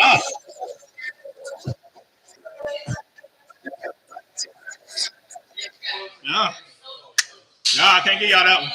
Ah, yeah. No, I can't give y'all that one.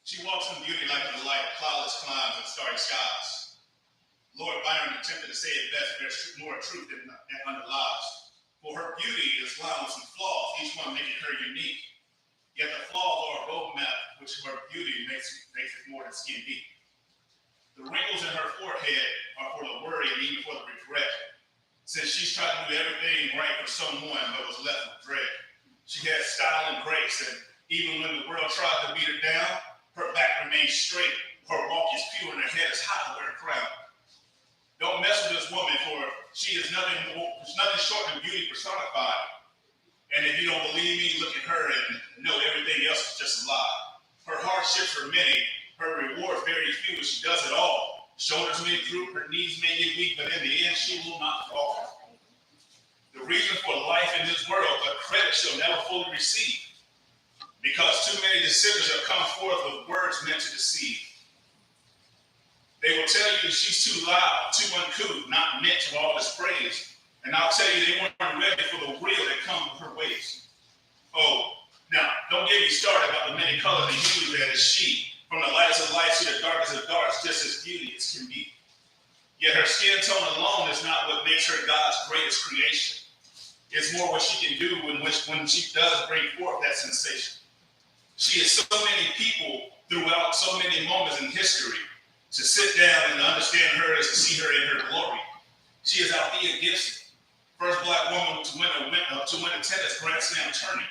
She walks in beauty like the light, cloudless climes and starry skies. Lord Byron attempted to say it best, there's more truth than underlies. For her beauty is wound with some flaws, each one making her unique. Yet the flaws are a roadmap which her beauty makes it more than skin deep. The wrinkles in her forehead are for the worry and even for the regret, since she's tried to do everything right for someone but was left with dread. She has style and grace, and even when the world tried to beat her down, her back remains straight, her walk is pure, and her head is high to wear a crown. Don't mess with this woman, for she is nothing short than beauty personified. And if you don't believe me, look at her and know everything else is just a lie. Her hardships are many, her rewards very few, and she does it all. Shoulders may droop, her knees may get weak, but in the end, she will not fall. The reason for life in this world, but credit she'll never fully receive, because too many deceivers have come forth with words meant to deceive. They will tell you she's too loud, too uncouth, not meant to all this praise. And I'll tell you, they weren't ready for the real that comes with her ways. Oh, now, don't get me started about the many colors and hues that is she. From the lightest of lights to the darkest of darks, just as beauty as can be. Yet her skin tone alone is not what makes her God's greatest creation. It's more what she can do when she does bring forth that sensation. She is so many people throughout so many moments in history. To sit down and understand her is to see her in her glory. She is Althea Gibson, first black woman to win a tennis Grand Slam tourney.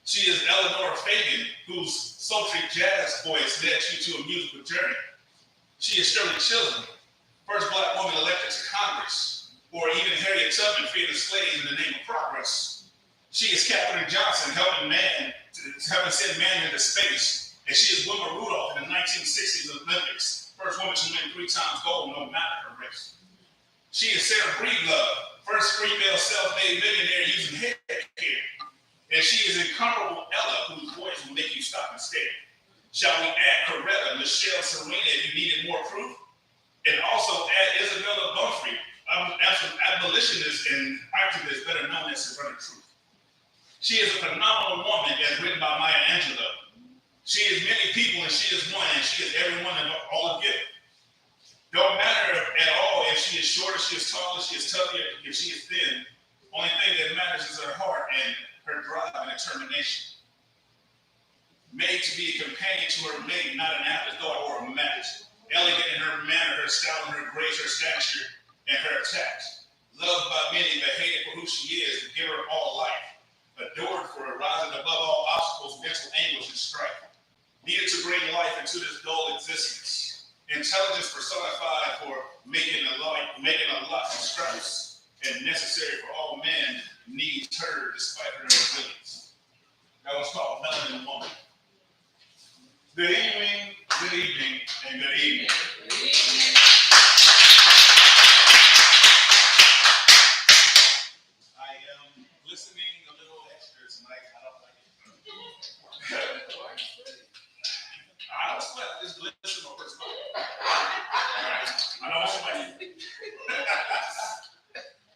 She is Eleanor Fagan, whose sultry jazz voice led you to a musical journey. She is Shirley Chisholm, first black woman elected to Congress, or even Harriet Tubman freeing the slaves in the name of progress. She is Katherine Johnson, helping send man into space, and she is Wilma Rudolph in the 1960s Olympics. First woman to win 3 times gold, no matter her race. She is Sarah Breedlove, first female self-made millionaire using hair care. And she is incomparable Ella, whose voice will make you stop and stare. Shall we add Coretta, Michelle, Serena, if you needed more proof? And also add Isabella Bunfrey, abolitionist and activist better known as Surrender Truth. She is a phenomenal woman as written by Maya Angelou. She is many people and she is one, and she is everyone and all of you. Don't matter at all if she is short, if she is tall, if she is tough, if she is thin. Only thing that matters is her heart and her drive and determination. Made to be a companion to her mate, not an afterthought or a match. Elegant in her manner, her style and her grace, her stature and her attacks. Loved by many, but hated for who she is, to give her all life. Adored for her, rising above all obstacles, mental anguish and strife. Needed to bring life into this dull existence. Intelligence personified for making a lot from scraps, and necessary for all men needs her despite her abilities. That was called Melanin Woman. Good evening, and good evening. Good evening. I am listening a little extra tonight. I don't like it. I don't sweat. Just listen or respond. I don't sweat.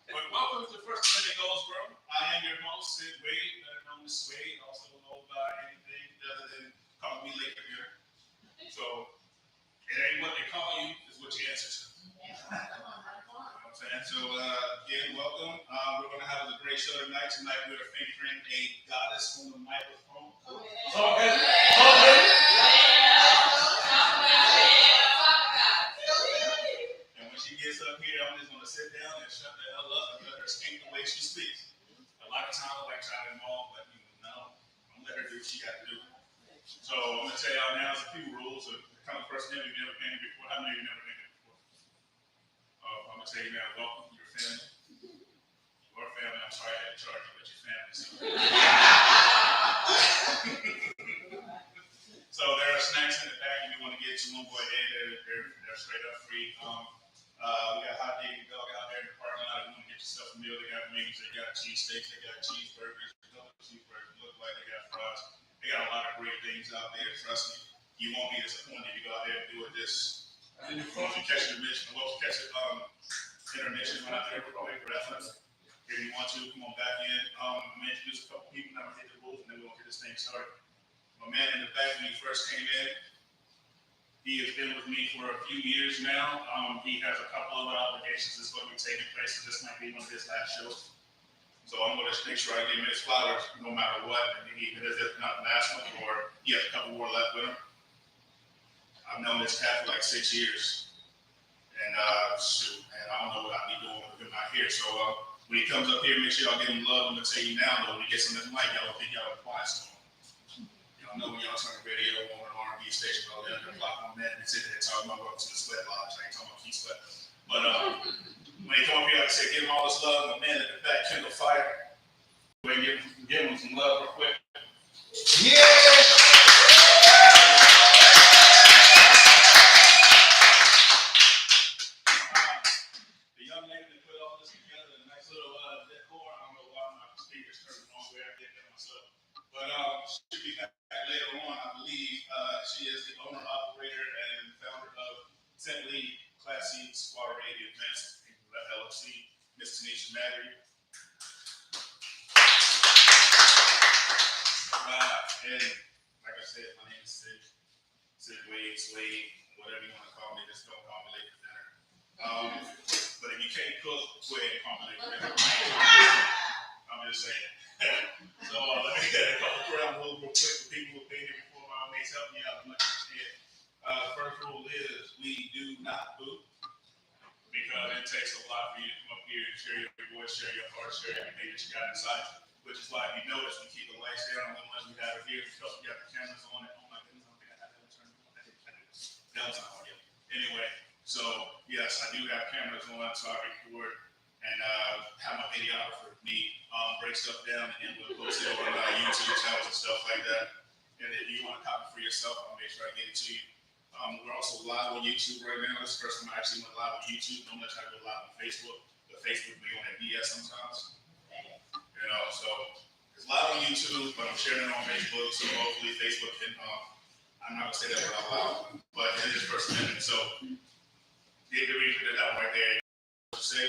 But welcome to First Minute Goldsboro. I am your host, Sid Wade, better known as Swade, also known by anything other than call me late for dinner. So it ain't what they call you, it's what you answer to. You know what I'm saying? So again, welcome. We're going to have a great show tonight. Tonight we're featuring a goddess on the microphone. And when she gets up here, I'm just going to sit down and shut the hell up and let her speak the way she speaks. A lot of times I like trying to involve, but no, I'm going to let her do what she got to do. So I'm going to tell y'all now a few rules. So the kind of person you've never been here before. I know you've never been here before. I'm going to tell you now, welcome to your family. Your family, I'm sorry I had to charge you, but your family. So there are snacks in the back if you want to get to one boy. They're straight up free. We got hot diggity dog out there in the parking lot. If you want to get yourself a meal, they got wings, they got cheesesteaks, they got cheeseburgers, look like they got fries. They got a lot of great things out there. Trust me, you won't be disappointed if you go out there and do it this. Once you catch the intermission, intermission, run out there real quick for reference. If you want to, come on back in. I'm going to introduce a couple people, now I'm going to hit the rules, and then we're going to get this thing started. My man in the back, when he first came in, he has been with me for a few years now. He has a couple of obligations that's going to be taking place, so this might be one of his last shows. So I'm going to make sure I give him his flowers no matter what, and even if it's not the last one, or he has a couple more left with him. I've known this cat for like 6 years. And shoot, man, I don't know what I'd be doing with him out here. So when he comes up here, make sure y'all give him love. I'm gonna tell you now, though, when he gets on this mic, y'all don't think y'all are quiet storm. Y'all know when y'all turn the radio on an R&B station, all that, they're clock on that, and sit there talking about welcome to the sweat lodge. I ain't talking about Keith Sweat. But when he come up here, like I say, give him all this love. My man at the back, kindle fire. Give him some love real quick. Yeah. She'll be back later on, I believe. She is the owner, operator, and founder of Simply Classy Soiree Events, LLC, Miss Tanisha Maggie. And like I said, my name is Sid Wade, Swade, whatever you want to call me. Just don't call me late for dinner. But if you can't cook, go ahead and call me late for dinner. I'm just saying. So let me get a couple ground rules real quick for people who've been here before. My mates help me out as much as you can. First rule is we do not boo, because it takes a lot for you to come up here and share your voice, share your heart, share everything that you got inside. Which is why if you notice we keep the lights down on the ones we have here because we got the cameras on it. Oh my goodness, I don't think I have that turned on. That was not on yet. Anyway, so yes, I do have cameras on so I record and have my videographer break stuff down and we'll post it over on our YouTube channels and stuff like that. And if you want to copy for yourself, I'll make sure I get it to you. We're also live on YouTube right now. This is the first time I actually went live on YouTube. Don't let you go live on Facebook, but Facebook be on that BS sometimes. You know, so it's live on YouTube, but I'm sharing it on Facebook, so hopefully Facebook can, I'm not gonna say that word out loud, but it is First Amendment, so the reason for that right there, what you say,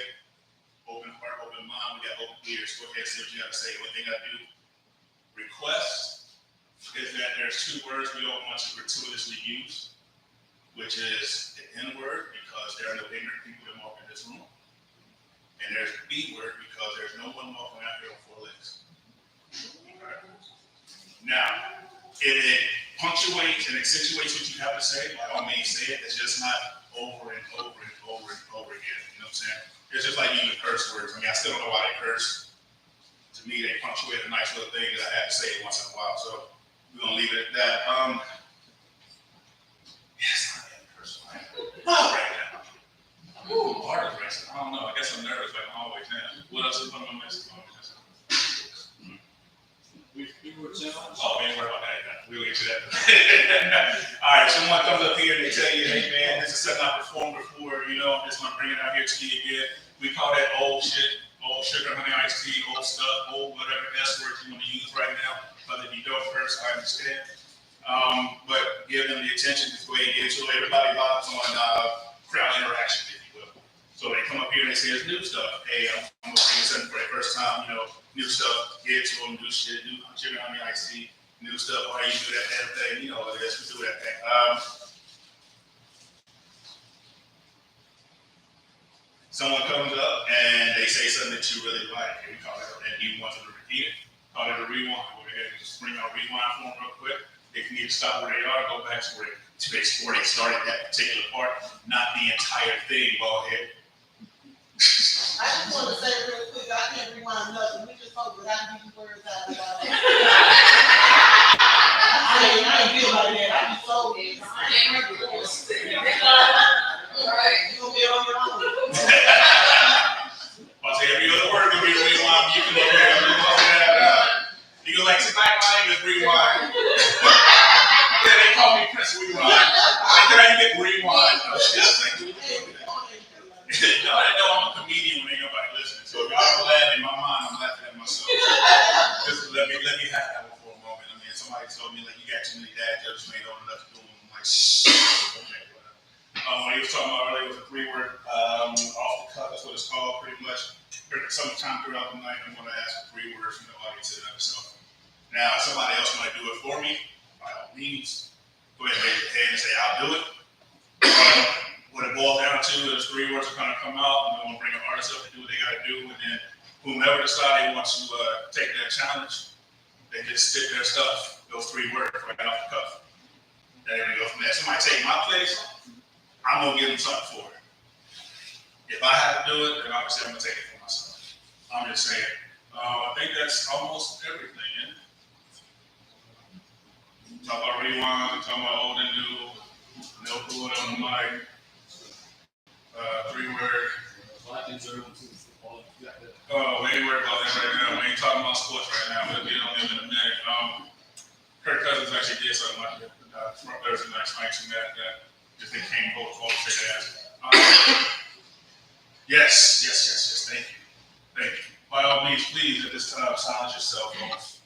open heart, open mind, we got open ears, go ahead and say what you gotta say. One thing I do request is that there's two words we don't want to gratuitously use, which is the N word, because there are no ignorant people that walk in this room. And there's the B word because there's no one walking out here on 4 legs. Okay. Now, if it punctuates and accentuates what you have to say, by all means say it. It's just not over and over and over and over again. You know what I'm saying? It's just like using curse words. I mean, I still don't know why they curse. To me, they punctuate a nice little thing that I have to say once in a while. So we're gonna leave it at that. Yes, I am curse. All right now. Ooh, heart is racing. I don't know. I guess I'm nervous like I always am. What else is on my list? We were challenged. Oh, we ain't worried about that. We'll get to that. All right, someone comes up here and they tell you, hey man, this is something I performed before, you know, I'm just gonna bring it out here to you again. We call that old shit, old sugar, honey, iced tea, old stuff, old whatever S word you want to use right now. But if you don't first, I understand. But give them the attention this way again. So everybody vibes on crowd interaction. So they come up here and they say it's new stuff. Hey, I'm gonna bring something for the first time, you know, new stuff, get to them, new shit, new sugar honey iced tea, new stuff, why you do that damn thing, you know what it is, we do that thing. Someone comes up and they say something that you really like, and we call it, and you want them to repeat it, call it a rewind. Go ahead and just bring out a rewind for them real quick. They can either stop where they are, go back to where they started that particular part, not the entire thing, go ahead. I just want to say real quick, I can't rewind nothing. We just hope that I get the words out of y'all. I ain't feel like that. I just told you. Right. You're going to be on your own. I'll say every other word will be a rewind. You can look at it. You go like, tonight my name is Rewind. Yeah, they call me Prince Rewind. Can I get Rewind? Oh, shit. Y'all didn't know I'm a comedian when ain't nobody listening. So if y'all are laughing in my mind, I'm laughing at myself. Just let me have that one for a moment. I mean, somebody told me like you got too many dad jokes, you ain't old enough to do them. I'm like, shh. Okay, whatever. When he was talking about earlier, it was a 3-word off the cuff. That's what it's called, pretty much. Sometime throughout the night, I'm going to ask for 3 words from the audience and myself. Now, if somebody else might do it for me, by all means, go ahead and raise your hand and say, I'll do it. What it boils down to is 3 words are going to come out, and we're going to bring an artist up to do what they got to do, and then whomever decides they want to take that challenge, they just stick their stuff, those 3 words right off the cuff. Then we go from there. Somebody take my place, I'm gonna give them something for it. If I have to do it, then obviously I'm gonna take it for myself. I'm just saying. I think that's almost everything. Yeah? Talk about rewind, talk about old and new, no put on the mic, 3-word. Oh, we ain't worried about that right now. We ain't talking about sports right now. We'll get on them in a minute. Kirk Cousins actually did something like that from Thursday night spanks that just they came both say that. Yes. Thank you. By all means, please at this time silence yourself, folks.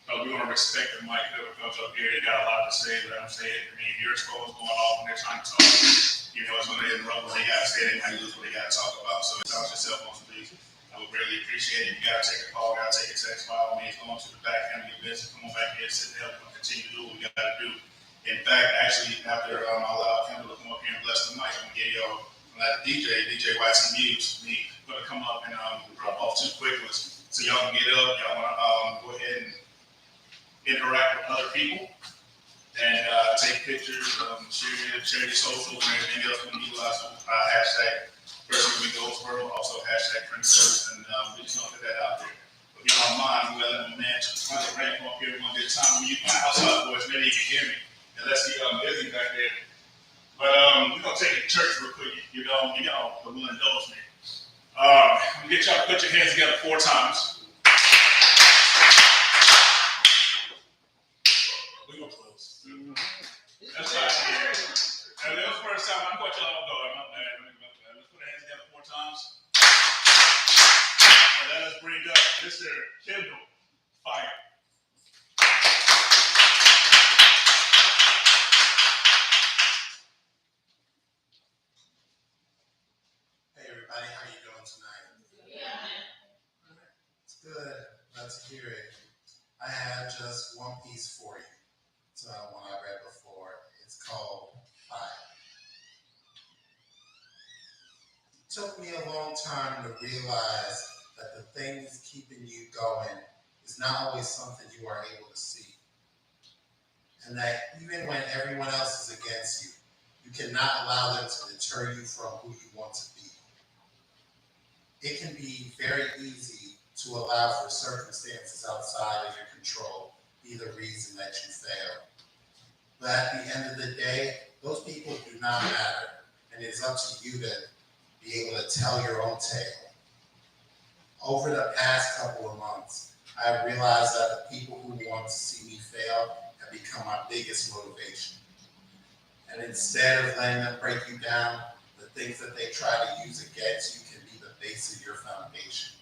We're gonna respect the mic. Whoever comes up here, they got a lot to say, but I'm saying, your phone's going off when they're trying to talk. It's gonna interrupt what they gotta say, they might lose what they gotta talk about. So silence yourself, folks, please. I would really appreciate it. You gotta take a call, gotta take a text. By all means, go on to the back, handle your business, come on back here, sit down, we're gonna continue to do what we gotta do. In fact, actually, after I allow Kendall to come up here and bless the mic, I'm gonna give y'all DJ White's Muse, me, gonna come up and drop off 2 quick ones so y'all can get up. Y'all wanna go ahead and interact with other people and take pictures, share your socials and everything else when you utilize hashtag First We Goldsboro, also hashtag Princess, and we just gonna put that out there. If y'all don't mind, we're gonna let my man come up here one good time. When you find outside boys, maybe you can hear me. Unless he busy back there. But we're gonna take it to church real quick. Y'all will indulge me. I'm gonna get y'all to put your hands together 4 times. We're gonna close. That's right. And that was the first time I caught y'all off guard. My bad. Let's put our hands together 4 times. And let us bring up Mr. Kendall Fire. Hey everybody, how you doing tonight? Yeah. It's good. Let's hear it. I have just one piece for you. It's one I read before. It's called Fire. It took me a long time to realize that the things keeping you going is not always something you are able to see. And that even when everyone else is against you, you cannot allow them to deter you from who you want to be. It can be very easy to allow for circumstances outside of your control be the reason that you fail. But at the end of the day, those people do not matter, and it's up to you to be able to tell your own tale. Over the past couple of months, I have realized that the people who want to see me fail have become my biggest motivation. And instead of letting them break you down, the things that they try to use against you can be the base of your foundation.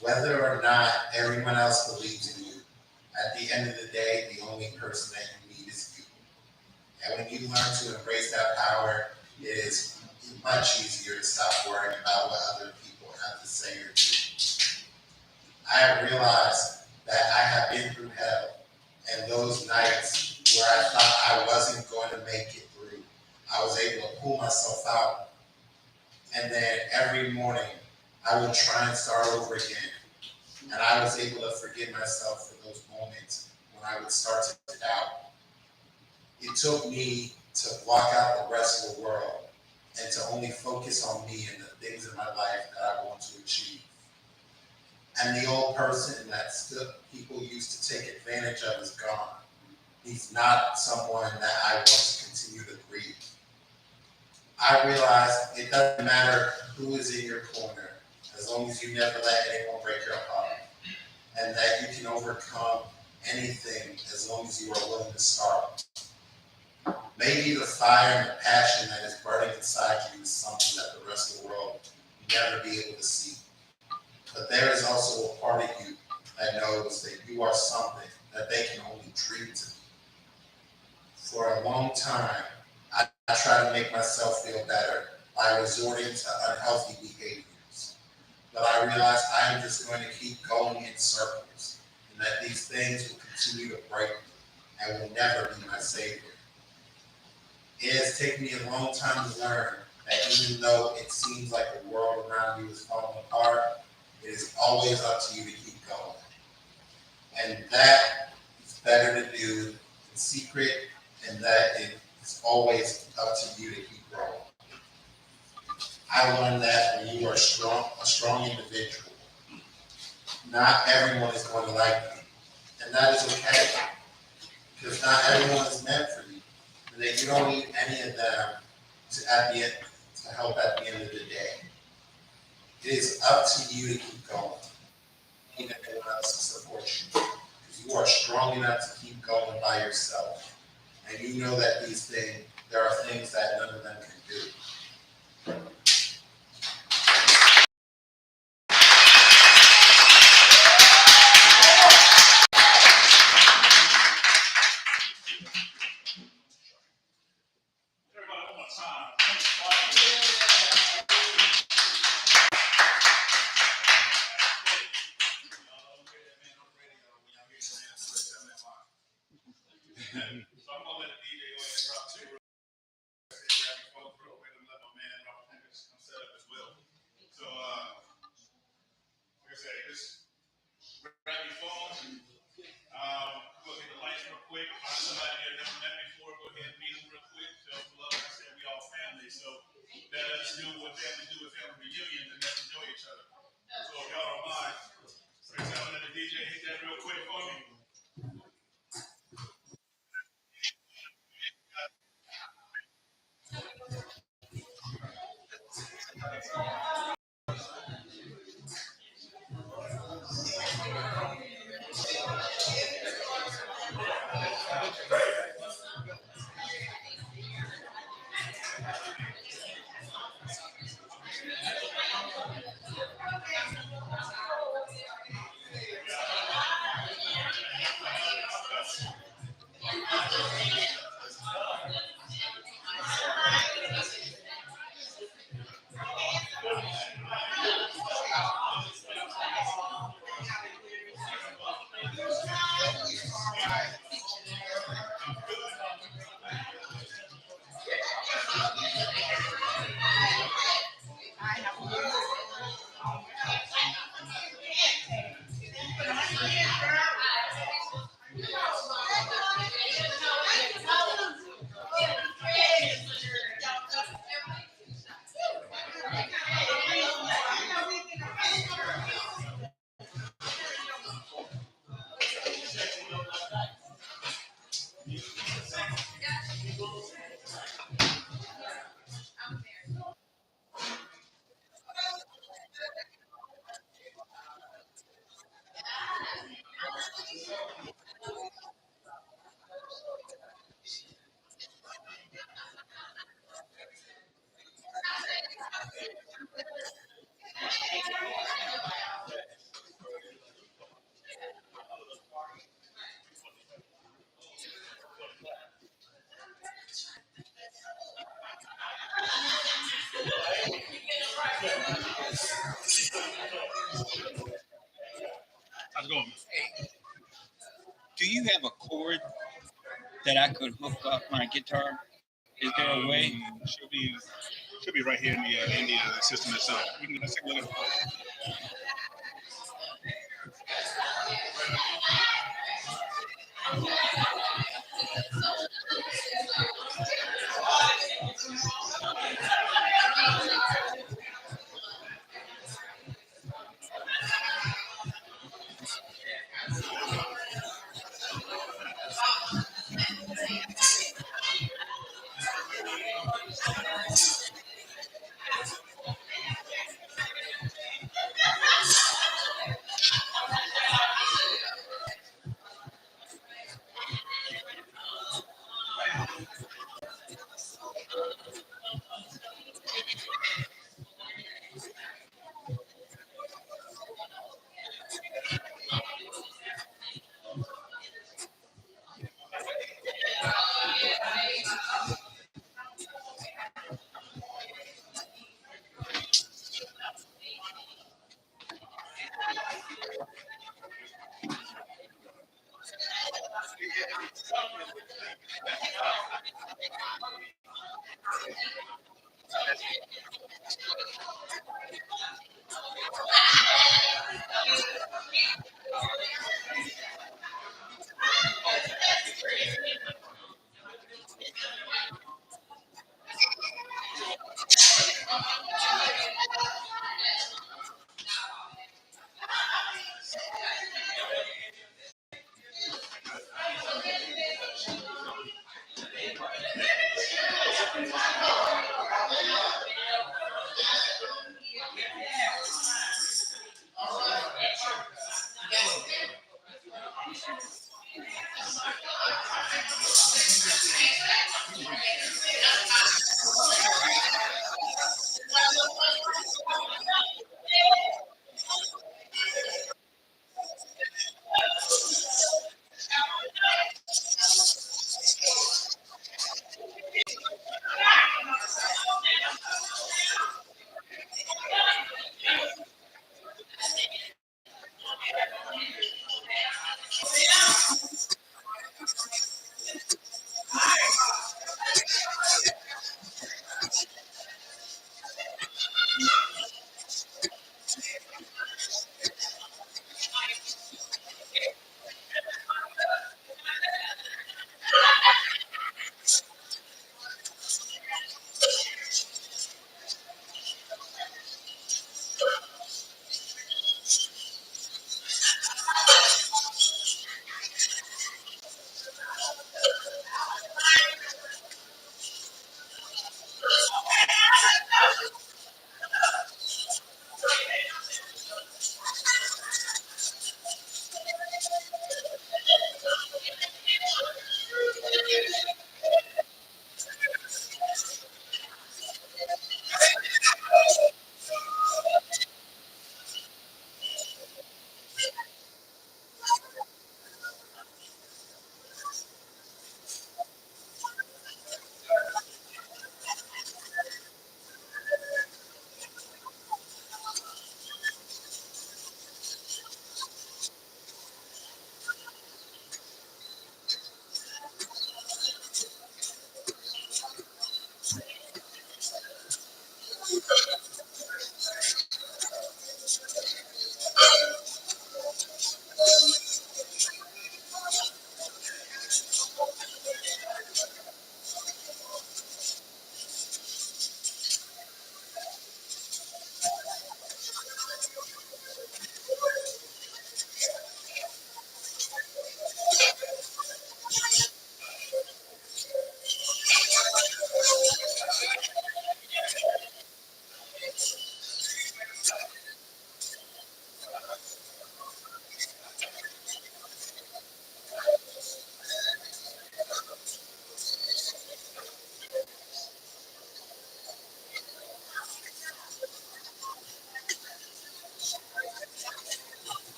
Whether or not everyone else believes in you, at the end of the day, the only person that you need is you. And when you learn to embrace that power, it is much easier to stop worrying about what other people have to say or do. I have realized that I have been through hell, and those nights where I thought I wasn't going to make it through, I was able to pull myself out. And then every morning, I would try and start over again. And I was able to forgive myself for those moments when I would start to doubt. It took me to block out the rest of the world and to only focus on me and the things in my life that I want to achieve. And the old person that people used to take advantage of is gone. He's not someone that I want to continue to grieve. I realize it doesn't matter who is in your corner, as long as you never let anyone break your heart, and that you can overcome anything as long as you are willing to start. Maybe the fire and the passion that is burning inside you is something that the rest of the world will never be able to see. But there is also a part of you that knows that you are something that they can only dream to be. For a long time, I tried to make myself feel better by resorting to unhealthy behaviors. But I realized I am just going to keep going in circles, and that these things will continue to break me and will never be my savior. It has taken me a long time to learn that even though it seems like the world around you is falling apart, it is always up to you to keep going. And that is better to do in secret and that it's always up to you to keep growing. I learned that when you are a strong individual, not everyone is going to like you, and that is okay, because not everyone is meant for you, and that you don't need any of them to help at the end of the day. It is up to you to keep going. You need anyone else to support you, because you are strong enough to keep going by yourself, and you know that there are things that none of them can do. Everybody, one more time. So I'm gonna let the DJ go ahead and drop two. Let my man Robert Pincus come set up as well. So like I said, just grab your phone. Go hit the lights real quick. Find somebody you've never met before. Go ahead and meet them real quick. Show some love. Like I said, we all family. So let us do what family do with family reunions and let's enjoy each other. So if y'all don't mind, for example, let the DJ hit that real quick for me. How's it going? Do you have a cord that I could hook up my guitar? Is there a way? Should be right here in the system itself. We can let's take a look at it.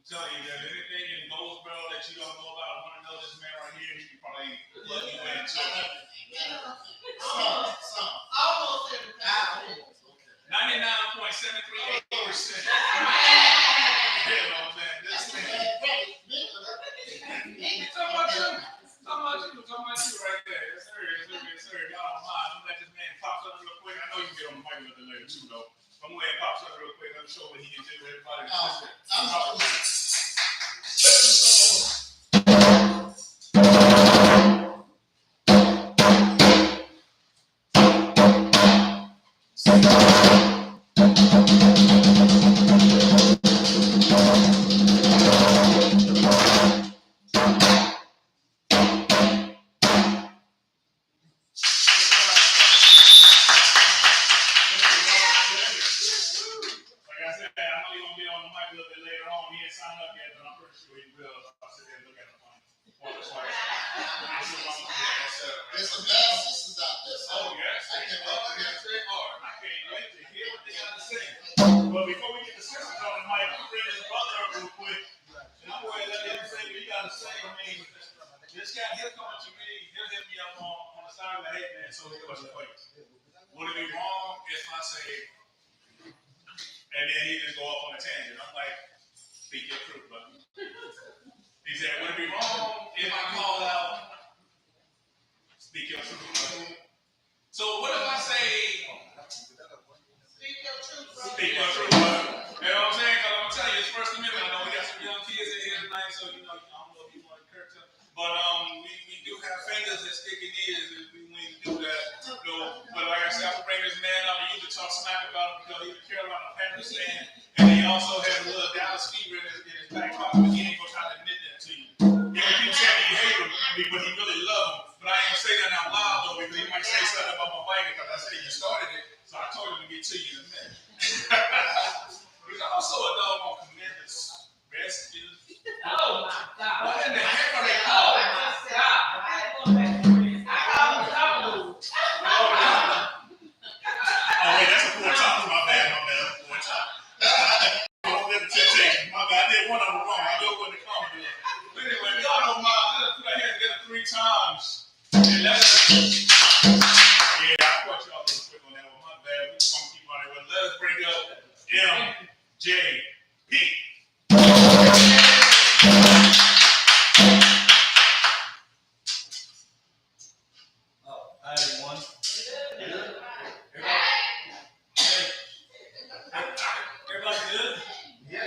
Telling you that anything in Goldsboro that you don't know about, want to know this man right here, he can probably plug you in. Almost everything. 99.738%. You know what I'm saying? This man. Talking about you right there. Yes, sir. Y'all don't mind. I'm gonna let this man pop something real quick. I know you can get on the mic with the later too, though. I'm gonna go ahead and pop something real quick. Let me show show what he can do. Everybody. There's some bad sisters out there. So Oh, yes. I can't wait to hear it. I can't wait to hear what they got to say. But before we get the sisters on the mic, I'm bring his brother up real quick. And I'm going to let him say what he got to say. I mean, this guy, he'll come to me, he'll hit me up on the side of the head, man. So, question for you. Would it be wrong if I say, and then he just go off on a tangent? I'm like, speak your truth, brother. He said, would it be wrong if I call out, speak your truth, brother? So what if I say, Speak your truth, brother. speak your truth, brother? You know what I'm saying? Because I'm going to tell you, it's First Amendment. I know we got some young kids in here tonight, so, I don't know if you want to encourage them. But we do have fingers that stick in ears if we need to do that. But like I said, I'm going to bring this man up and you can talk smack about him because he's a Carolina Panthers fan. And he also has a little Dallas fever in his back pocket, but he ain't going to try to admit that to you. He can keep saying he hate him, but he really love him. But I ain't going to say that out loud, though, because he might say something about my bike because I said you started it. So I told him to get to you in a minute. He's also a dog on commandments. Best is. Oh my God. What in the heck are they Oh called? my God. I call them double. Oh, wait, that's a poor top. My bad. Poor top. I won't let the temptation. My bad. I did one of them wrong. I know what the comment is. But anyway, y'all know my, let's put our hands together 3 times. And let us, yeah, I caught y'all a little quick on that one. My bad. We're just going to keep on it. But let us bring up MJP. Hi everyone. Everybody good? Yeah.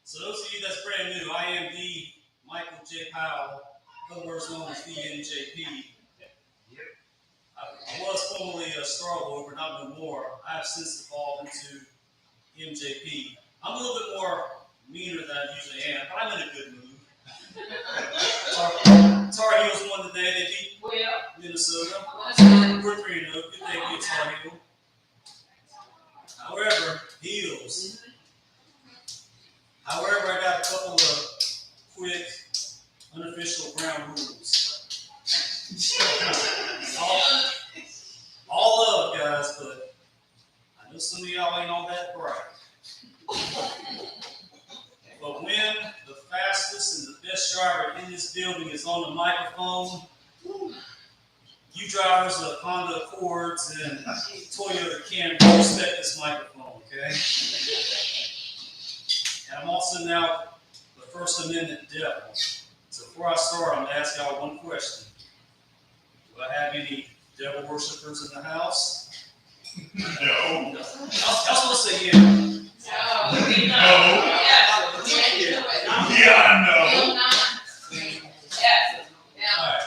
So those of you that's brand new, I am the Michael J. Powell, otherwise known as the MJP. I was formerly a Star Lord, but not no more. I have since evolved into MJP. I'm a little bit more meaner than I usually am, but I'm in a good mood. Tar Heels won today. They beat Minnesota. We're 3-0. Good day to be a Tar Heel. However, I got a couple of quick, unofficial ground rules. all love, guys, but I know some of y'all ain't all that bright. But when the fastest and the best driver in this building is on the microphone, you drivers of Honda Accords and Toyota Camry respect this microphone, okay? And I'm also now the First Amendment devil. So before I start, I'm going to ask y'all one question. Do I have any devil worshippers in the house? No. Y'all supposed to say yeah. Yeah, no. All right.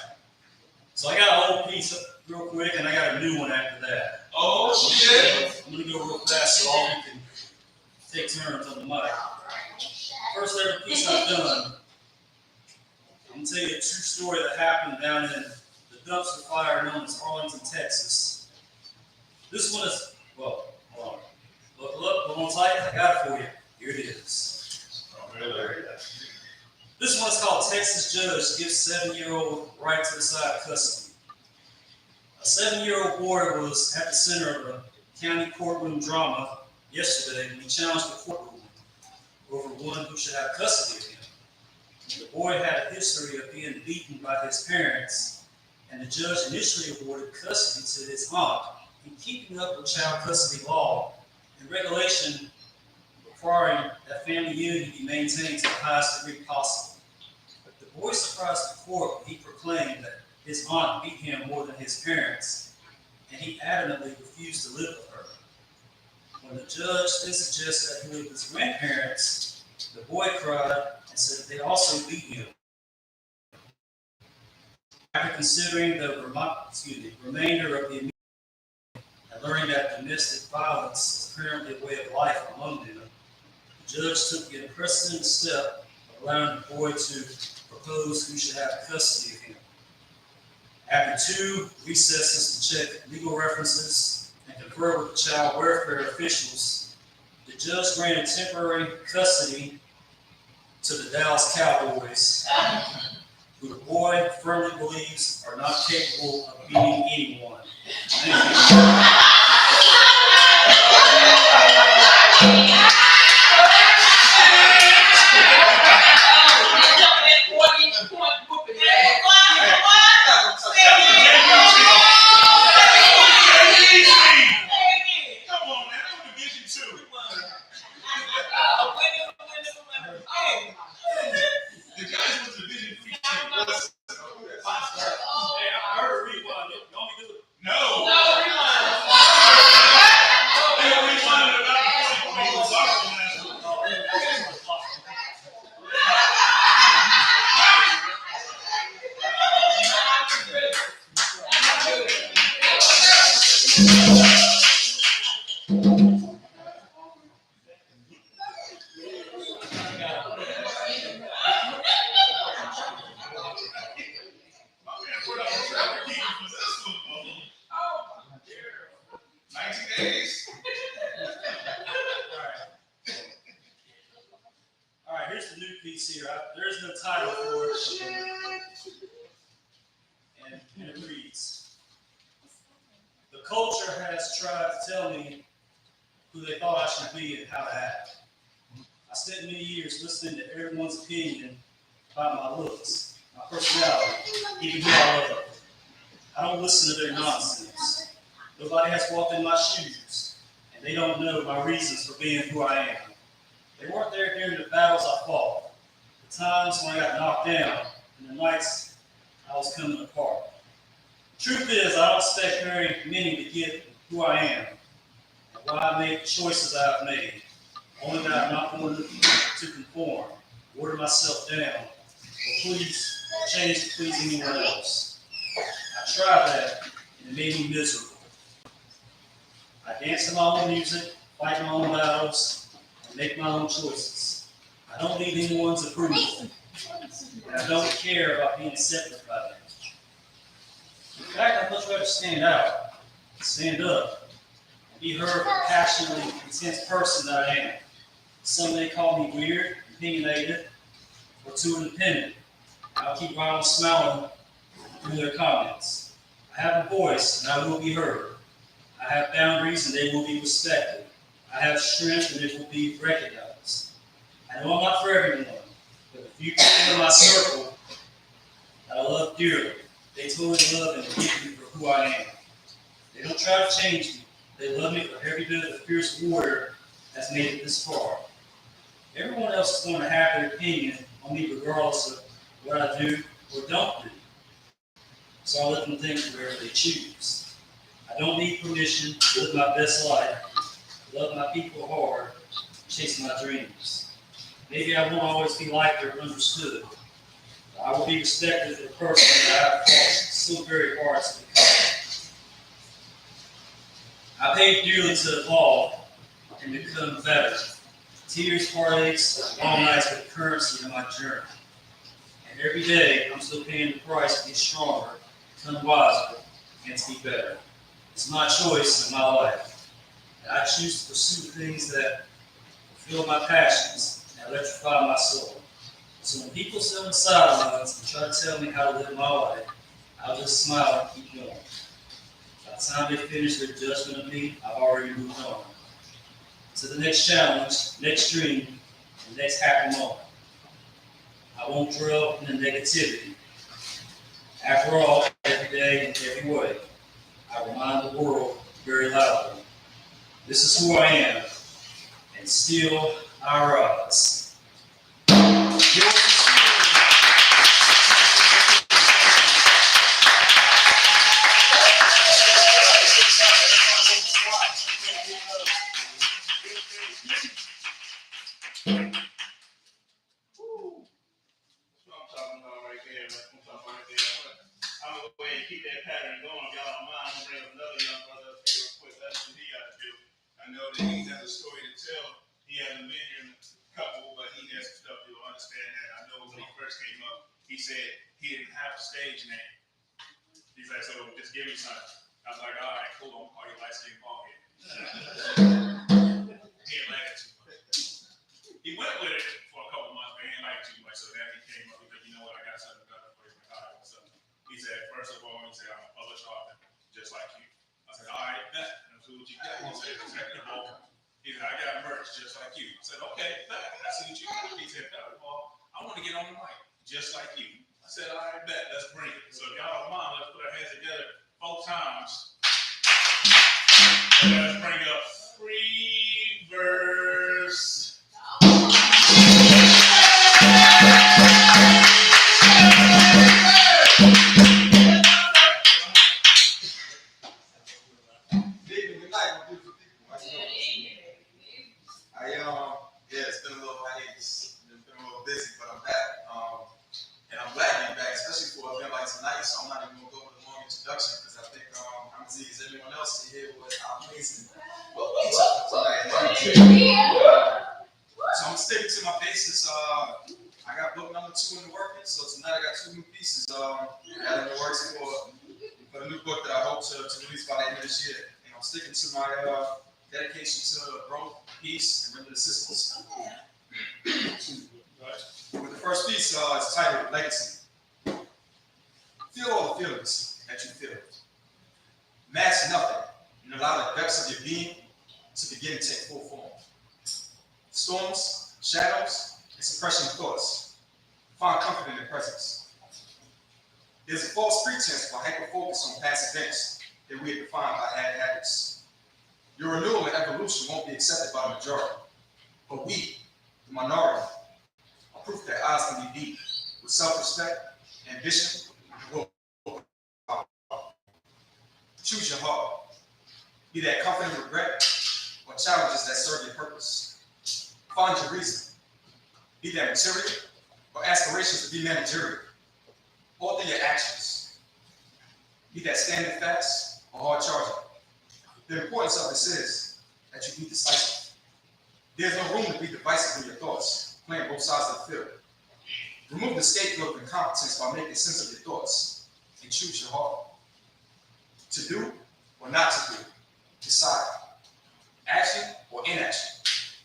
So I got an old piece up real quick, and I got a new one after that. Oh, shit. I'm going to go real fast so all of you can take turns on the mic. First ever piece I've done. I'm going to tell you a true story that happened down in the dumpster fire known as Arlington, Texas. This one is, well, hold on. Buckle up, hold on tight, I got it for you. Here it is. Oh, really? This one's called Texas Judge Gives 7-year-old Right to Decide Custody. A 7-year-old boy was at the center of a county courtroom drama yesterday when he challenged the court ruling over one who should have custody of him. The boy had a history of being beaten by his parents, and the judge initially awarded custody to his aunt in keeping up with child custody law and regulation requiring that family unity be maintained to the highest degree possible. The boy surprised the court when he proclaimed that his aunt beat him more than his parents, and he adamantly refused to live with her. When the judge then suggested that he live with his grandparents, the boy cried and said that they also beat him. After considering the remainder of the and learning that domestic violence is apparently a way of life among them, the judge took the unprecedented step of allowing the boy to propose who should have custody of him. After 2 recesses to check legal references and confer with the child welfare officials, the judge granted temporary custody to the Dallas Cowboys, who the boy firmly believes are not capable of beating anyone. Come on, man. I'm Division 2. The guys went to Division 3. Hey, I heard a rewind. You want me to do it? No. They were refunded about 40 points. My man put up a traffic keeper for this football. 19 days. All right, here's the new piece here. There is no title for it. And it reads, the culture has tried to tell me who they thought I should be and how to act. I spent many years listening to everyone's opinion about my looks, my personality, even who I love. I don't listen to their nonsense. Nobody has walked in my shoes, and they don't know my reasons for being who I am. They weren't there during the battles I fought, the times when I got knocked down, and the nights I was coming apart. The truth is, I don't expect very many to get who I am and why I make the choices I've made, only that I'm not going to conform, order myself down, or change to please anyone else. I tried that, and it made me miserable. I dance to my own music, fight my own battles, and make my own choices. I don't need anyone's approval, and I don't care about being accepted by them. In fact, I'd much rather stand out, stand up, and be heard for the passionately intense person that I am. Some may call me weird, opinionated, or too independent. I'll keep right on smiling through their comments. I have a voice, and I will be heard. I have boundaries, and they will be respected. I have strength, and it will be recognized. I know I'm not for everyone, but the few people in my circle that I love dearly, they totally love and forgive me for who I am. They don't try to change me. They love me for every bit of the fierce warrior that's made it this far. Everyone else is going to have their opinion on me regardless of what I do or don't do. So I'll let them think wherever they choose. I don't need permission to live my best life, love my people hard, chase my dreams. Maybe I won't always be liked or understood, but I will be respected for the person that I have fought so very hard to become. I paid dearly to evolve and become better. Tears, heartaches, long nights were the currency of my journey. And every day, I'm still paying the price to get stronger, become wiser, and to be better. It's my choice in my life. And I choose to pursue things that fulfill my passions and electrify my soul. So when people sit on the sidelines and try to tell me how to live my life, I'll just smile and keep going. By the time they finish their judgment of me, I've already moved on to the next challenge, next dream, and next happy moment. I won't dwell in the negativity. After all, every day and every way, I remind the world very loudly, this is who I am, and still I rise. Woo. That's what I'm talking about right there. That's what I'm talking about right there. I'm gonna go ahead and keep that pattern going. If y'all don't mind, I'm gonna bring up another young brother up here real quick. That's what he got to do. I know that he has a story to tell. He hasn't been here in a couple, but he has some stuff you'll understand that. I know when he first came up, he said he didn't have a stage name. He's like, so just give me something. I was like, all right, cool. I'm gonna call you light skin ball head. He didn't like it too much. He went with it for a couple months, but he didn't like it too much. So then he came up. He's like, you know what? I got something better for you. All right, what's up? He said, first of all, he said, I'm a published author, just like you. I said, all right, bet. That's what you got. He said, second of all, he said, I got merch just like you. I said, okay, bet. I see what you got. He said, third of all, I want to get on the mic, just like you. I said, all right, bet. Let's bring it. So if y'all don't mind, let's put our hands together 4 times. And let's bring up free verse. It's been a little hiatus. It's been a little busy, but I'm back. And I'm glad to be back, especially for a event like tonight. So I'm not even gonna go with a long introduction because I think I'm as eager as everyone else to hear what our amazing tonight. So I'm sticking to my basis. I got book number 2 in the working. So tonight I got 2 new pieces that in the works for the new book that I hope to release by the end of this year. And I'm sticking to my dedication to growth, peace, and rental assistance. With the first piece, it's titled Legacy. Feel all the feelings that you feel. Mask nothing and allow the depths of your being to begin to take full form. Storms, shadows, and suppression thoughts. Find comfort in their presence. There's a false pretense for hyper-focus on past events that we are defined by bad habits. Your renewal and evolution won't be accepted by the majority, but we, the minority, are proof that eyes can be deep with self-respect, ambition, and willpower. Choose your heart. Be that comfort and regret, or challenges that serve your purpose. Find your reason. Be that material, or aspirations to be managerial. Alter your actions. Be that standing fast, or hard charging. The importance of this is that you be decisive. There's no room to be divisive in your thoughts, playing both sides of the field. Remove the scapegoat of incompetence by making sense of your thoughts and choose your heart. To do or not to do, decide. Action or inaction,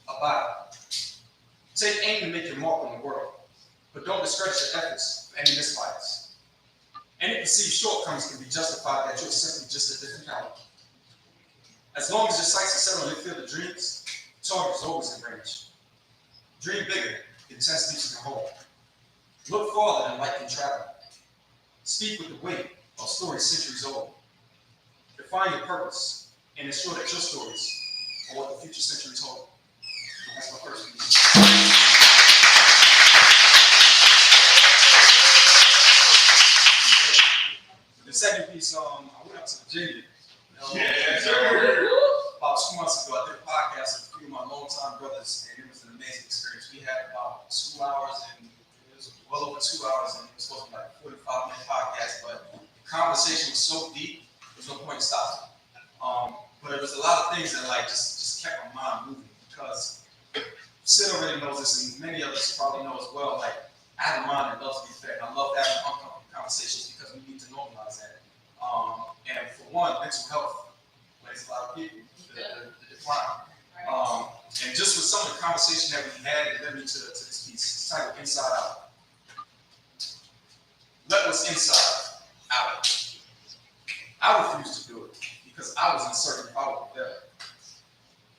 abide. Take aim to make your mark on the world, but don't discredit your efforts for any misfires. Any perceived shortcomings can be justified that you're simply just a different caliber. As long as your sights are set on your field of dreams, the target is always in range. Dream bigger than 10 speeches can hold. Look farther than light can travel. Speak with the weight of stories centuries old. Define your purpose and ensure that your stories are what the future centuries hold. That's my first piece. The second piece, I went up to Virginia. Yes, sir. About 2 months ago, I did a podcast with a few of my longtime brothers, and it was an amazing experience. We had about 2 hours, and it was well over 2 hours, and it was supposed to be like a 45-minute podcast, but the conversation was so deep, there's no point in stopping. But there was a lot of things that just kept my mind moving, because Sid already knows this, and many others probably know as well. Like, I have a mind that loves to be fed. I love having uncomfortable conversations because we need to normalize that. And for one, mental health plays a lot of people, the decline. And just with some of the conversation that we had, it led me to this piece. It's titled Inside Out. Let what's inside out. I refused to do it because I was uncertain if I would be better.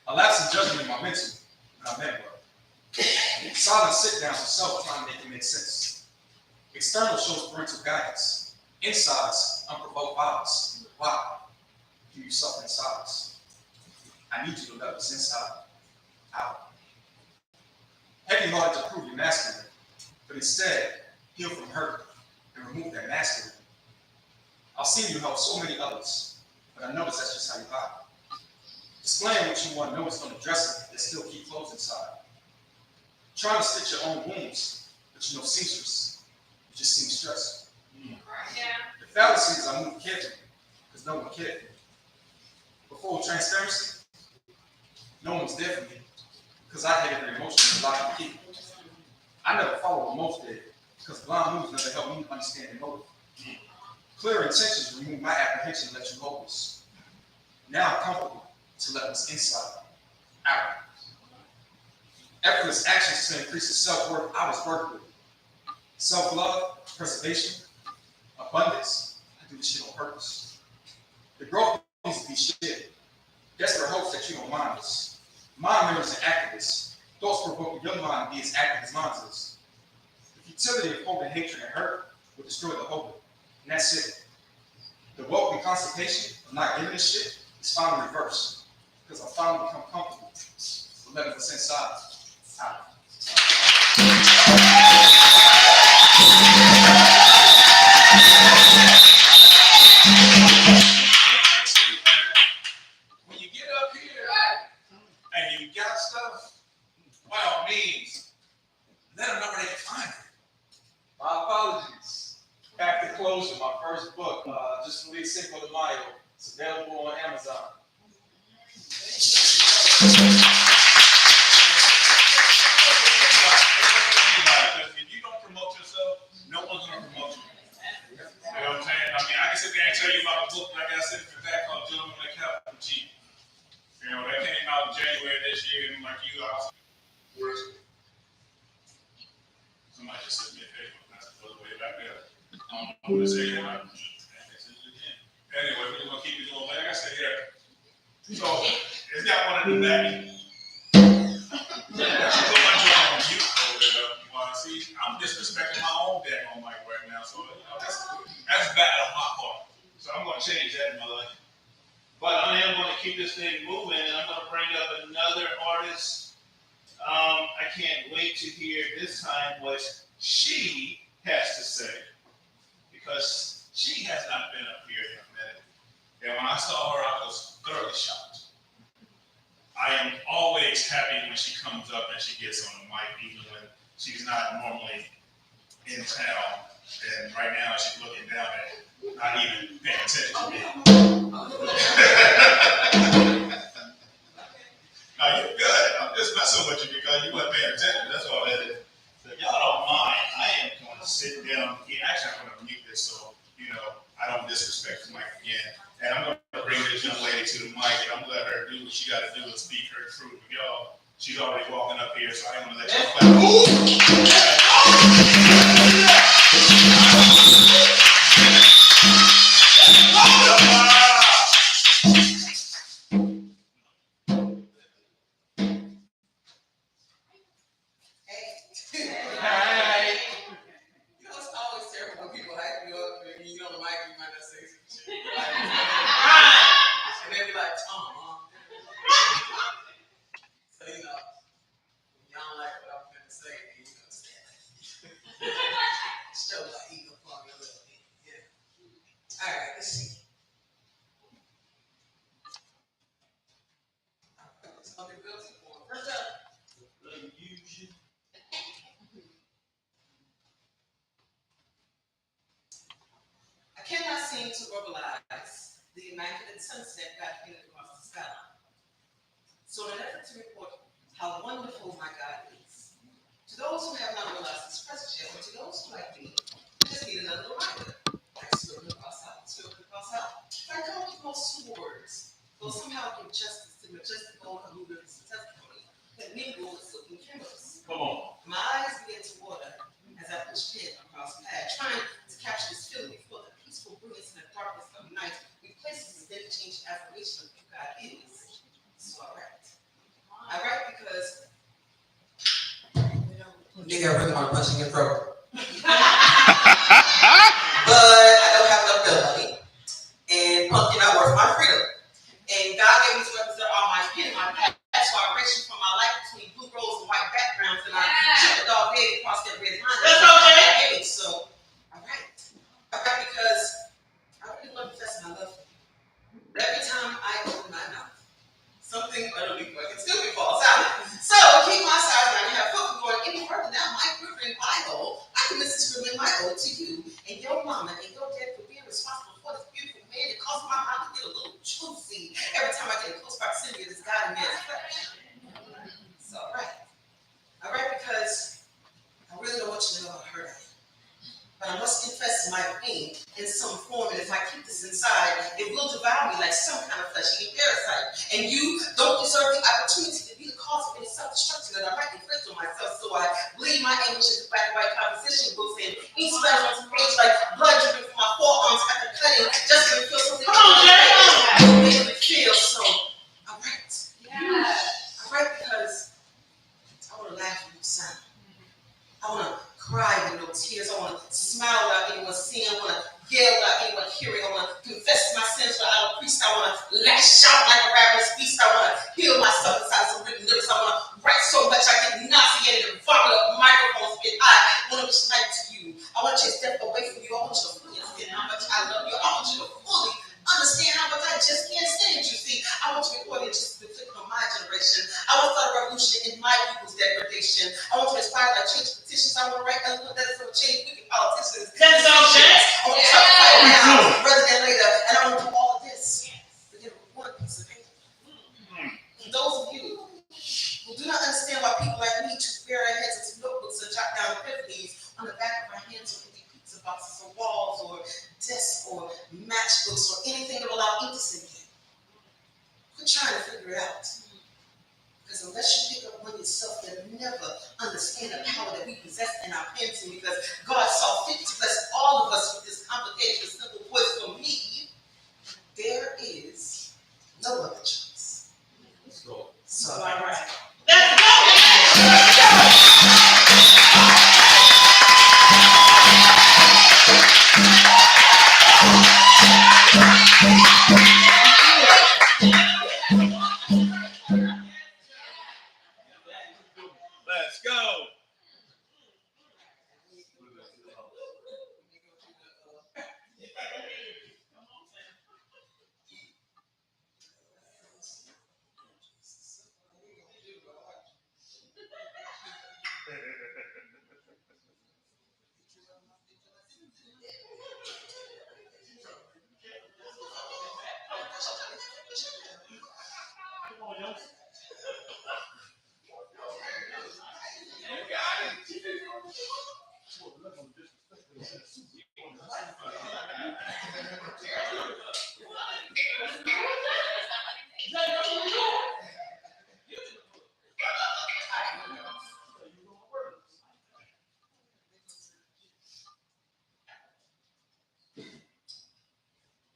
A lapse in judgment in my mental, and I meant well. Silent sit-downs for self trying to make it make sense. External shows parental guidance. Inside's unprovoked violence. Why do you suffer in silence? I need you to let what's inside out. Heavy-hearted to prove you're masculine, but instead, heal from hurt and remove that masculine. I've seen you help so many others, but I notice that's just how you are. Displaying what you want to know is going to dress it and still keep clothes inside. Trying to stitch your own wounds, but you know seamstress. You just seem stressed. The fallacy is I move carefully, because no one cared for me. But full transparency, no one's there for me, because I had every emotion a lot of people. I never followed what most did, because blind moves never helped me understand the motive. Clear intentions remove my apprehension and let you focus. Now I'm comfortable to let what's inside out. Effortless actions to increase the self-worth I was worked with. Self-love, preservation, abundance. I do this shit on purpose. The growth needs to be shared. Desperate hopes that you don't mind us. Mind members and activists. Thoughts provoke a young mind to be as active as mine is. The futility of holding hatred and hurt will destroy the hope. And that's it. The woke and constipation of not giving a shit is finally reversed. Because I finally become comfortable with letting what's inside out. When you get up here and you got stuff, by all means, let them know where they can find it. My apologies. After closure, my first book, just released Cinco de Mayo. It's available on Amazon. If you don't promote yourself, no one's going to promote you. You know what I'm saying? I mean, I can sit there and tell you about a book, like I said, in fact, called Gentleman Like Hell from G. You know, that came out in January this year, and like you, I was somebody just sent me a paper. That's the way back there. I don't know what to say. Anyway, we're going to keep it going. Like I said, here. So, it's got one of the back. Put my joint on mute over there. You want to see? I'm disrespecting my own deck on mic right now. So, you know, that's bad on my part. So, I'm going to change that in my life. But I am going to keep this thing moving, and I'm going to bring up another artist. I can't wait to hear this time what she has to say, because she has not been up here in a minute. And when I saw her, I was thoroughly shocked. I am always happy when she comes up and she gets on the mic, even when she's not normally in town. And right now she's looking down at it, not even paying attention to me. No, you're good. I'm just messing with you because you weren't paying attention. That's all that is. So if y'all don't mind, I am going to sit down again. Actually, I'm going to mute this so, you know, I don't disrespect the mic again. And I'm going to bring this young lady to the mic, and I'm going to let her do what she got to do and speak her truth. But y'all, she's already walking up here, so I'm going to let y'all clap. I cannot seem to verbalize the immaculate sunset God painted across the skyline. So in an effort to report how wonderful my God is, to those who have not realized His presence yet, and to those who like me, just need another reminder. Like swimming across out, I come with most two words, will somehow give justice to the majestic gold of His testimony that mingle with silken kimberless. Come on. My eyes begin to water as I push pen across the path, trying to capture this feeling before the peaceful brilliance in the darkness of the night replaces this interchange affirmation of who God is. So I write. I write because nigga, I really want to punch in your throat. But I don't have enough ability. And punk, you're not worth my freedom. And God gave me to represent all my pen, my past. So I raced from my life between blue rose and white backgrounds, and I took the dog head across that red line. That's okay. So I write. I write because I really love confessing I love you. But every time I open my mouth, some some form, and if I keep this inside, it will devour me like some kind of flesh-eating parasite. And you don't deserve the opportunity to be the cause of any self-destruction that I might inflict on myself. So I bleed my anguish into black and white composition books and ink splatters on some page like blood dripping from my forearms after cutting, just to feel something. Come on, Jay! It makes me feel so. I write. Yeah. I write because I want to laugh with no sound. I want to cry with no tears. I want to smile without anyone seeing. I want to yell without anyone hearing. I want to confess my sins without a priest. I want to lash out like a ravenous beast. I want to heal myself inside some written lyrics. I want to write so much I get nauseated and vomit up microphones. And I want to wish night to you. I want to chase death away from you. I want you to fully understand how much I love you. I want you to fully understand how much I just can't stand you. See, I want to record it just to inflict on my generation. I want to start a revolution in my people's degradation. I want to inspire like change petitions. I want to write a that is going to change wicked politicians. That's all, Jack. I want to try to fight now rather than later. And I want to do all of this to get one piece of paper. And those of you who do not understand why people like me choose bare our heads into notebooks and jot down epiphanies on the back of our hands or empty pizza boxes or walls or desks or matchbooks or anything that will allow ink to sink in. Quit trying to figure it out. Because unless you pick up one yourself, you'll never understand the power that we possess in our pens. Because God saw fit to bless all of us with this complicated and simple voice. For me, there is no other choice. Let's go. So I write. Let's go.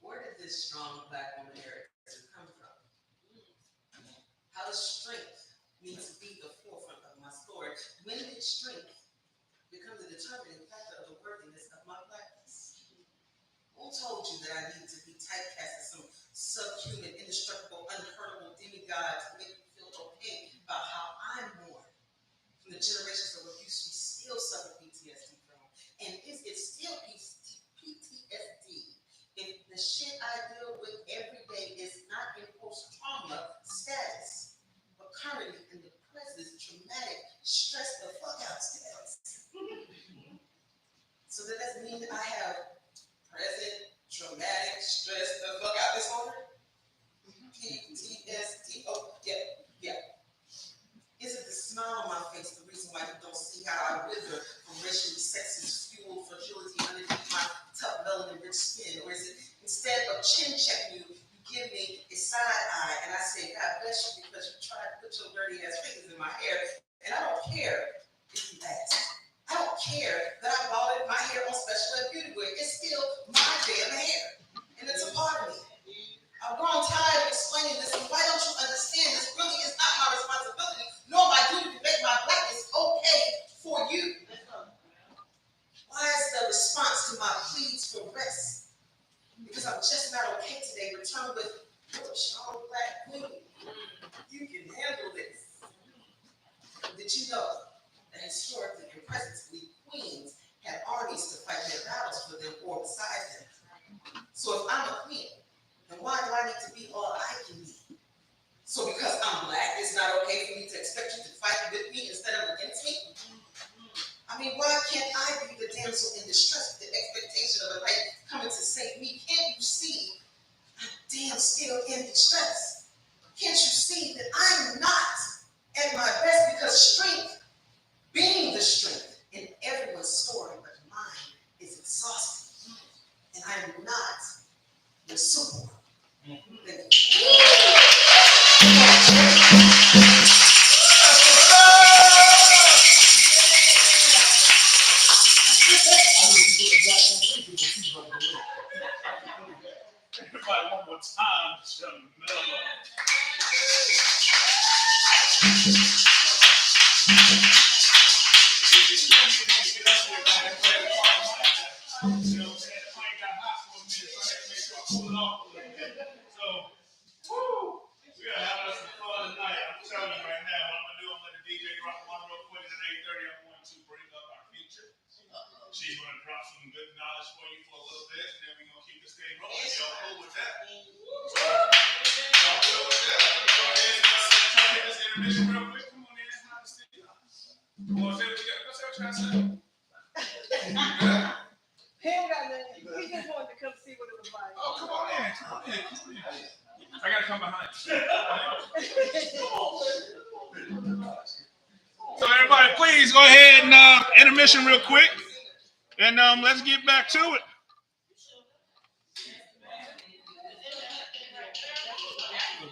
Where did this strong black woman heritage come from? How does strength mean to be the forefront of my story? When did strength become the determining factor of the worthiness of my blackness? Who told you that I needed to be typecast as some subhuman, indestructible, unhurtable demigod to make you feel okay about how I'm born? From the generations of abuse we still suffer PTSD from. And is it still PTSD if the shit I deal with every day is not in post-trauma status, but currently in the present traumatic, stress the fuck out status? So that doesn't mean that I have present traumatic stress the fuck out disorder? PTSD. Oh, yeah. Is it the smile on my face the reason why you don't see how I wither from racially sexist fuel fragility underneath my tough melanin-rich skin? Or is it instead of chin checking you, you give me a side eye and I say, God bless you because you tried to put your dirty ass fingers in my hair, and I don't care if you ask. I don't care that I bought my hair on special ed beauty wear. It's still my damn hair, and it's a part of me. I've grown tired of explaining this, and why don't you understand this really is not my responsibility, nor my duty to make my blackness okay for you. Why is the response to my pleas for rest? Because I'm just not okay today. Return with your strong black queen. You can handle this. Did you know that historically and presently queens had armies to fight their battles for them or beside them? So if I'm a queen, then why do I need to be all I can be? So because I'm black, it's not okay for me to expect you to fight with me instead of against me? I mean, why can't I be the damsel in distress with the expectation of a knight coming to save me? Can't you see I'm damn still in distress? Can't you see that I'm not at my best because strength, being the strength in everyone's story but mine, is exhausting. And I am She's going to drop some good knowledge for you for a little bit, and then we're going to keep this thing rolling. Y'all cool with that? So, y'all cool with that? Go ahead and try to hit this intermission real quick. Come on in and have a seat. Come on, say what you got. What's that trying to say? He ain't got nothing. He just wanted to come see what it was like. Oh, come on in. Come on in. Come on in. I got to come behind you. So, everybody, please go ahead and intermission real quick. And let's get back to it.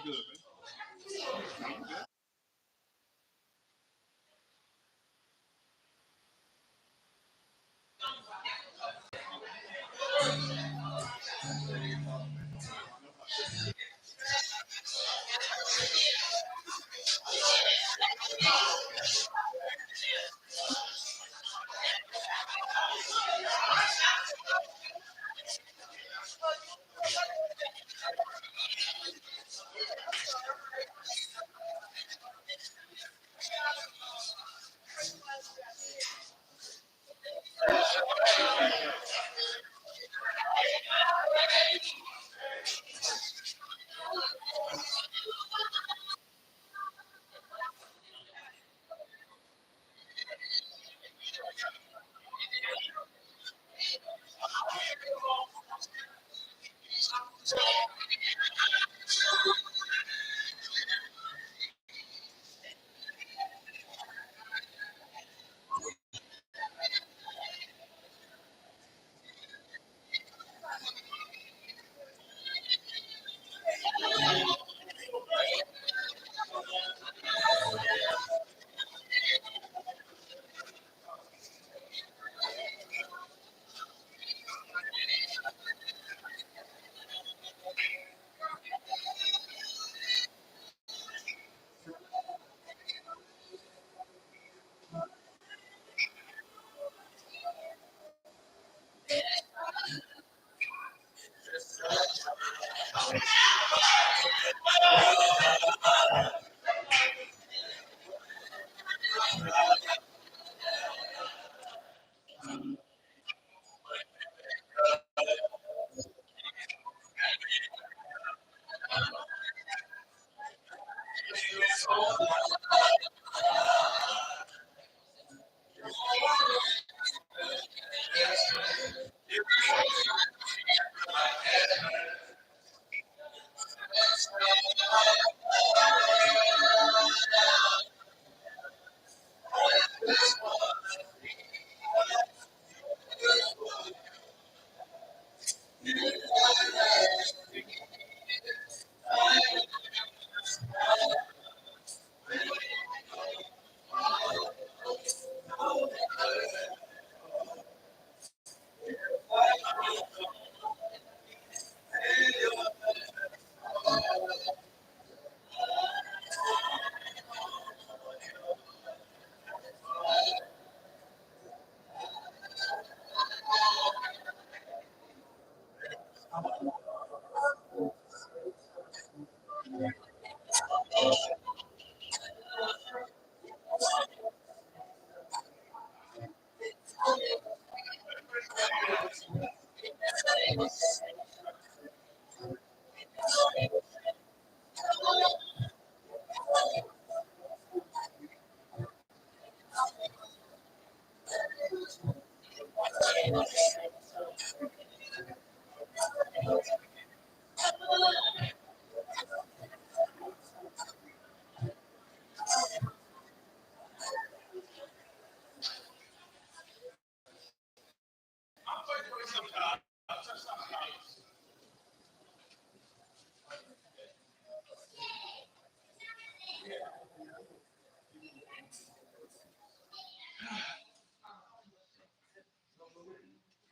Good, man.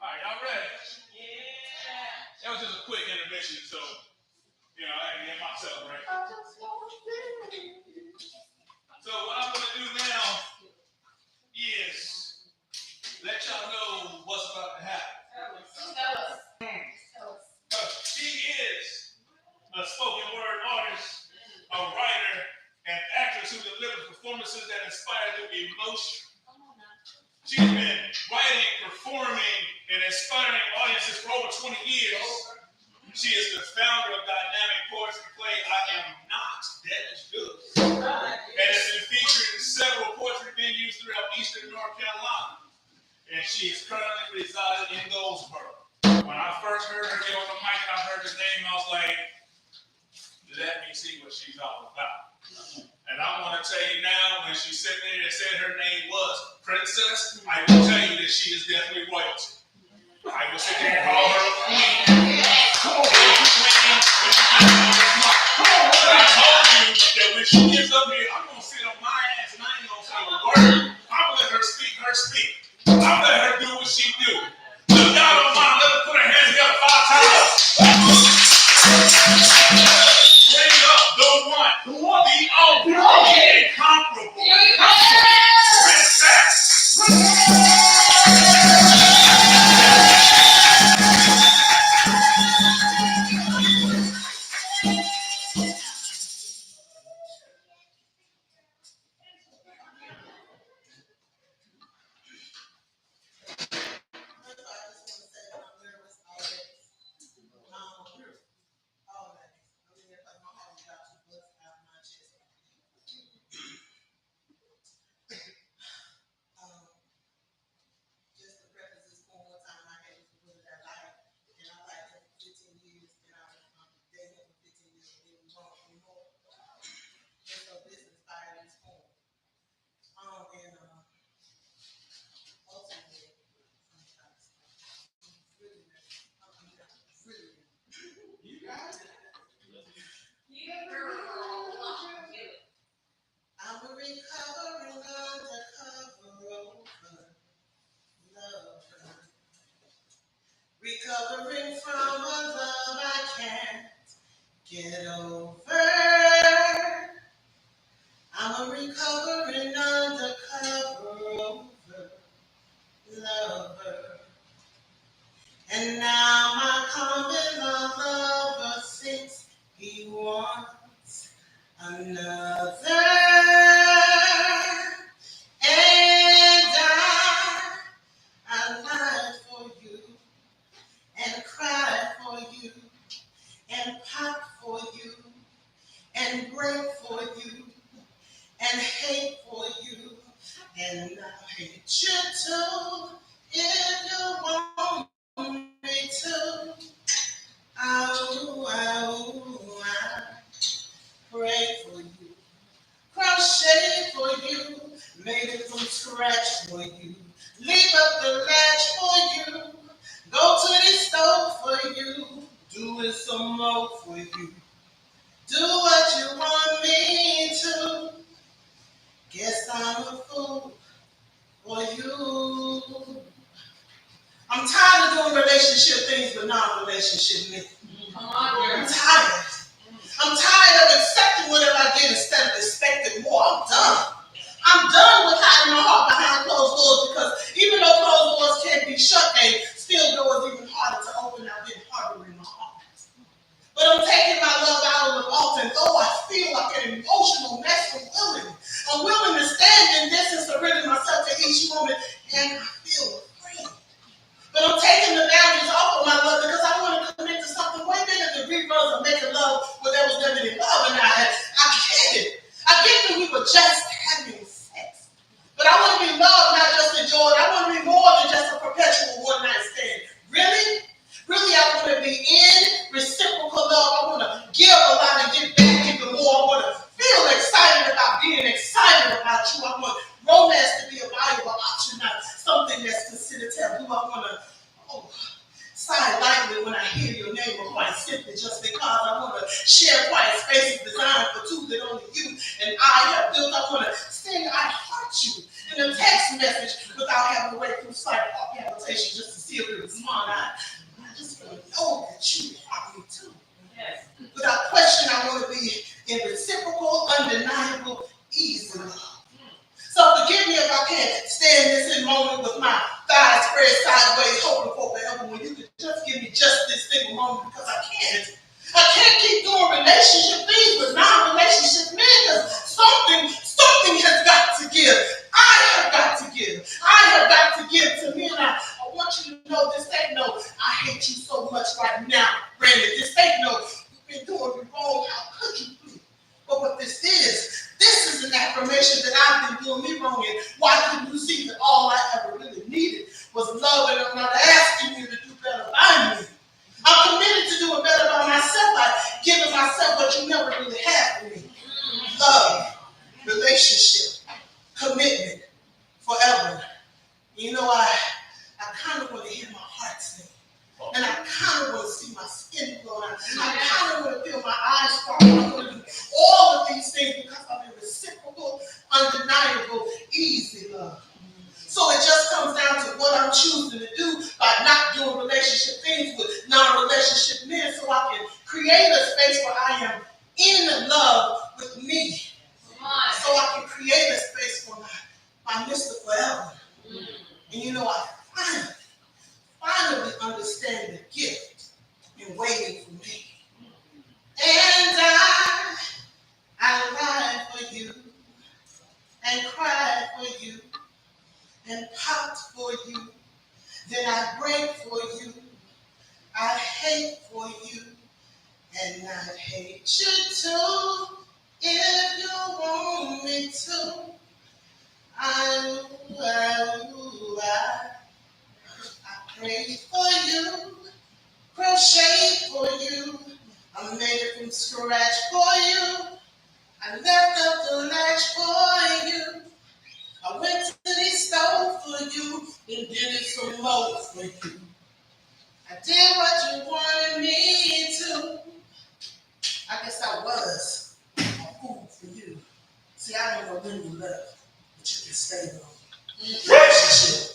All right, y'all ready? Yeah. That was just a quick intermission, so I had to get myself right. emotion. She's been writing, performing, and inspiring audiences for over 20 years. She is the founder of dynamic poetry play I Am Not Dead as Good, and has been featured in several poetry venues throughout Eastern North Carolina. And she is currently residing in Goldsboro. When I first heard her get on the mic and I heard her name, I was like, let me see what she's all about. And I want to tell you now, when she sat there and said her name was Princess, I will tell you that she is definitely royalty. I will sit there and call her a queen. Come on, queen. But I told you that when she gets up here, I'm going to sit on my ass and I ain't going to say a word. I'm going to let her speak her speak. I'm going to let her do what she do. So if y'all don't mind, let her put her hands together 5 times. Bring up the one, the only, the incomparable Princess. I'm a recovering undercover lover, recovering from a love I can't get over. I'm a recovering undercover lover, and now my common lover thinks he wants another. And I lied for you, and cried for you, and popped for you, and break for you, and hate for you, and I hate you too, if you want me to. I pray for you, crochet for you, made it from scratch for you, leave up the latch for you, go to the stove for you, do it some more for you, do what you want me to. Guess I'm a fool for you. I'm tired of doing relationship things but non-relationship me. I'm tired. I'm tired of accepting whatever I get instead of expecting more. I'm done. I'm done with hiding my heart behind closed doors, because even though closed doors can't be shut, they still doors even harder to open. I've been harder in my heart. But I'm taking my love out of the vault, and though I feel like an emotional mess, I'm willing to stand in distance, surrender myself to each moment, and I feel afraid. But I'm taking the boundaries off of my love, because I want to commit to something way bigger than rebirth of making love where there was never any love. And I get it. I get that we were just having sex. But I want to be loved, not just enjoyed. I want to be more than just a perpetual one-night stand. Really? Really, I want to be in reciprocal love. I want to give a lot and get back even more. I want to feel excited about being excited about you. I want romance to be a valuable option, not something that's considered taboo. I want to sigh lightly when I hear your name, or quite simply just because I want to share quiet spaces designed for two that only you and I have built. I want to sing I heart you in a text message without having to wait through slight heart palpitation just to see if it was smart. I just want to know that you heart me too. Yes. Without question, I want to be in reciprocal, undeniable, easy love. So forgive me if I can't stand this in moment with my thighs spread sideways, hoping for forever, when you could just give me just this single moment, because I can't. I can't keep doing relationship things with non-relationship men, because something has got to give. I have got to give. I have got to give to me. And I want you to know this ain't no, I hate you so much right now, Brandon. This ain't no, you've been doing me wrong. How could you be? But what this is an affirmation that I've been doing me wrong. And why couldn't you see that all I ever really needed was love, and I'm not asking you to do better by me. I'm committed to doing better by myself by giving myself what you never really had for me. Love, relationship, commitment, forever. You know, I kind of want to hear my heart sing. And I kind of want to see my skin glow. I kind of want to feel my eyes sparkle. I want to do all of these things because of the reciprocal, undeniable, easy love. So it just comes down to what I'm choosing to do by not doing relationship things with non-relationship men, so I can create a space where I am in love with me. So I can create a space for my Mr. Forever. And you know, I finally understand the gift in waiting for me. And I lie for you and cry for you and pout for you. Then I break for you. I hate for you. And I hate you too. If you want me to. I pray for you. Crochet for you. I made it from scratch for you. I left up the latch for you. I went to the stove for you and did it some more for you. I did what you wanted me to. I guess I was a fool for you. See, I don't know when you left, but you can stay on. Relationship.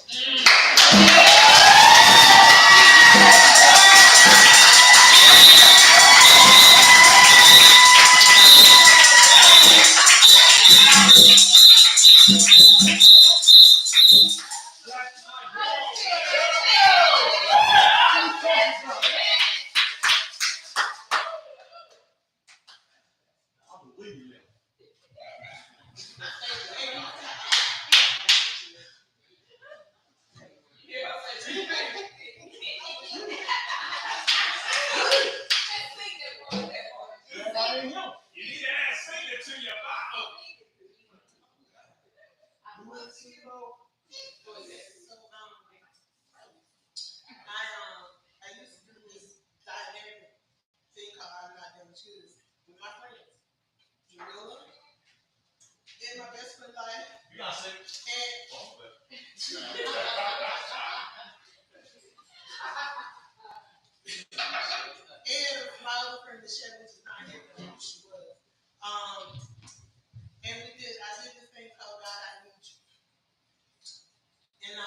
In my best friend life. You got sick. And my other friend, Michelle, which is not here, but who she was. And I did this thing called God, I Need You. And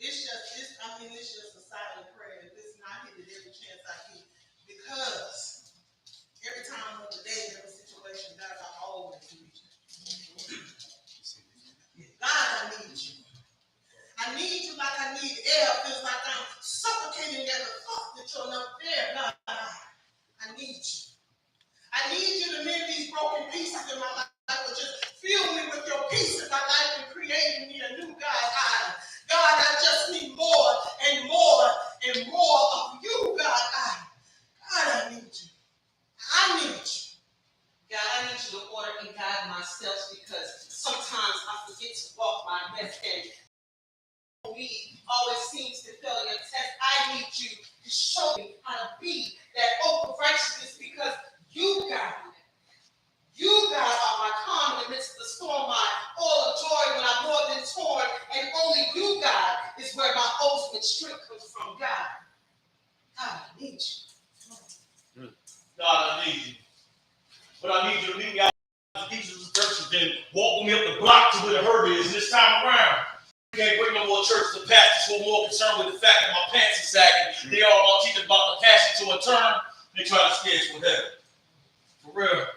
it's just a silent prayer. It's not hit it every chance I get. Because every time of the day, every situation, God, I always need you. God, I need you. I need you like I need air. It feels like I'm suffocating at the thought that you're not there. God, I need you. I need you to mend these broken pieces in my life, but just fill me with your peace in my life and create in me a new God. God, I just need more and more and more of you, God. God, I need you. I need you. God, I need you to order and guide my steps because sometimes I forget to walk my best and me always seems to fail your test. I need you to show me how to be that oak of righteousness because you, God, are my calm in the midst of the storm, my all of joy when I'm more than torn, and only you, God, is where my ultimate strength comes from. God, I need you. God, I need you. But I need you to meet me out of the Jesus church and then walk me up the block to where the hurt is. And this time around, you can't bring no more churches to pastors who are more concerned with the fact that my pants are sagging. They all teach about the passion to a turn. They try to scare us with heaven. For real.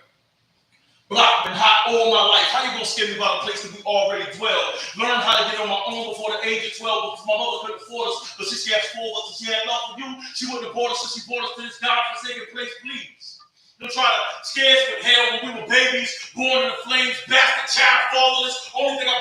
Block been hot all my life. How you gonna scare me about a place that we already dwell? Learn how to get on my own before the age of 12 because my mother couldn't afford us, but since she had 4 of us and she had love for you, she wouldn't have brought us, so she brought us to this God-forsaken place, please. Don't try to scare us with hell when we were babies, born in the flames, bastard child, fatherless. Only thing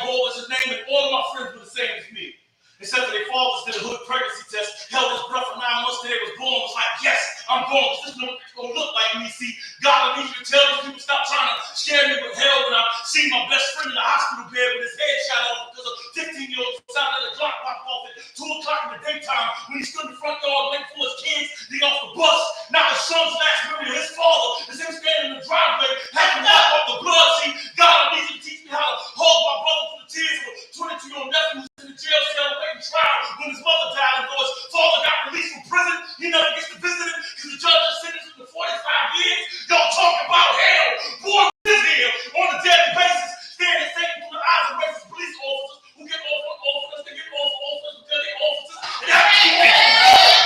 to your nephew who's in the jail cell awaiting trial when his mother died and though his father got released from prison, he never gets to visit him because the judge has sentenced him to 45 years. Y'all talking about hell. Boy, is here on a daily basis, staring at Satan through the eyes of racist police officers who get off on officers, they get off on officers until they officers. And that's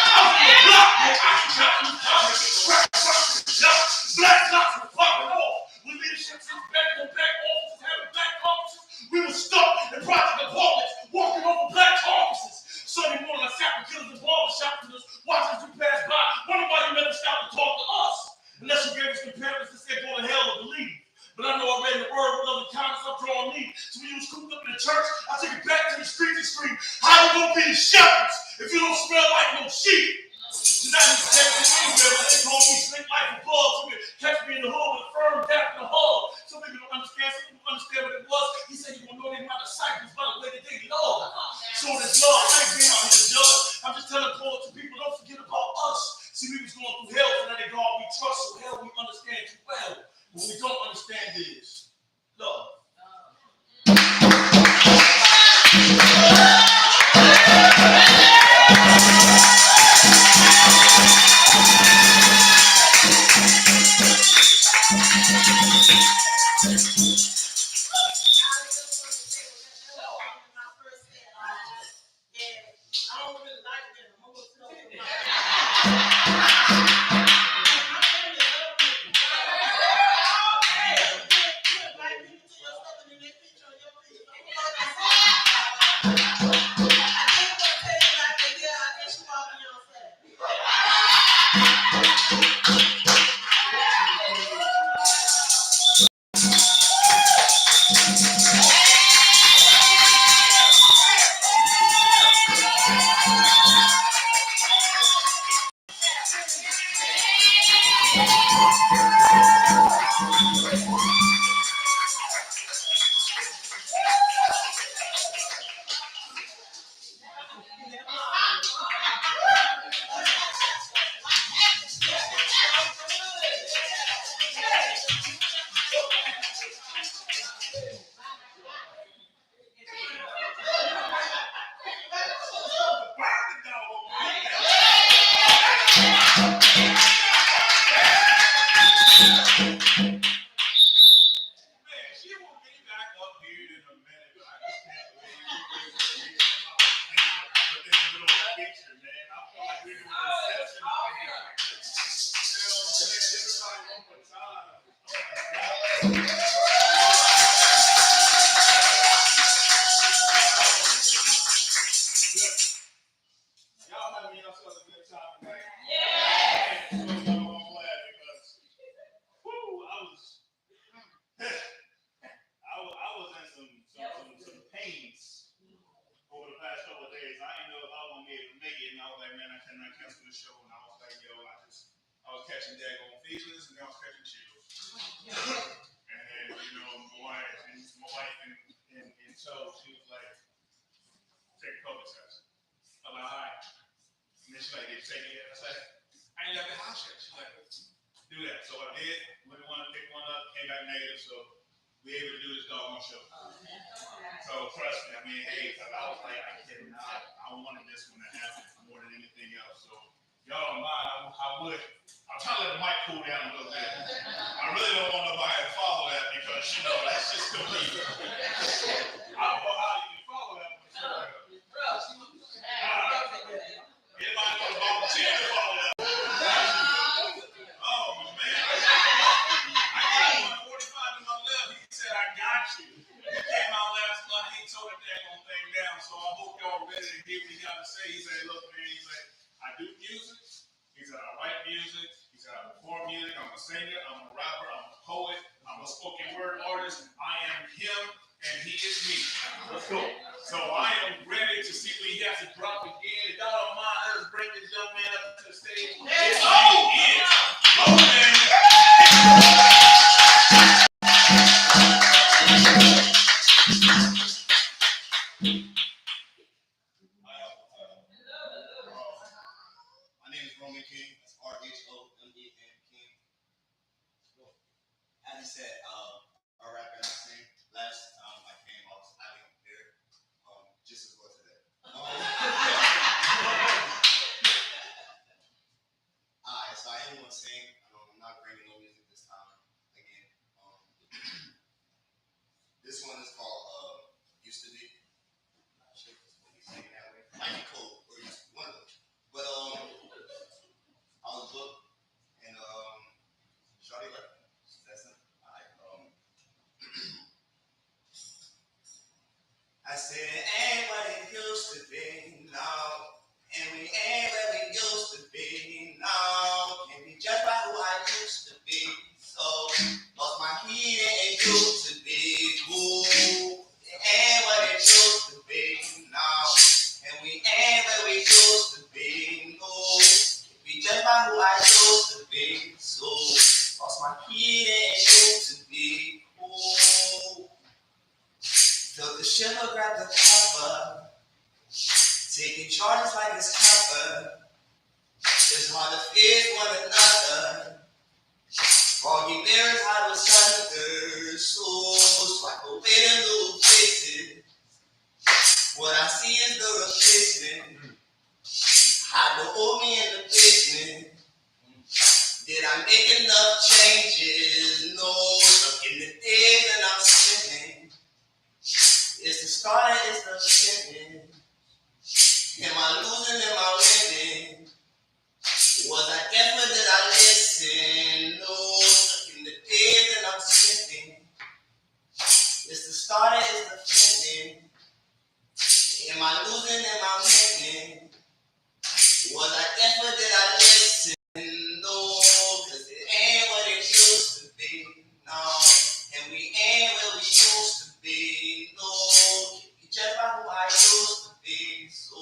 I'm in the block, man. I can count them. Black dots were popping off. When leadership sits back on black officers, having black officers, we were stuck in project apartments, walking over black officers. Sunday morning, I sat with killers and barbershop and just watching you pass by. Wonder why you never stopped to talk to us. Unless you gave us comparisons that said go to hell or believe. But I know I read the word with loving kindness up drawing me. So when you was cooped up in the church, I took it back to the street to scream, how you gonna be the shepherds if you don't smell like no sheep? Tonight he's texting anywhere, but they told me slick like a bug. So you catch me in the hood with a firm tap in the hug. Some people don't understand, some people understand what it was. He said you're gonna know they're not disciples by the way that they love. So this love, I ain't being out here to judge. I'm just telling poets to people, don't forget about us. See, we was going through hell, so that they God we trust, so hell we understand too well. What we don't understand is love. As he said, our rapper I sing last time I came, I was highly prepared. I said it ain't what it used to be, no. And we ain't where we used to be, no. Can't be judged by who I used to be. So, lost my heat and it used to be cool. It ain't what it used to be, no. And we ain't where we used to be, no. Can't be judged by who I used to be. So, lost my heat and it used to be cool. Felt the shiver, grab the cover. Taking charges like it's cover. It's hard to face one another. Foggy mirrors hide asunder. So swipe away the little faces. What I see is the replacement. Hide the old me in the basement. Did I make enough changes? No. Stuck in the days and I'm spinning. It's the start and it's the beginning. Am I losing? Am I winning? Was I deaf or did I listen? No, stuck in the days and I'm spinning. It's the start and it's the ending. Am I losing? Am I winning? Was I deaf or did I listen? No, cause it ain't what it used to be. No, and we ain't where we used to be. No, can't be judged by who I used to be. So,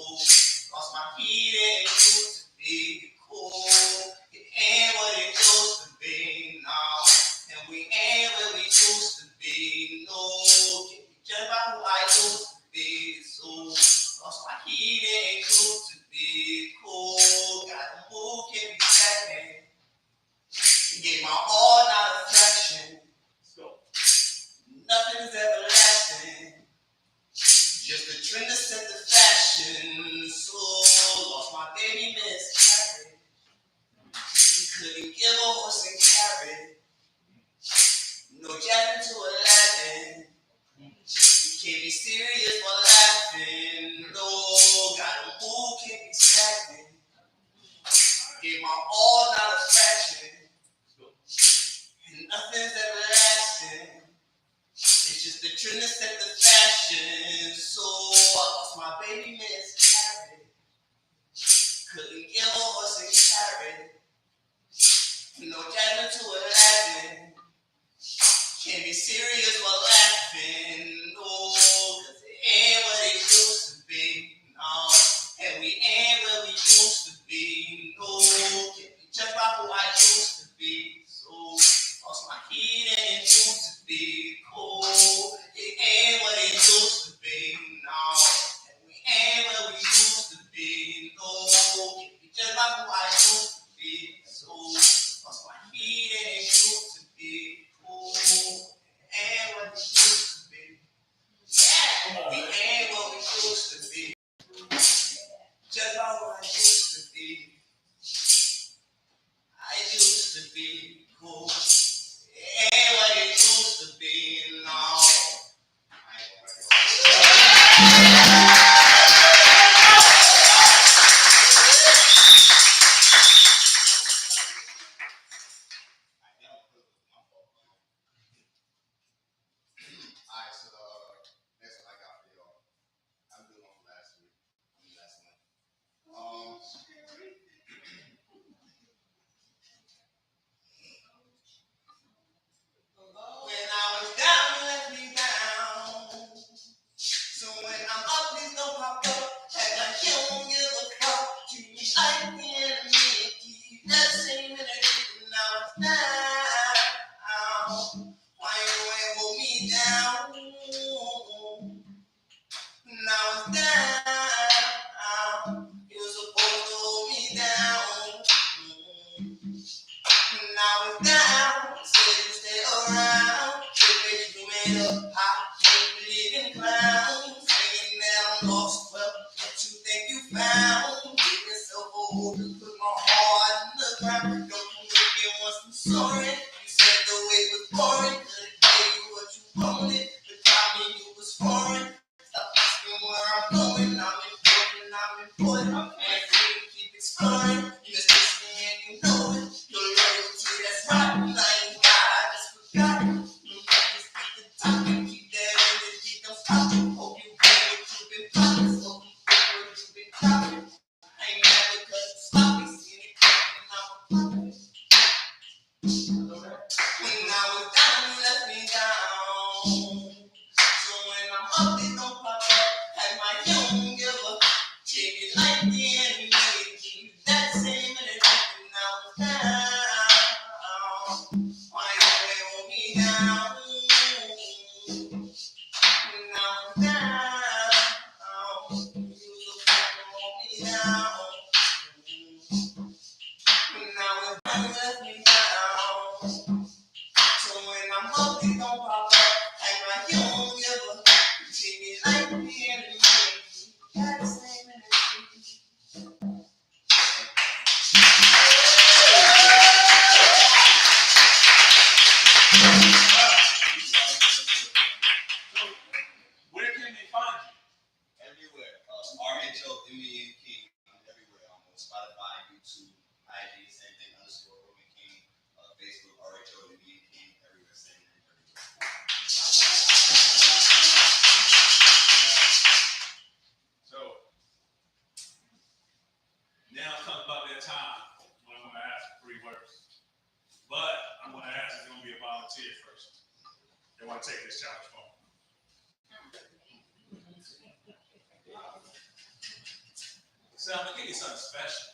lost my feet and it used to be cool. It ain't what it used to be, no. And we ain't where we used to be, no. Can't be judged by who I used to be. So, lost my heat and it used to be cool. Gotta move, can't be stacking. Gave my all, not a fraction. Nothing's everlasting. Just a trend to set the fashion. So lost my baby miscarried. Couldn't give a horse and carrot. No jacket to Aladdin. Can't be serious while laughing. No, gotta move, can't be stagnant. Gave my all, not a fraction. And nothing's everlasting. It's just the trend to set the fashion. So I lost my baby miscarried. Couldn't give a horse and carrot. No jasmine to Aladdin. Can't be serious while laughing. No, cause it ain't what it used to be. No, and we ain't where we used to be. No, can't be judged by who I used to be. So lost my heat and it used to be cool. It ain't what it used to be. No, and we ain't where we used to be. No, can't be judged by who I used to be. So lost my heat and it used to be cool. It ain't what it used to be. Yeah, we ain't what we used to be. Just by what I used to be. I used to be cool. It ain't what it used to be. No. Alright, so next one I got for y'all. I'm doing one from last week. When I was down, you let me down. So when I'm up, please don't pop up. Act like you don't give a fuck. Treat me like the enemy. Keep that same energy. Now it's down. Why you ain't hold me down? Now it's down. You're supposed to hold me down. Now it's down. Say you stay around. Say bitch you made up. I can't believe in clowns. Saying that I'm lost. Well, what you think you found? Give yourself a hold to put my heart in the ground. Don't you make me want some sorry? You said the way was boring. Couldn't give you what you wanted. But tell me you was foreign. Stop asking where I'm going. I'm important. I can't really keep exploring. You just listen and you know it. Your loyalty, that's right. I ain't got, I just forgot it. You just keep the talking. Keep that energy, don't stop it. Hope you bring got the same energy. Where can they find you? Everywhere. RHOMEN King. I'm everywhere. Almost Spotify, YouTube, IG, same thing. _ Roman King. Facebook, RHOMEN King. Everywhere. Same thing. Everywhere. So now comes about that time when I'm going to ask for 3 words. But I'm going to ask if you're going to be a volunteer first. They want to take this challenge home. So I'm going to give you something special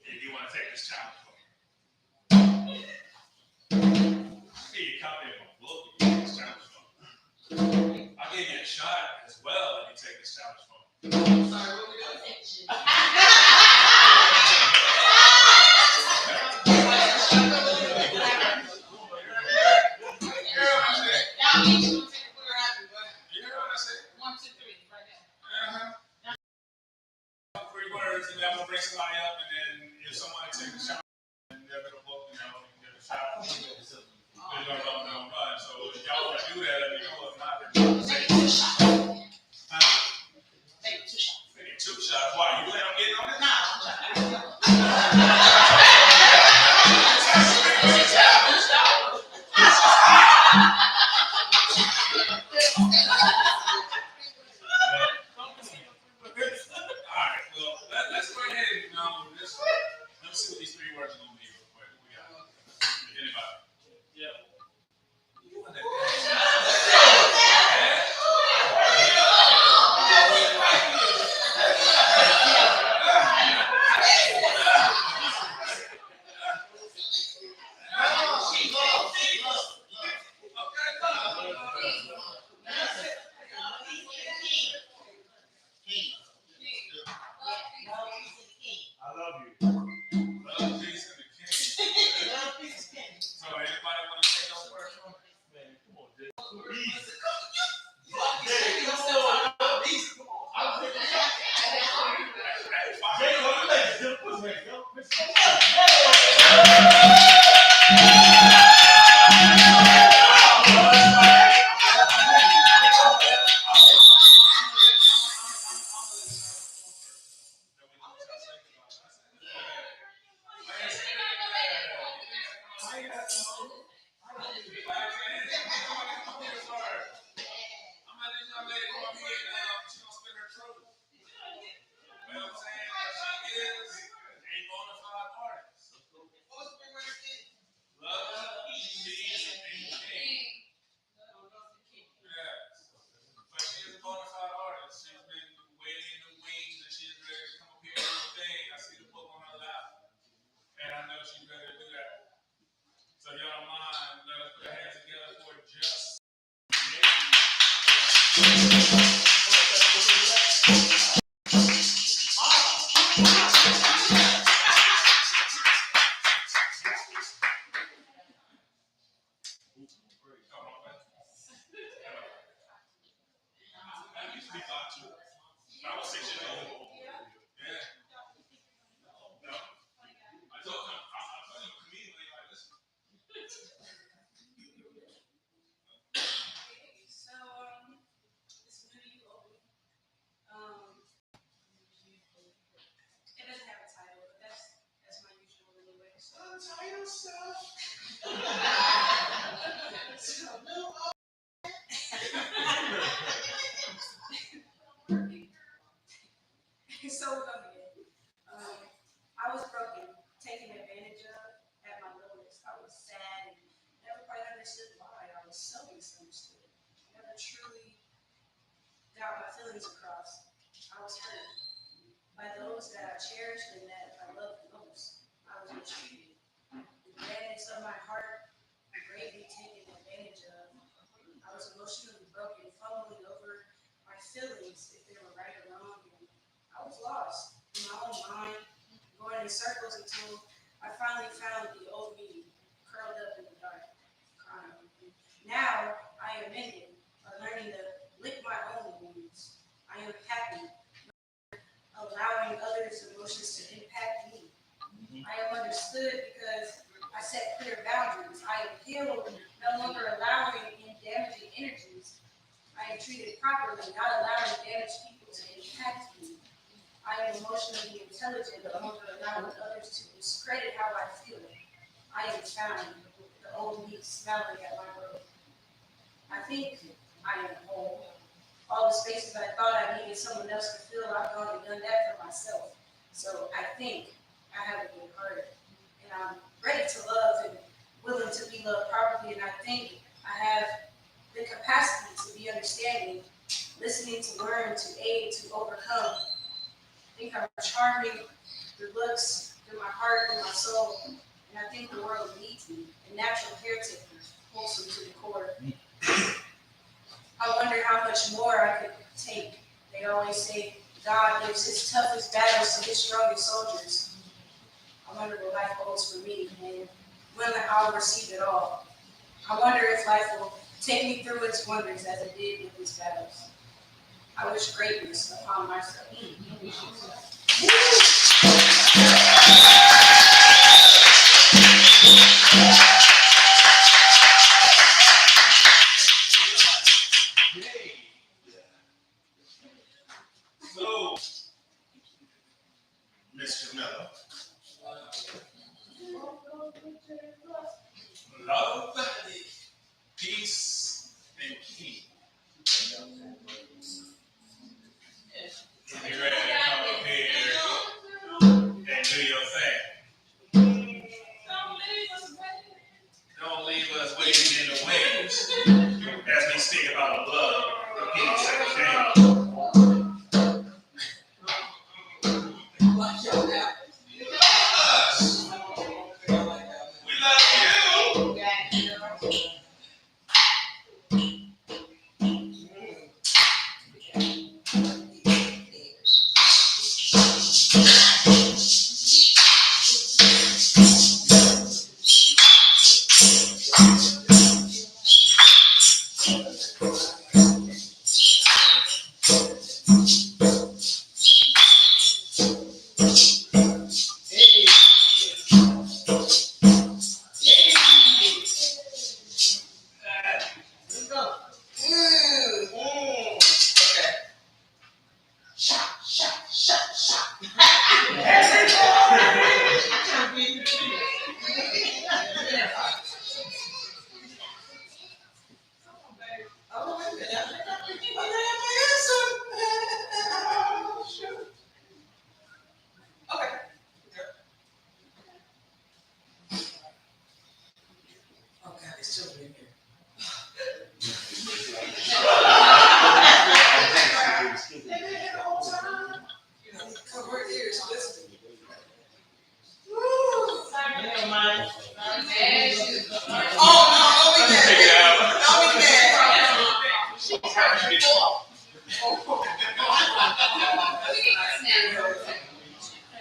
if you want to take this challenge home. I'll give you a copy of my book if you take this challenge home. I'll give you a shot as well if you take this challenge home. Sorry, what we doing? And then I'm gonna bring somebody up, and then if somebody takes a shot, and they're gonna book, you know, get a shot. They're gonna run. So if y'all wanna do that, let me know. If not, then Take 2 shots. huh? Take 2 shots. Maybe 2 shots. Why? You plan on getting on it? Nah, I'm trying. Alright, well, let's go ahead and let's see what these 3 words are gonna be real quick. Who we got? Anybody? Yeah. You want that I love you. Love, peace, and the king. So anybody want to take those words from me? Man, come on, Jay. So y'all don't mind, let us put our hands together for just I used to be 5'2". I was 6 years old. Yeah. No. I told him, I'm telling you, comedian, like, listen. So, this new you open. It doesn't have a title, but that's my usual anyway. So, Title stuff. so we're gonna begin. I was broken, taken advantage of at my lowest. I was sad and never quite understood why. I was so misunderstood. Never truly got my feelings across. I was hurt by those that I cherished and that I loved the most. I was mistreated. The badness of my heart greatly taken advantage of. I was emotionally broken, fumbling over my feelings, if they were right or wrong. And I was lost in my own mind, going in circles until I finally found the old me, curled up in the dark, crying. Now I am mended, learning to lick my own wounds. I I am happy, allowing others' emotions to impact me. I am understood because I set clear boundaries. I am healed, no longer allowing in damaging energies. I am treated properly, not allowing damaged people to impact me. I am emotionally intelligent, no longer allowing others to discredit how I feel. I am found, the old me smelling at my road. I think I am whole. All the spaces I thought I needed someone else to fill, I've gone and done that for myself. So I think I have a good heart. And I'm ready to love and willing to be loved properly. And I think I have the capacity to be understanding, listening to learn, to aid, to overcome. I think I'm charming through looks, through my heart, through my soul. And I think the world needs me. A natural caretaker, wholesome to the core. I wonder how much more I could take. They always say God gives his toughest battles to his strongest soldiers. I wonder what life holds for me and when I'll receive it all. I wonder if life will take me through its wonders as it did with its battles. I wish greatness upon myself. So, Miss Jamila, love, peace, and key. You ready to come up here and do your thing? Don't leave us waiting in the wings as we speak about love, peace, and change. Us. We love you.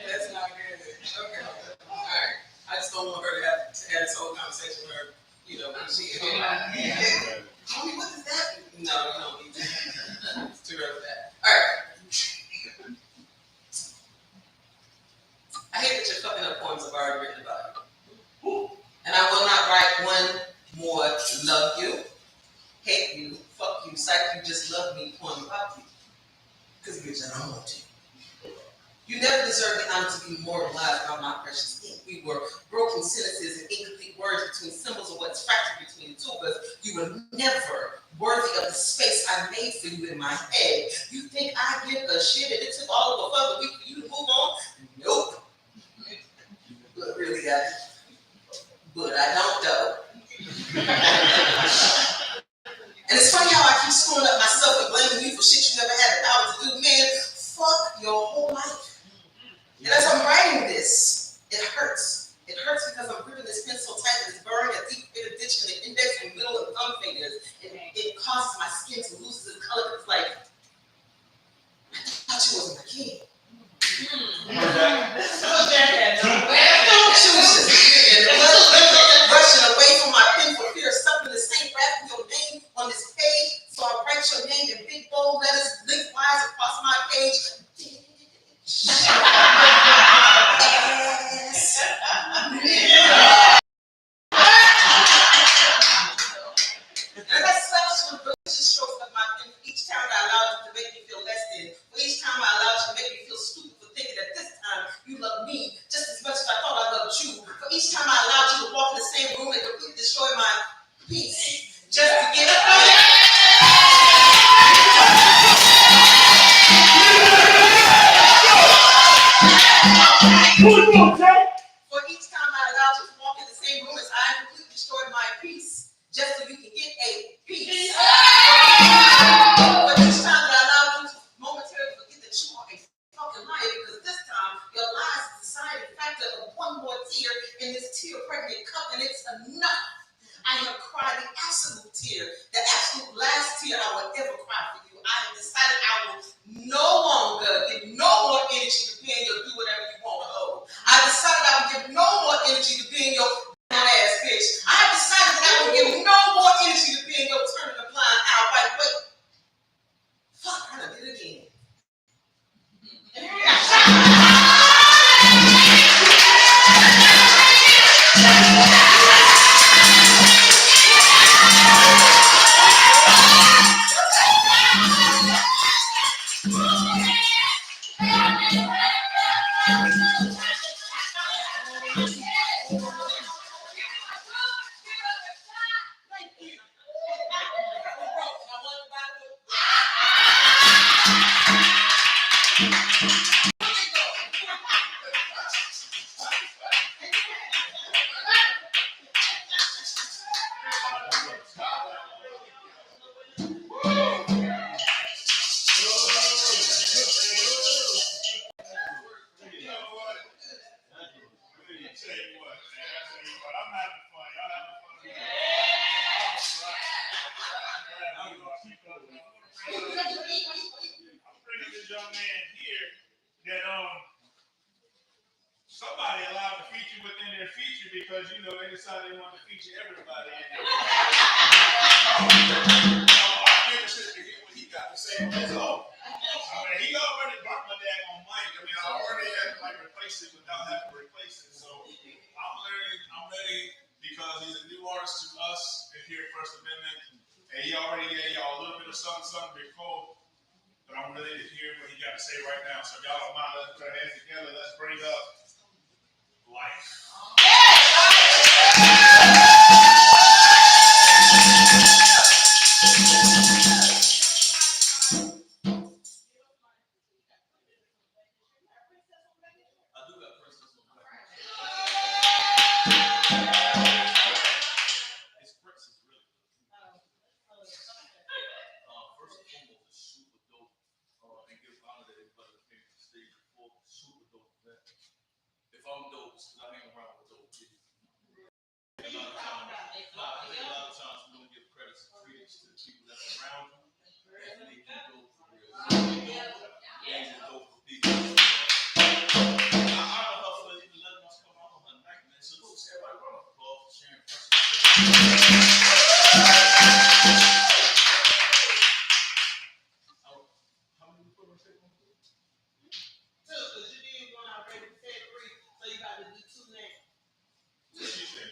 That's not good. Okay. All right. I just don't want her to have this whole conversation with her, when she Mommy, what does that mean? No, you don't need that. It's too early for that. All right. I hate that you're fucking up poems I've already written about you. And I will not write one more love you, hate you, fuck you, psych you, just love me poem about you. Because bitch, I don't want to. You never deserve the honor to be immortalized by my precious ink. We were broken sentences and incomplete words between symbols of what's fractured between the two of us. You were never worthy of the space I made for you in my head. You think I give a shit and it took all of a fucking week for you to move on? Nope. But really, I don't though. And it's funny how I keep screwing up myself and blaming you for shit you never had the power to do. Man, fuck your whole life. And as I'm writing this, it hurts. It hurts because I'm gripping this pen so tight that it's burning a deep bit of ditch in the index and middle and thumb fingers. And it causes my skin to lose its color. It's like, I thought you wasn't my king. She was just rushing away from my pen for fear of something the same wrapping your name on this page. So I write your name in big bold letters lengthwise across For each time I allowed you to walk in the same room as I completely destroyed my peace, just so you can get a peace. For each time that I allowed you to momentarily forget that you are a fucking liar, because this time your lies is the deciding factor of one more tear in this tear-pregnant cup, and it's enough. I have cried the absolute tear, the absolute last tear I will ever cry for you. I have decided I will no longer give no more energy to being your do whatever you want to hold. I decided I would give no more energy to being your ass bitch. I have decided that I will give no more energy to being your turning the blind eye. Wait. Fuck, I done did it again. Young man here that somebody allowed to feature within their feature because they decided they wanted to feature everybody in there. I'm interested to hear what he got to say on his own. He already brought my dad on mic. I already had to replace it without having to replace it. So I'm ready because he's a new artist to us here at First Amendment, and he already gave y'all a little bit of something before. But I'm ready to hear what he got to say right now. So y'all don't mind, let's put our hands together. Let's bring up life. I do got princess on black. It's princess, really. First and foremost, it's super dope. And give honor to everybody that came to the stage before. Super dope. If I'm dope, it's because I hang around with dope kids. A lot of times we don't give credit and credence to the people that's around you that make you dope for real. And you're dope for people. I honor her for even letting us come out on her night, man. So let's everybody run up applause for sharing first. How many people are taking on? Two, because you did one already, said three, so you got to do two now. What you say?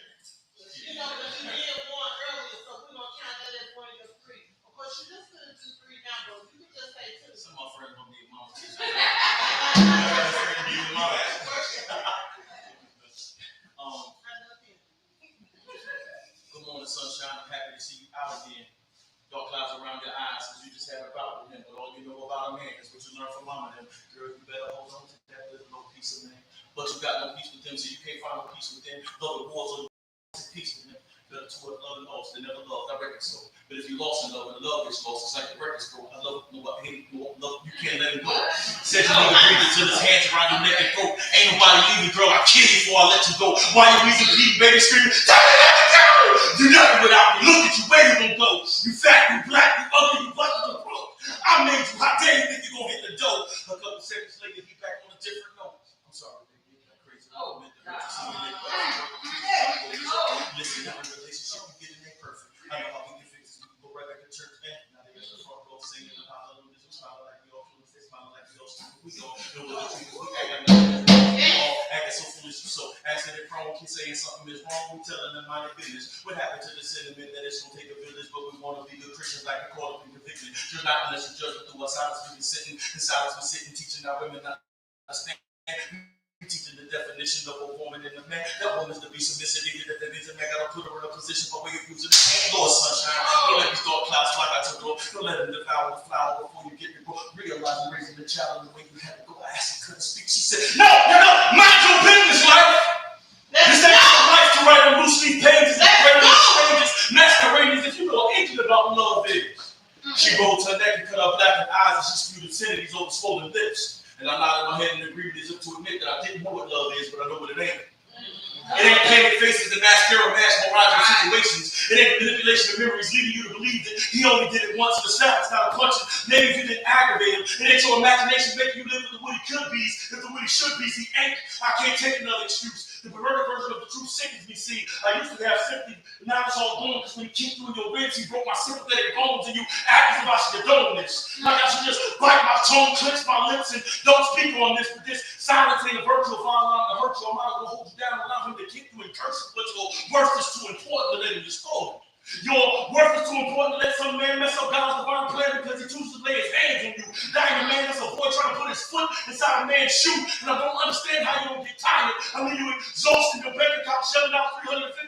But you did one earlier, so we're going to count that as one of your three. Of course, you just couldn't do three now, but you could just say two. Some of my friends want me to mama. Good morning, sunshine. I'm happy to see you out again. Dark clouds around your eyes because you just had a bout with him. But all you know about a man is what you learn from mama and them. Girl, you better hold on to that little no piece of man. But you got no peace with them, so you can't find no peace with them. Love the wars or peace with them. Better to what love and lost. They never loved. I reckon so. But if you lost in love and the love gets lost, it's like the records go. I love no, I hate no, love. You can't let him go. Said you need to breathe until his hands around your neck and throat. Ain't nobody leaving, girl. I kill you before I let you go. Why you reason deep, baby, screaming? You're nothing without me. Look at you, where you gonna go? You fat, you black, you ugly, you black, you broke. I made you. How dare you think you're gonna hit the dough? A couple seconds later, he back on a different note. I'm sorry, baby, you're crazy. Listen, I'm in a relationship, you getting that perfect. I know how we can fix this. We can go right back to church, man. Now they got the front row singing and hallelujah. We smile like we all feel it. They smile like we all stupid. We all know what the truth is. We act like acting so foolish. So asking if wrong, keep saying something is wrong. We telling them mind business. What happened to the sentiment that it's gonna take a village, but we want to be good Christians like the court of convicted. You're not unless you judge through our silence. We be sitting in silence. We sitting teaching our women not understand. teaching the definition of a woman and a man. That woman's to be submissive, even if that is a man. Gotta put her in a position for way of using the hand. Lord, sunshine. Don't let these dark clouds fly out your door. Don't let them devour the flower before you get the grow. Realize you're raising the child in the way you had to go. I asked her, couldn't speak. She said, no, mind your business, life. This ain't your life to write on loose leaf pages and write on pages, masquerading as if you know anything about love is. She rolled her neck and cut her blackened eyes as she spewed obscenities over swollen lips. And I nodded my head in agreement as if to admit that I didn't know what love is, but I know what it ain't. It ain't painted faces and mascara mask mirage situations. It ain't manipulation of memories leading you to believe that he only did it once. The snap is not a punch. Maybe if you didn't aggravate him. It ain't your imagination making you live with the what he could be. If the what he should be, he ain't. I can't take another excuse. The perverted version of the truth sickens me. See, I used to have sympathy, but now it's all gone because when he kicked through your ribs, he broke my sympathetic bones, and you act as if I should condone this. Like I should just bite my tongue, clench my lips, and don't speak on this. But this silence ain't a virtual violence to hurt you. I might as well hold you down and allow him to kick you and curse you, but your worth is too important to let him destroy. Your worth is too important to let some man mess up God's divine plan because he chooses to lay his hands on you. Dying a man, that's a boy trying to put his foot inside a man's shoe. And I don't understand how you don't get tired. I mean, you exhausted your bank account, shelling out $350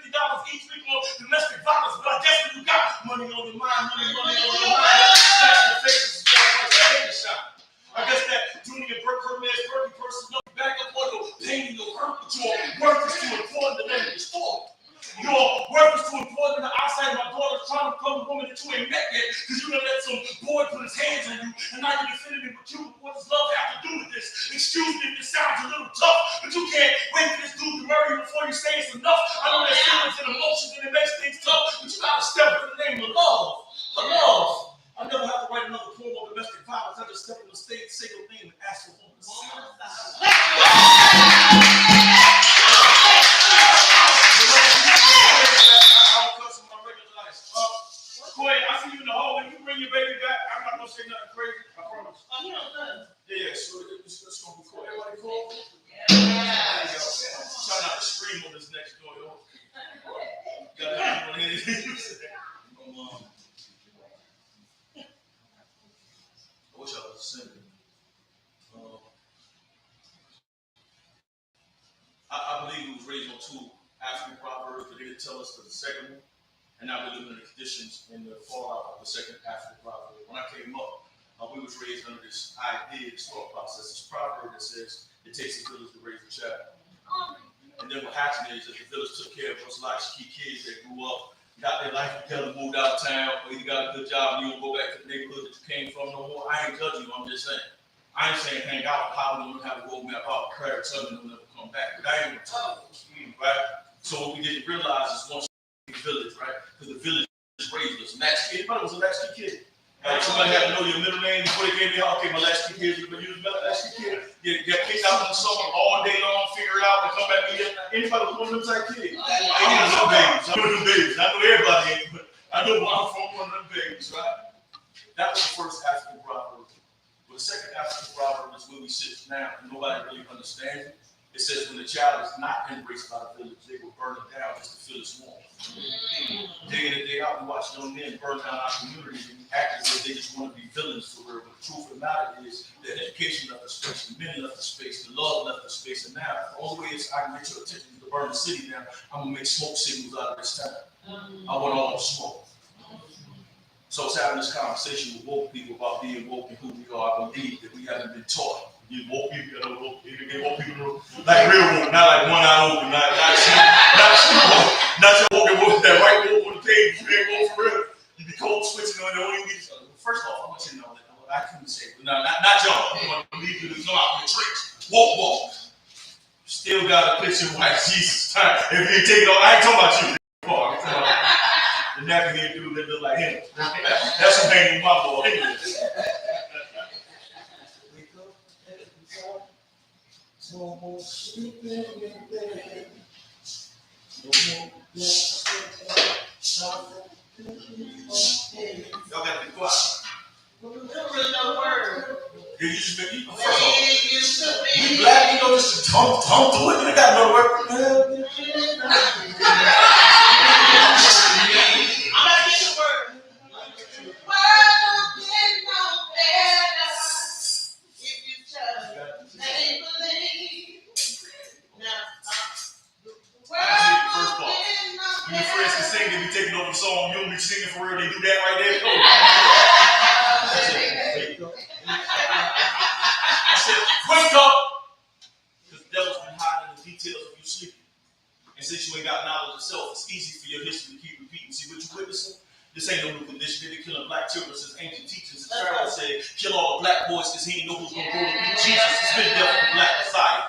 each week on domestic violence. But I guess when you got money on your mind, money on your mind, that's the faces is more like a shot. I guess that Junior Hermes Berkey person knows back up on your pain and your hurt, but your worth is too important to let it destroy. Your worth is too important in the eyesight of my daughter trying to become a woman that you ain't met yet because you done let some boy put his hands on you and now you're defending him with you. What does love have to do with this? Excuse me if this sounds a little tough, but you can't wait for this dude to marry you before you say it's enough. I know there's feelings and emotions and it makes things tough, but you gotta step in the name of love. Love. I never have to write another poem on domestic violence. I just step on the stage, say your name, and ask for woman's silence. Quay, I see you in the hallway. You bring your baby back. I'm not gonna say nothing crazy. I promise. Yeah, so it's gonna be cool. Everybody cool? Yeah. Try not to scream on this next door, yo. Got that one in. I wish I was singing. I believe we was raised on two African proverbs, but they didn't tell us the second one. And now we're living in the conditions in the fallout of the second African proverb. When I came up, we was raised under this idea, this thought process, this proverb that says it takes a village to raise a child. And then what happened is that the village took care of us latchkey kids that grew up, got their life together, moved out of town, or either got a good job and you don't go back to the neighborhood that you came from no more. I ain't judging you, I'm just saying. I ain't saying hang out, power, don't have a roadmap out, prayer, tell me they'll never come back. But I ain't gonna tell you, right? So what we didn't realize is once village, right? Because the village raised us. Latchkey, anybody was a latchkey kid? Somebody had to know your middle name before they gave me, okay, my latchkey kid, you was a latchkey kid. You get kicked out in the summer all day long, figure it out, and come back here. Anybody was one of them type kids? I ain't no babies. I'm one of them babies. I know everybody ain't, but I know I'm from one of them babies, right? That was the first African proverb. But the second African proverb is where we sit now, and nobody really understands it. It says when the child is not embraced by the village, they will burn it down just to feel its warmth. Day in and day out, we watch young men burn down our communities and act as if they just want to be villains for real. But the truth of the matter is that education left the space, the men left the space, the love left the space, and now the only way is I can get your attention to burn the city down. I'm gonna make smoke signals out of this town. I want all the smoke. So it's having this conversation with woke people about being woke and who we are. I believe that we haven't been taught. You woke people, you woke people like real woke, not like one eye open, not your woke that right woke on the page. You ain't woke for real. You be cold switching on the only get. First off, I want you to know that I couldn't say, not y'all. I want to believe you to come out in the trench. Woke. Still got a picture of white Jesus time. If you ain't taking I ain't talking about you. I'm talking about the nappy head dude that look like him. That's who hanging my boy. No more sleeping in bed. No more y'all got to be quiet. Remember no word. You just been eating. We black, you know, just don't do it. You got no word. I'm gonna get the word. World get no better if you just believe. taking over the song. You don't be singing for real. They do that right there. I said, wake up. Because the devil's been hiding in the details of you sleeping. And since you ain't got knowledge of self, it's easy for your history to keep repeating. See what you're witnessing? This ain't no new condition. They've been killing black children since ancient teachers. The Pharaoh said, kill all the black boys because he ain't know who's going to go to beat Jesus. It's been death for the black Messiah.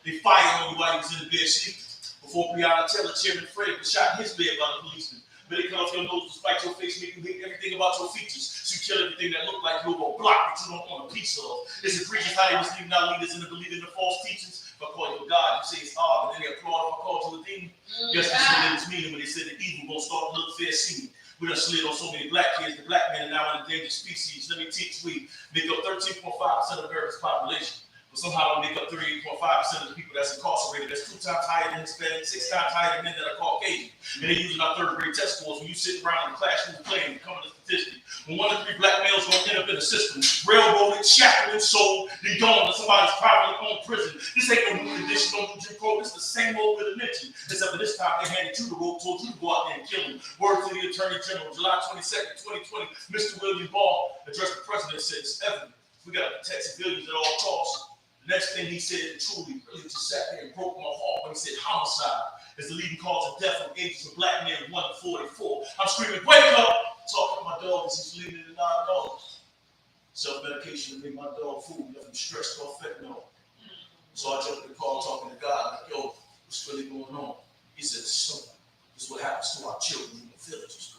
They fired on you while he was in the bed sleeping. Before Breonna Taylor, Chairman Fred was shot in his bed by the policeman. But they cut off your nose to spite your face, make you hate everything about your features. So you kill everything that look like you're going to block that you don't want a piece of. It's egregious how they was leaving our leaders in the believing the false teachings. If I call you a God, you say it's odd, but then they applaud if I called you a demon. Guess that's what it was meaning when they said the evil gonna start to look fair seeming. We done slid on so many black kids. The black men are now an endangered species. Let me teach we make up 13.5% of America's population. But somehow we make up 38.5% of the people that's incarcerated. That's 2 times higher than Hispanic, 6 times higher than men that are Caucasian. And they're using our 3rd grade test scores when you sit around in the classroom playing, becoming a statistic. When 1 in 3 black males gonna end up in the system, railroaded, shackled, and sold, then gone to somebody's privately owned prison. This ain't no new condition, no new Jim Crow. It's the same old with a mention. Except for this time they handed you the rope, told you to go out there and kill him. Word to the Attorney General, July 22nd, 2020, Mr. William Barr addressed the president and said, it's evident. We gotta protect civilians at all costs. The next thing he said, truly, really just sat there and broke my heart when he said homicide is the leading cause of death from ages of black men 1 to 44. I'm screaming, wake up! Talking to my dog as he's leaving in the $9. Self-medication to make my dog food, left him stressed off fentanyl. So I jumped in the car talking to God, like, yo, what's really going on? He said, son, this is what happens to our children in the villages.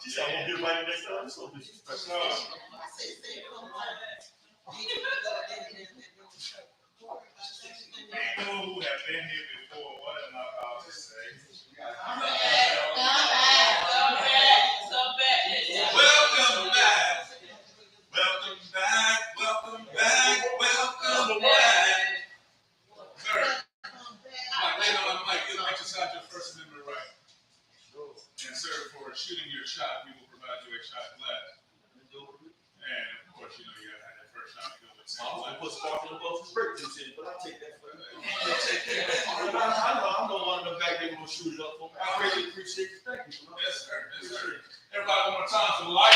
She said, I won't get right next time. It's so disrespectful. People who have been here before, what am I about to say? Welcome back. Welcome back. Welcome back. Welcome back. Sir, you exercise your First Amendment right. And sir, for shooting your shot, we will provide you a shot glass. And of course, you gotta have that first shot to go with. I'm gonna put sparkling above his break juice in it, but I'll take that for you. I know one of them back there will shoot it up for me. I really appreciate it. Thank you. Yes, sir. Yes, sir. Everybody, one more time for the light.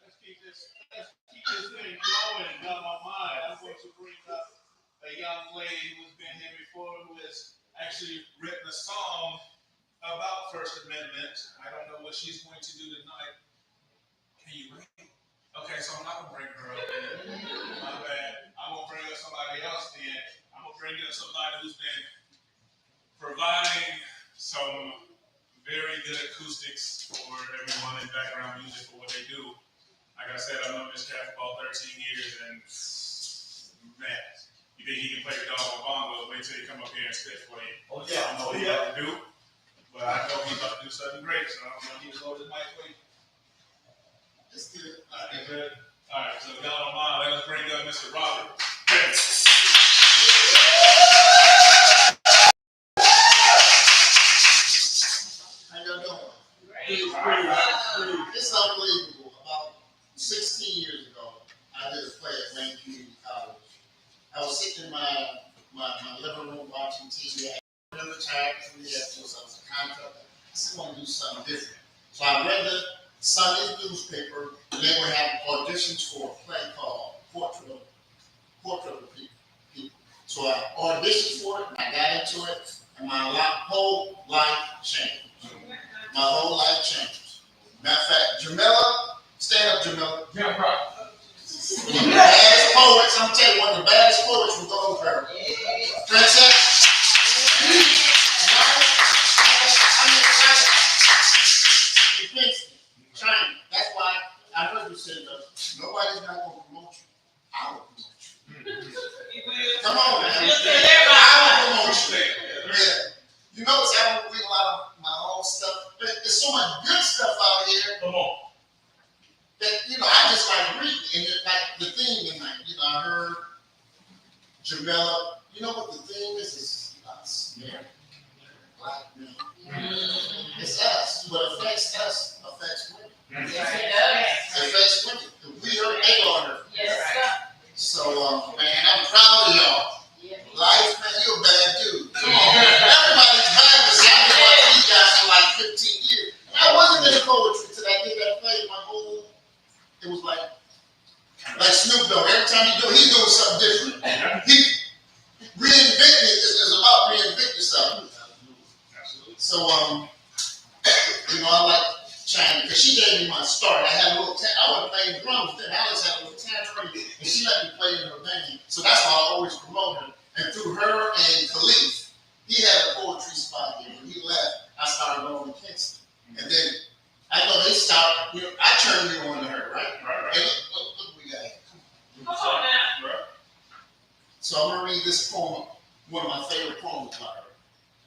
Let's keep this thing going. Got my mind. I'm going to bring up a young lady who's been here before, who has actually written a song about First Amendment. I don't know what she's going to do tonight. Can you read? Okay, so I'm not gonna bring her up here. My bad. I'm gonna bring up somebody else then. I'm gonna bring up somebody who's been providing some very good acoustics for everyone in background music for what they do. Like I said, I've known this cat for about 13 years, and man, you think he can play the dog on bongo? Wait till he come up here and spit for you. Oh yeah, I don't know what he's about to do, but I know he's about to do something great. So I'm gonna need to load his mic for you. It's good. All right, good. All right, so y'all don't mind, let us bring up Mr. Robert. How y'all doing? It's unbelievable. About 16 years ago, I did a play at Wayne Community College. I was sitting in my living room watching TV. I remember time from the so I was a contractor. I said, I want to do something different. So I read the Sunday newspaper, and they were having auditions for a play called Portrait of the People. So I auditioned for it, and I got into it, and my whole life changed. My whole life changed. Matter of fact, Jamila, stand up, Jamila. Yeah, right. One of the baddest poets, I'm telling you, one of the baddest poets from Goldsboro. Princess. China. That's why I heard you say nobody's not going to promote you. I will promote you. Come on, man. I will promote you. Yeah. You notice I don't read a lot of my own stuff. There's so much good stuff out here. Come on. that, I just like reading, and like the theme tonight, I heard Jamila, what the theme is? It's us, black men. It's us. What affects us affects women. Yes, it does. It affects women. We hurt, they gonna hurt. Yes, sir. So, man, I'm proud of y'all. Life, man, you're a bad dude. Come on. Everybody's bad, but I've been watching these guys for like 15 years. I wasn't in poetry till I did that play. It was like Snoop Dogg. Every time he's doing something different. He reinventing is about reinventing yourself. So, I like China because she gave me my start. I had a little, I wasn't playing drums then. Alice had a little tambourine and she let me play in her band. So that's why I always promote her. And through her and Khalif, he had a poetry spot here. When he left, I started going to Kingston. And then I know they stopped. I turned you on to her, right? Right. And look we got here. Come on now. Right. So I'm gonna read this poem, one of my favorite poems by her.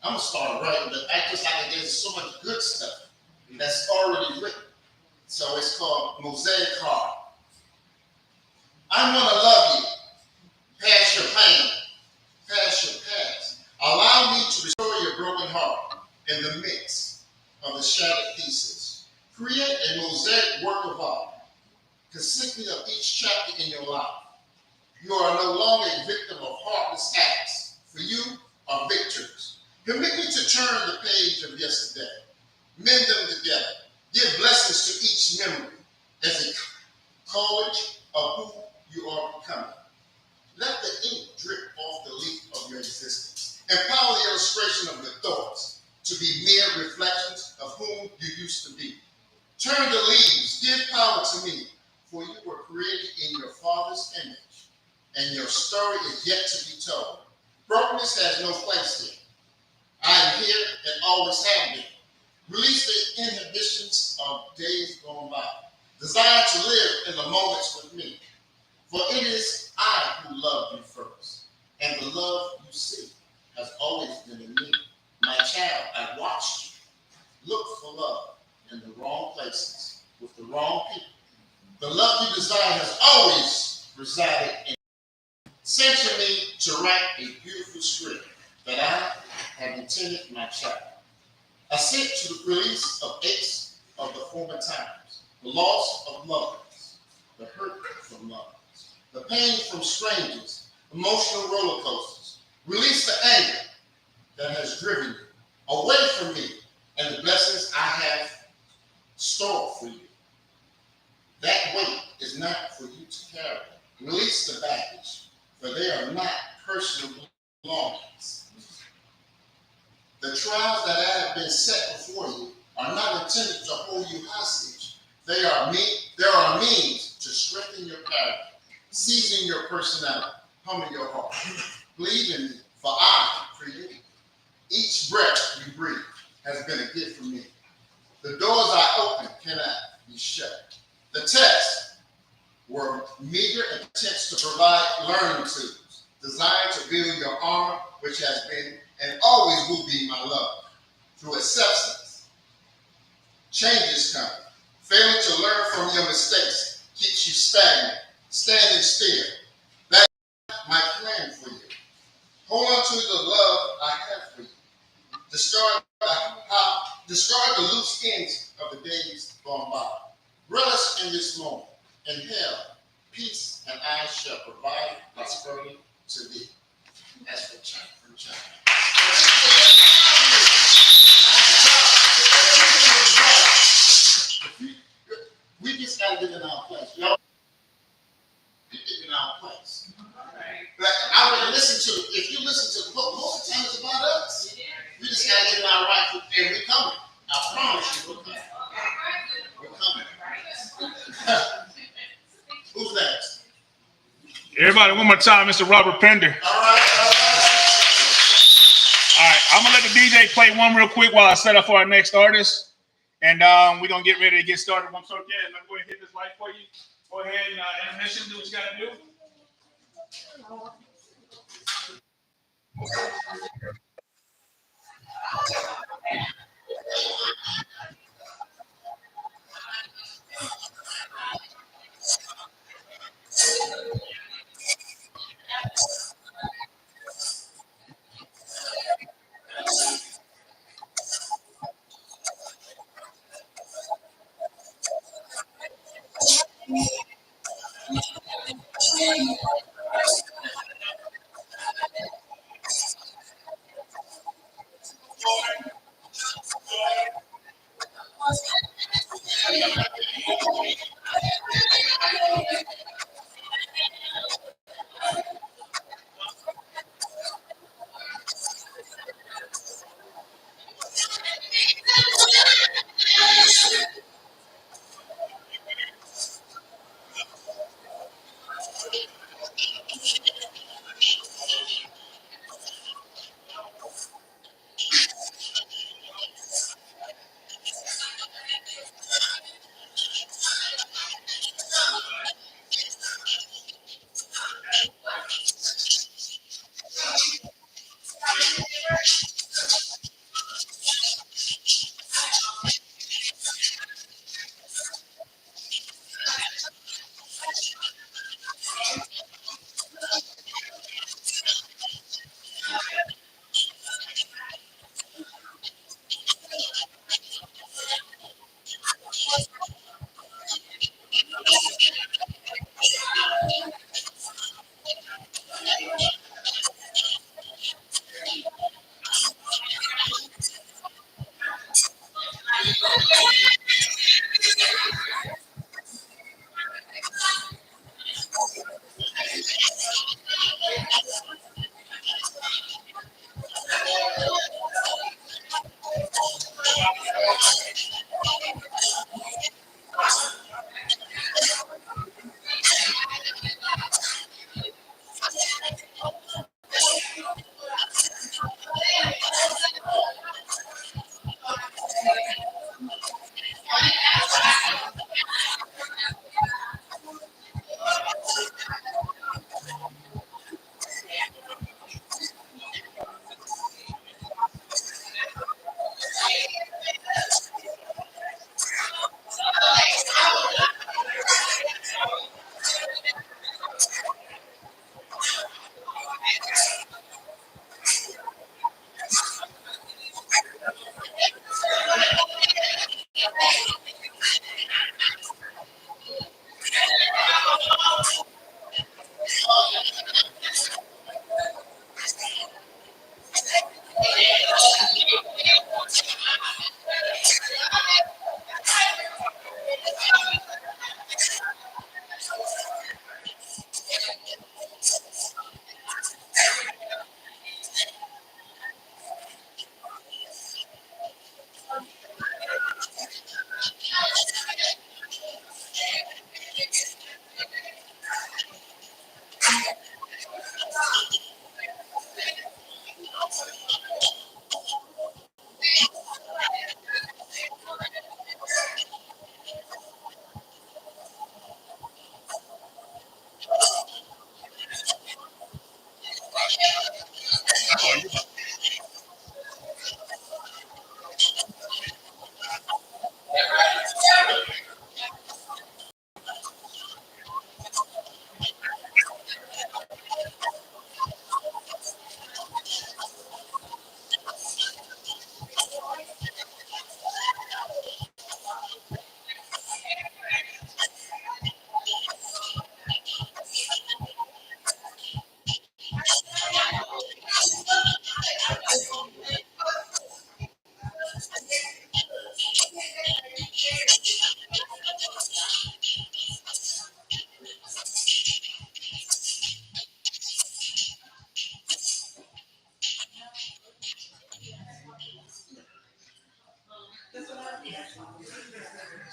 I'm gonna start writing, but I just like there's so much good stuff that's already written. So it's called Mosaic Heart. I want to love you, past your pain, past your past. Allow me to restore your broken heart in the midst of the shattered pieces. Create a mosaic work of art, consisting of each chapter in your life. You are no longer a victim of heartless acts, for you are victors. Permit me to turn the page of yesterday, mend them together, give blessings to each memory as a college of who you are becoming. Let the ink drip off the leaf of your existence. Empower the illustration of your thoughts to be mere reflections of whom you used to be. Turn the leaves, give power to me, for you were created in your Father's image, and your story is yet to be told. Brokenness has no place here. I am here and always have been. Release the inhibitions of days gone by. Desire to live in the moments with me. For it is I who love you first. And the love you see has always been in me. My child, I watched you. Look for love in the wrong places with the wrong people. The love you desire has always resided in me. Sanction me to write a beautiful script that I have intended my child. I seek to release of aches of the former times, the loss of lovers, the hurt from lovers, the pain from strangers, emotional roller coasters. Release the anger that has driven you away from me and the blessings I have stored for you. That weight is not for you to carry. Release the baggage, for they are not personal belongings. The trials that have been set before you are not intended to hold you hostage. They are means to strengthen your character, season your personality, humble your heart. Believe in me, for I created you. Each breath you breathe has been a gift from me. The doors I open cannot be shut. The tests were meager attempts to provide learning tools, designed to build your armor, which has been and always will be my love. Through acceptance, changes come. Failing to learn from your mistakes keeps you stagnant, standing still. That's my plan for you. Hold on to the love I have for you. Discard the loose ends of the days gone by. Relish in this moment. Inhale, peace, and I shall provide prosperity to thee. That's for China. From China. We just gotta get in our place. Y'all get in our place. Like, I would listen to, if you listen to the book, most of the time it's about us. We just gotta get in our right foot, and we're coming. I promise you, we're coming. We're coming. Who's next? Everybody, one more time, Mr. Robert Pender. All right. All right, I'm gonna let the DJ play one real quick while I set up for our next artist, and we're gonna get ready to get started. Once okay, and I'm going to hit this light for you. Go ahead and intermission, do what you gotta do.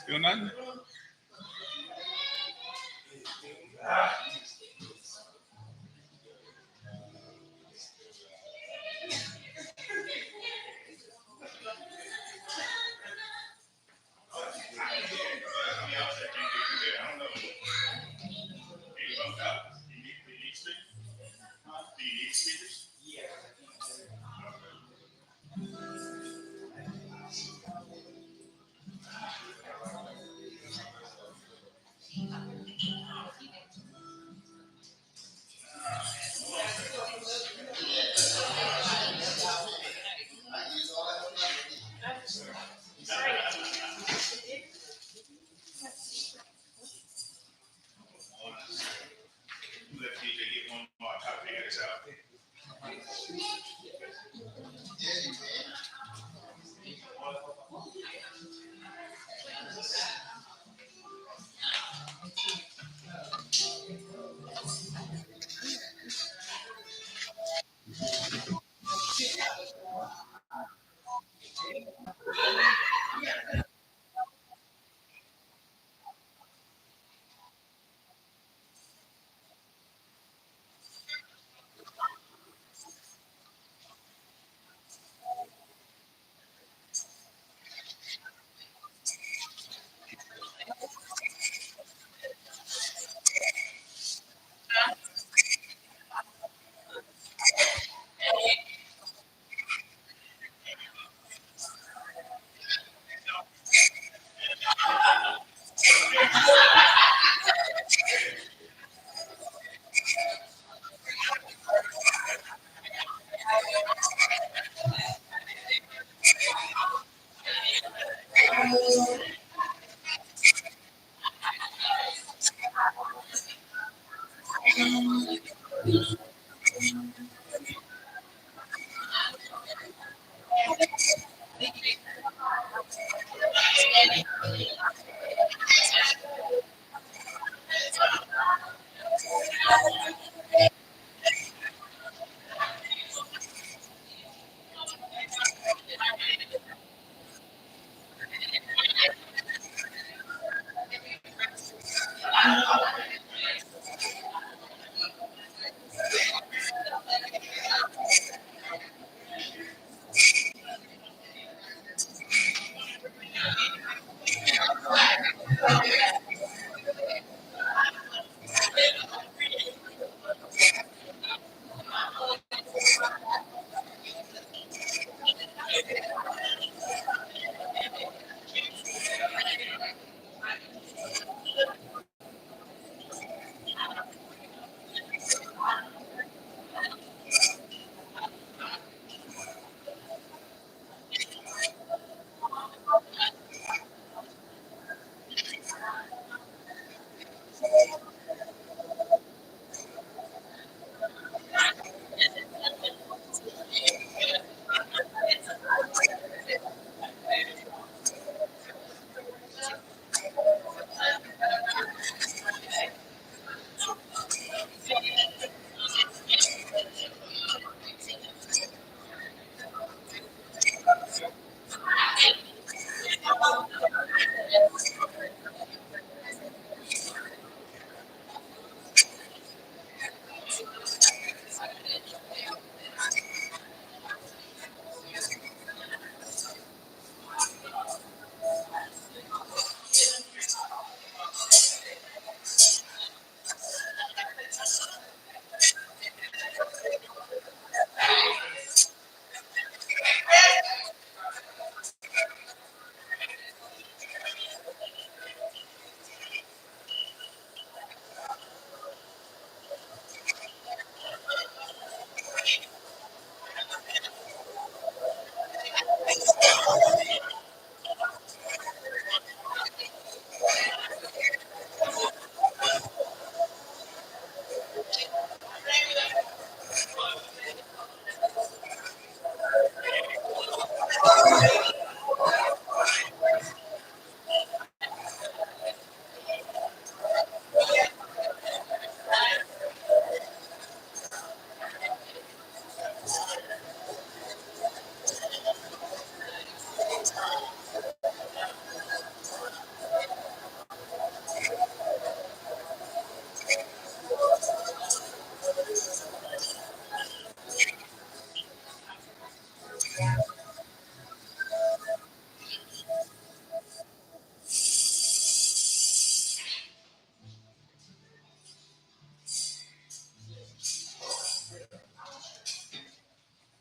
Still nothing?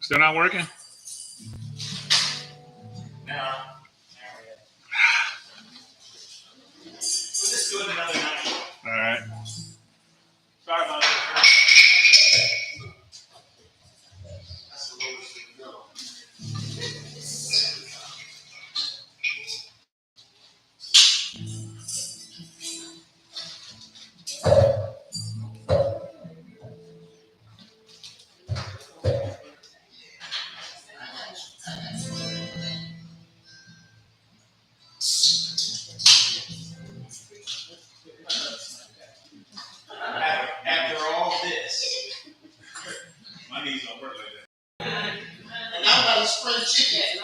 Still not working? No. We'll just do it another night. All right. Sorry about that. That's the lowest you can go. After all this, My knees don't work like that. And I'm about to spray chicken.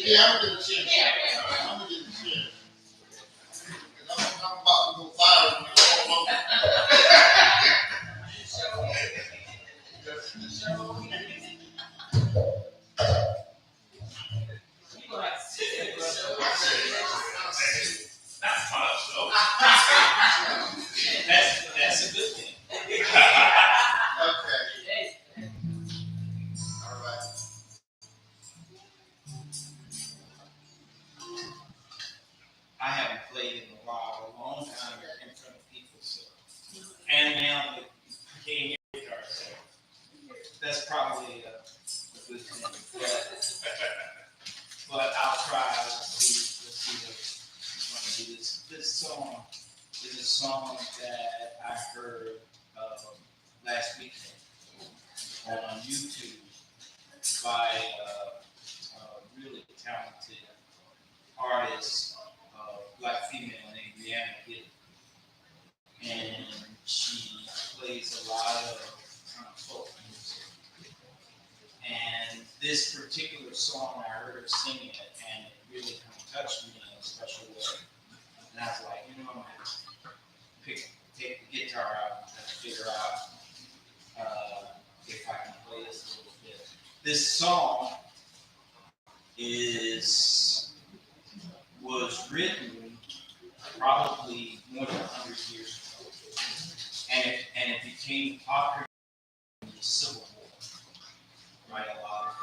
Yeah, I'm gonna get a chair. I'm gonna get a chair. I'm about to go viral. that's a good thing. Okay. All right. I haven't played in a while, a long time in front of people, so. And now I can't hear guitar, so that's probably a good thing. But I'll try. Let's see what I do. This song is a song that I heard last weekend on YouTube by a really this particular song, I heard her singing it, and it really kind of touched me in a special way. And I was like, I'm gonna take the guitar out and try to figure out if I can play this a little bit. This song was written probably more than 100 years ago, and it became popular in the Civil War. Right, a lot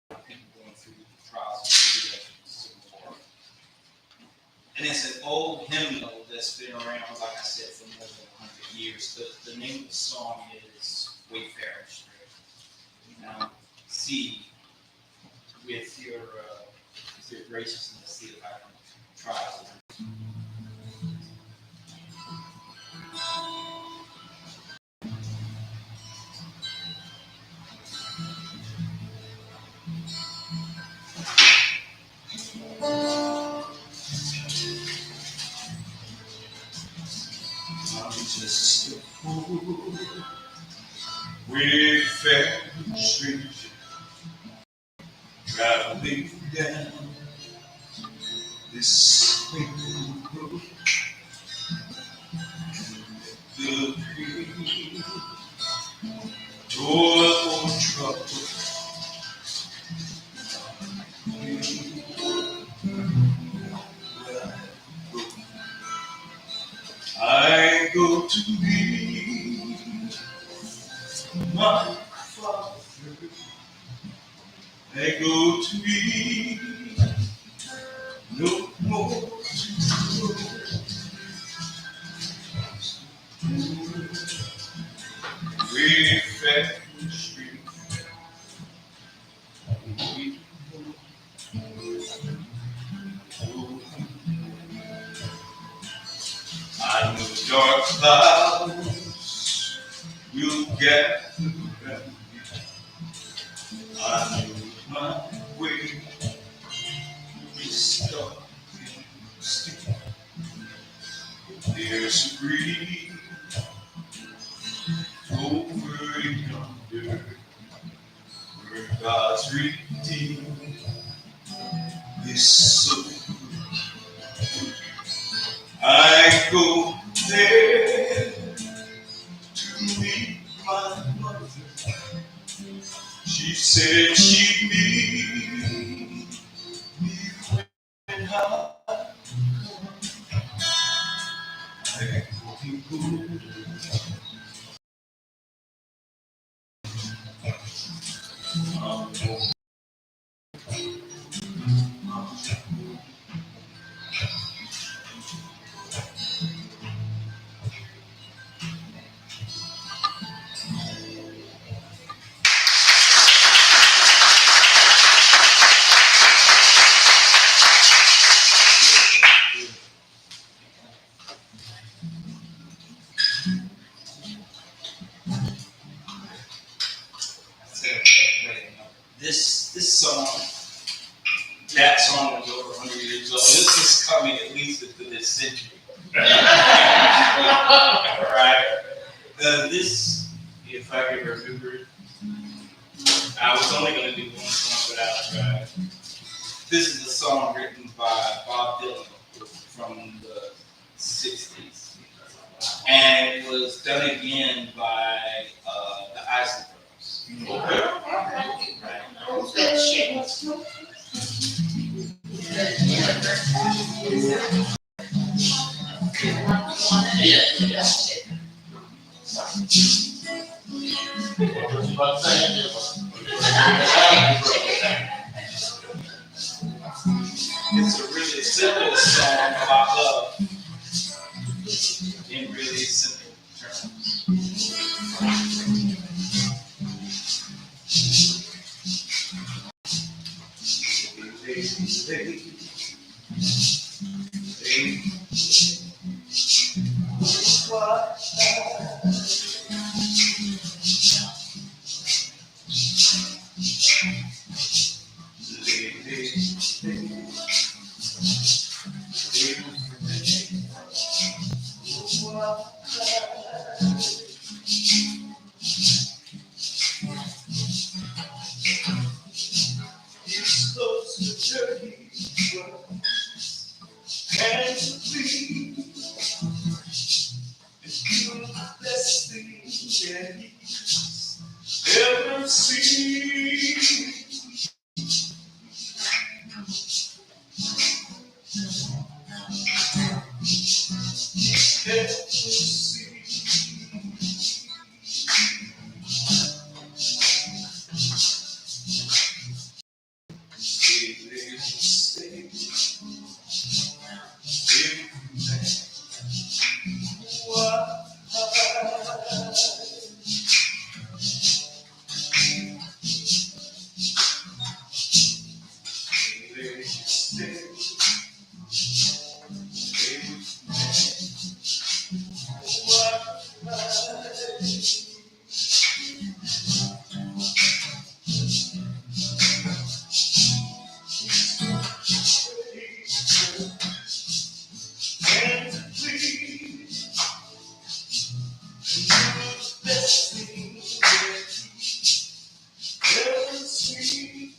of people going through the trials and tribulations of the Civil War. And it's an old hymnal that's been around, like I said, for more than 100 years. The name of the song is Wayfarer Street. Now, see, with your graciousness, see if I can try it. I'm just a fool Wayfarer Street, traveling down this winter road. The pain, toil, or trouble, I go to be my Father. I go to be no more to go. Wayfarer Street. I know dark clouds will gather around me. I know my way is dark and steep. There's a breeze over yonder where God's redeemed his soul. I go there to meet my mother. She said she'd meet me when I go. This song, that song was over 100 years old. This is coming at least into this century. Right? This, if I can remember it, I was only going to do one song, but I'll try. This is a song written by Bob Dylan from the 60s. And it was done again by the Eisenbergs. Right. It's a really simple song about love in really simple terms. And to be the best thing that he's ever seen. Ever seen.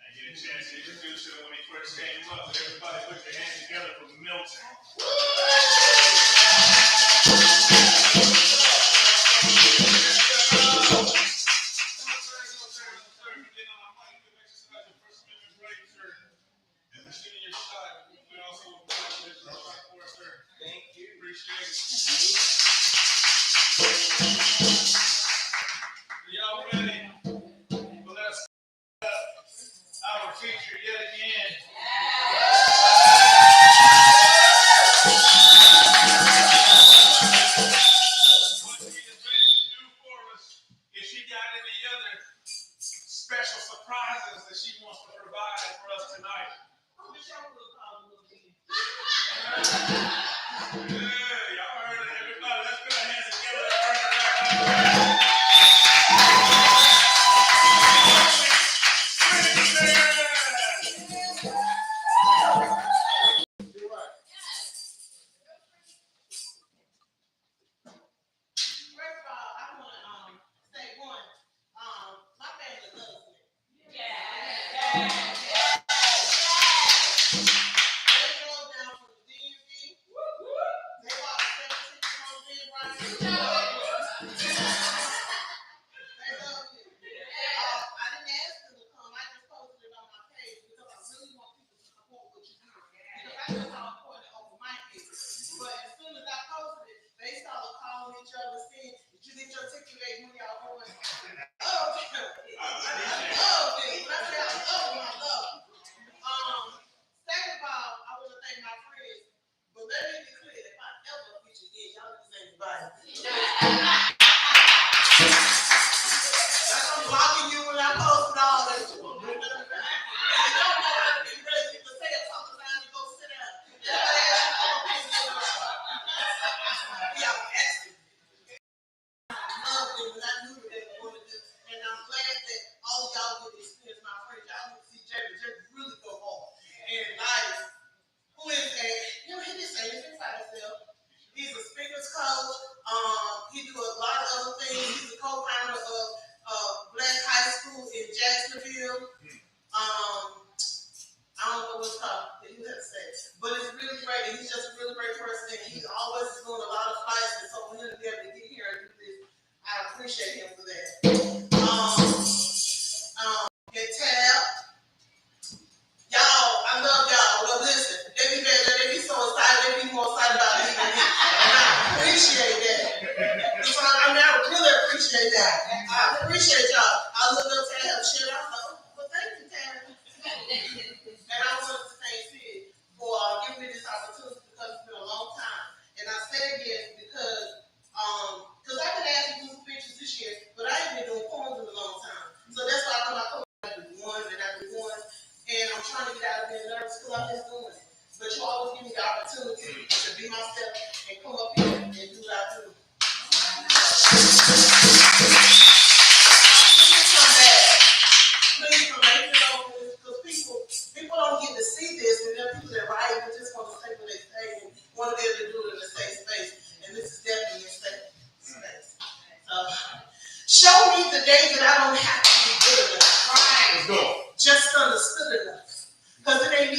I get a chance to introduce him when he first came up. Everybody put your hands together for Milton. Thank you. Appreciate it. Y'all ready? Well, let's our feature yet again. What she is ready to do for us is she got any other special surprises that she wants to provide for us tonight. Yeah, y'all heard it, everybody. Let's put our hands together and turn it around. First of all, I want to say one. My family loves me. They drove down from the DMV. They bought a 7-6 van right here. They love me. I didn't ask them to come. I just posted it on my page because I really want people to support what you do. Because I just saw it pouring over my head. But as soon as I posted it, they started calling each other, saying, "Did you get your ticket when y'all going?" Oh, I love them. But I said, I love them. I love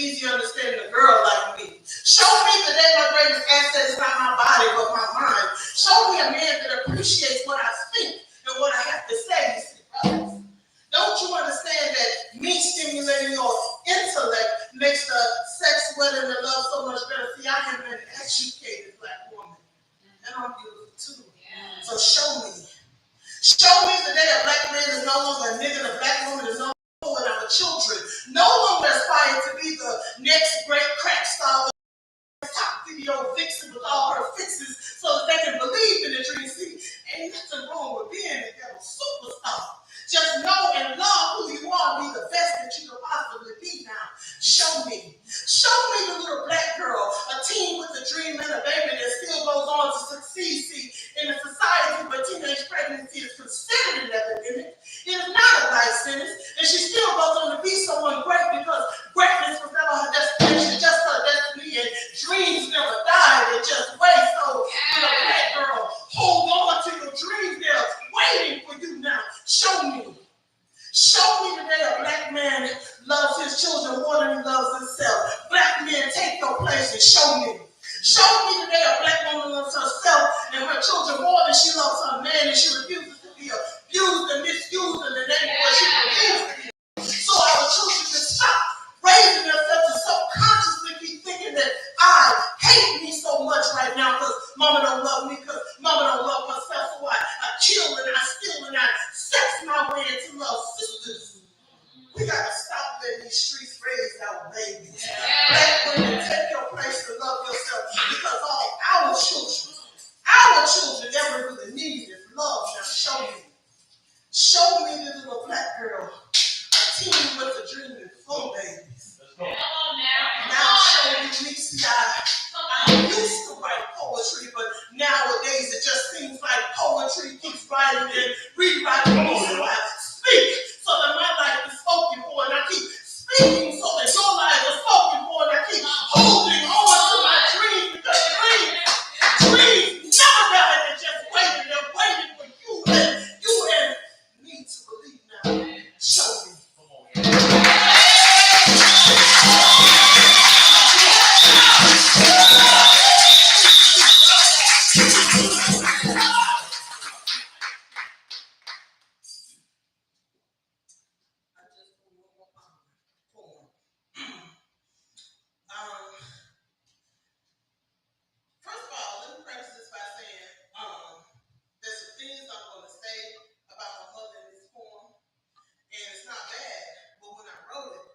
easy understanding a girl like me. Show me the day my greatest asset is not my body, but my mind. Show me a man that appreciates what I think and what I have to say. You see, brothers, don't you understand that me stimulating your intellect makes the sex, wedding, and love so much better? See, I am an educated black woman, and I'm beautiful too. So show me. Show me the day a black man is no longer a nigga, and a black woman is no longer with our children. No longer aspire to be the next great crack star with top video vixen with all her fixes so that they can believe in the dream. See, ain't nothing wrong with being a devil superstar. Just know and love who you are, be the best that you could possibly be now. Show me. Show me the little black girl, a teen with a dream and a baby that still goes on to succeed. See, in a society where teenage pregnancy is considered an epidemic, it is not a life sentence, and she still goes on to be someone great because greatness was never her destination, just her destiny, and dreams never die, they just wait. So, little black girl, hold on to your dreams, they're waiting for you now. Show me. Show me today a black man loves his children more than he loves himself. Black men, take your place and show me. Show me today a black woman loves herself and her children more than she loves her man, and she refuses to be abused and misused in the name of what she believes to be. So our children can stop raising themselves to subconsciously keep thinking that I hate me so much right now because mama don't love me, because mama don't love herself, so I kill and I steal and I sex my way into love sisters. We gotta stop letting these streets raise our babies. Black women, take your place to love yourself, because all our children ever really need is love. Now show me. Show me the little black girl, a teen with a dream and four babies. Now show me me. See, I used to write poetry, but nowadays it just seems like poetry keeps writing and rewriting. So I speak so that my life is spoken for, and I keep speaking so that your life is spoken for, and I keep holding on to my dreams, because dreams never die. They're just waiting. They're waiting for you and me to believe now. Show me. First of all, let me preface this by saying there's some things I'm going to say about my mother in this poem, and it's not bad, but when I wrote it,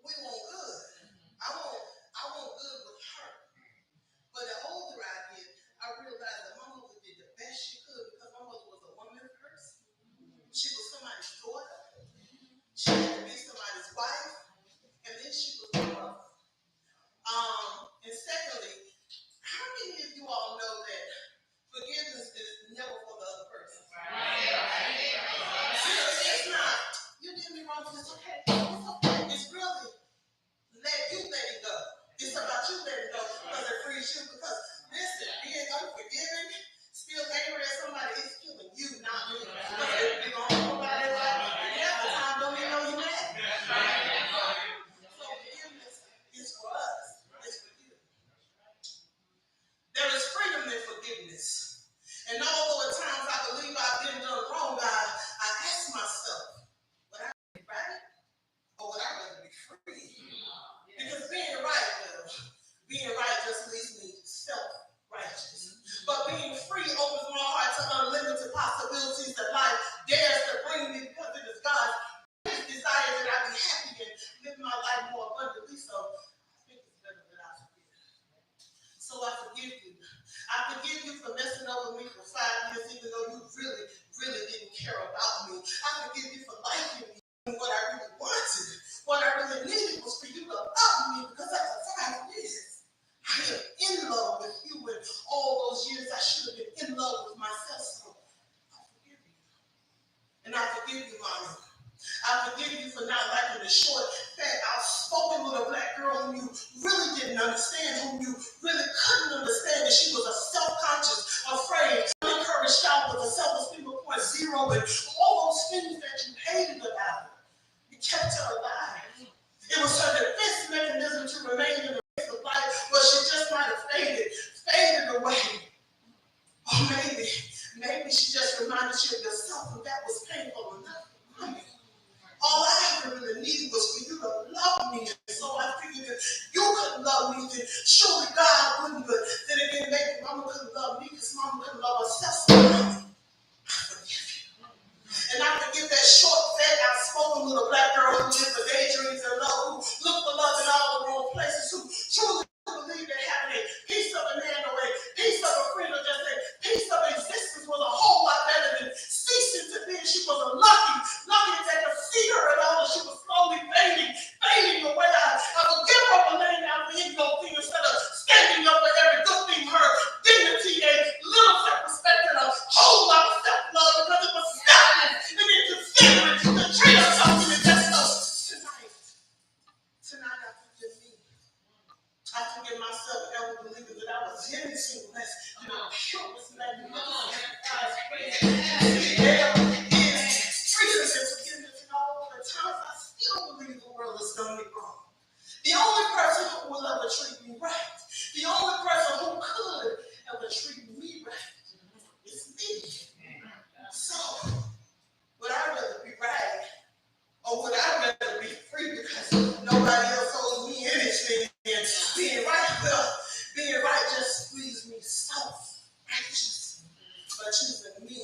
we want good. I want good with her. But the older I get, I realized that my mother did the best she could, because my mother was a woman first. She was somebody's daughter. She had to be somebody's wife, and then she was a mother. And secondly, how many of you all know that forgiveness is never for the other person? It's not, you did me wrong, it's okay. It's okay. It's really let it go. It's about you letting go, because it frees you. Because listen, being unforgiving, still angry at somebody, is killing you, not me. Because if you're going to hold about everybody, and half the time don't even know you're mad. So forgiveness is for us. It's for you. There is freedom in forgiveness. And although at times I believe I've been done wrong, I ask myself, would I be right, or would I rather be free? Because being right just leaves me self-righteous. But being free opens my heart to unlimited possibilities that life dares to bring me, because it is God's desire that I be happy and live my life more abundantly. So I think it's better that I forgive. So I forgive you. I forgive you for messing up with me for 5 years, even though you really, really didn't care about me. I forgive you for liking me and what I really wanted. What I really needed was for you to love me, because after 5 years, I am in love with you, and all those years I should have been in love with myself. So I forgive you. And I forgive you, Mommy. I forgive you for not liking the short, fat, outspoken little black girl whom you really didn't understand, whom you really couldn't understand, that she was a self-conscious, afraid, unencouraged child with a self-esteem of 0.0, and all those things that you hated about her. You kept her alive. It was her defense mechanism to remain in the race of life, but she just might have faded away. Or maybe she just reminded you of yourself, and that was painful enough. All I ever really needed was for you to love me. And so I figured if you couldn't love me, then surely God wouldn't. But then again, maybe Mama couldn't love me because Mama couldn't love herself. So I forgive you. And I forgive that short, fat, outspoken little black girl who lived for daydreams and love, who looked for love in all the wrong places, who truly believed that having a piece of an hand or a piece of a friend or just a piece of existence was a whole lot better than ceasing to be. She was a lucky that they could see her at all, and she was slowly fading away. I would give her a laying down the ego thing instead of standing up for every good thing, her dignity, a little self-respect, and a whole lot of self-love, because it was selfless and inconsiderate to treat her something and just so. Tonight I forgive me. I forgive myself ever believing that I was anything less than a purest magnificent God's grace. There is freedom and forgiveness in all the times I still believe the world has done me wrong. The only person who will ever treat me right, the only person who could ever treat me right is me. So, would I rather be right, or would I rather be free because nobody else owes me anything? And being right just leaves me self-righteous. But choosing me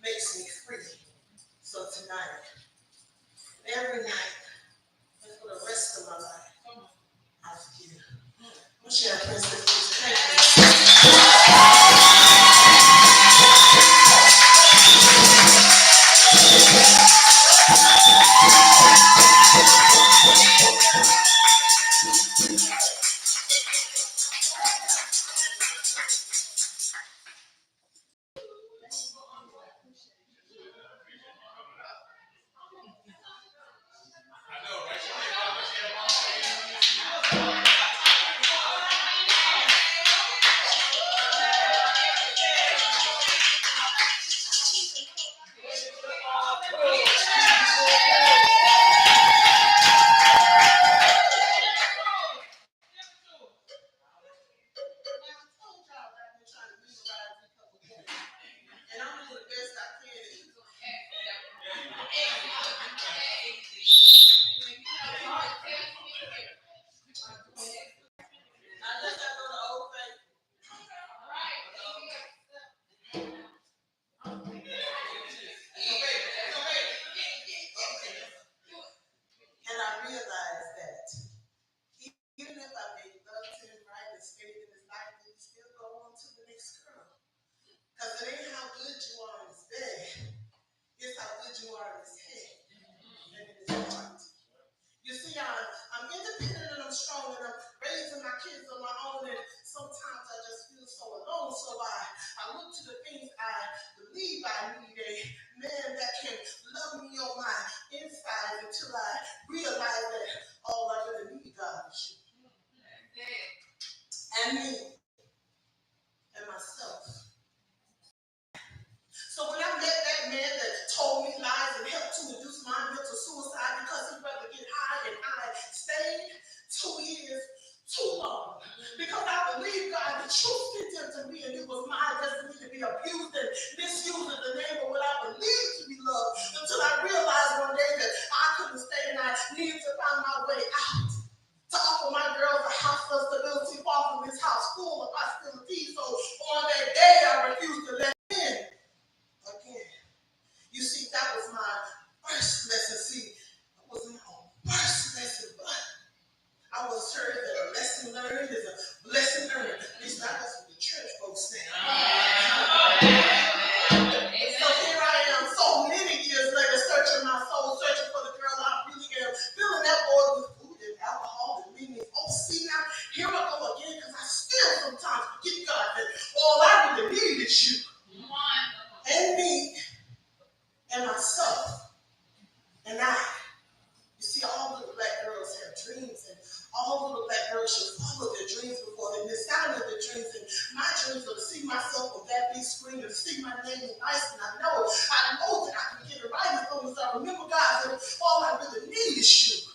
makes me free. So tonight, every night, and for the rest of my life, I forgive. I'm sharing Princess. Thank you. And I'm doing the best I can. I let that go to old thing. And I realized that even if I made love to him right and stayed in his life, he still go on to the next girl. Because it ain't how good you are in his bed, it's how good you are in his head and in his heart. You see, I'm independent and I'm strong and I'm raising my kids on my own, and sometimes I just feel so alone. So I look to the things I believe I need, a man that can love me on my inside until I realize that all I really need, God, is you. And me. And myself. So when I met that man that told me lies and helped to induce my mental suicide because he'd rather get high, and I stayed 2 years too long. Because I believed God, the truth sent him to me, and it was my destiny to be abused and misused in the name of what I believed to be love, until I realized one day that I couldn't stay and I needed to find my way out. To offer my girls a house of stability, far from this house full of hostility. So on that day, I refused to let him in again. You see, that was my first lesson. See, it wasn't my first lesson, but I was heard that a lesson learned is a blessing earned. At least that's what the church folks say. So here I am, so many years later, searching my soul, searching for the girl I really am, filling that void with food and alcohol and meaning. Oh, see now, here I go again, because I still sometimes forget God that all I really need is you. And me. And myself. And I. You see, all little black girls have dreams, and all little black girls should follow their dreams before they miss out on their dreams. And my dreams are to see myself on that big screen and see my name in lights. And I know that I can get it right as long as I remember God that all I really need is you.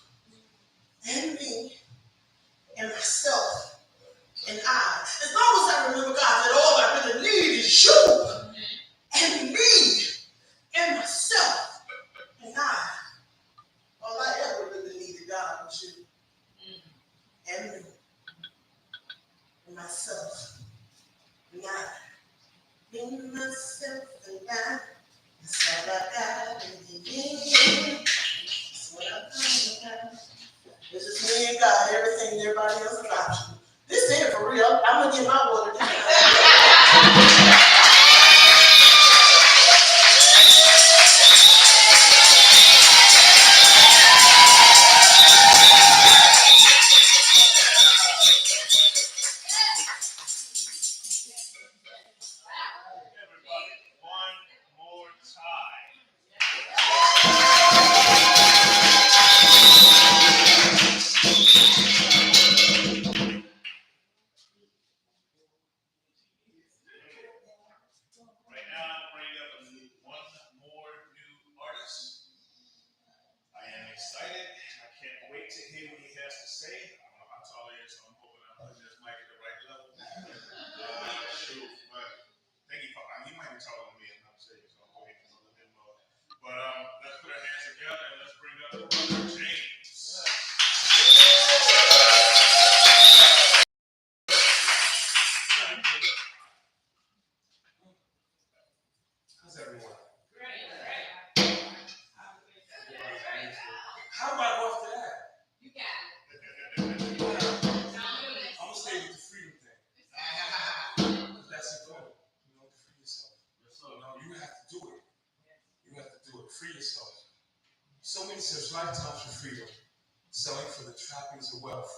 excited. I can't wait to hear what he has to say. I don't know how tall he is, so I'm hoping I'm putting this mic at the right level. Shoot, but I think he might be taller than me, if I'm saying, so I'm going to a little bit more. But let's put our hands together and let's bring up Brother James. How's everyone? Great. How do I go after that? You got it. I'm gonna stay with the freedom thing. That's important. You know, to free yourself. So no, you have to do it. You have to do it. Free yourself. So many says lifetimes for freedom, selling for the trappings of wealth.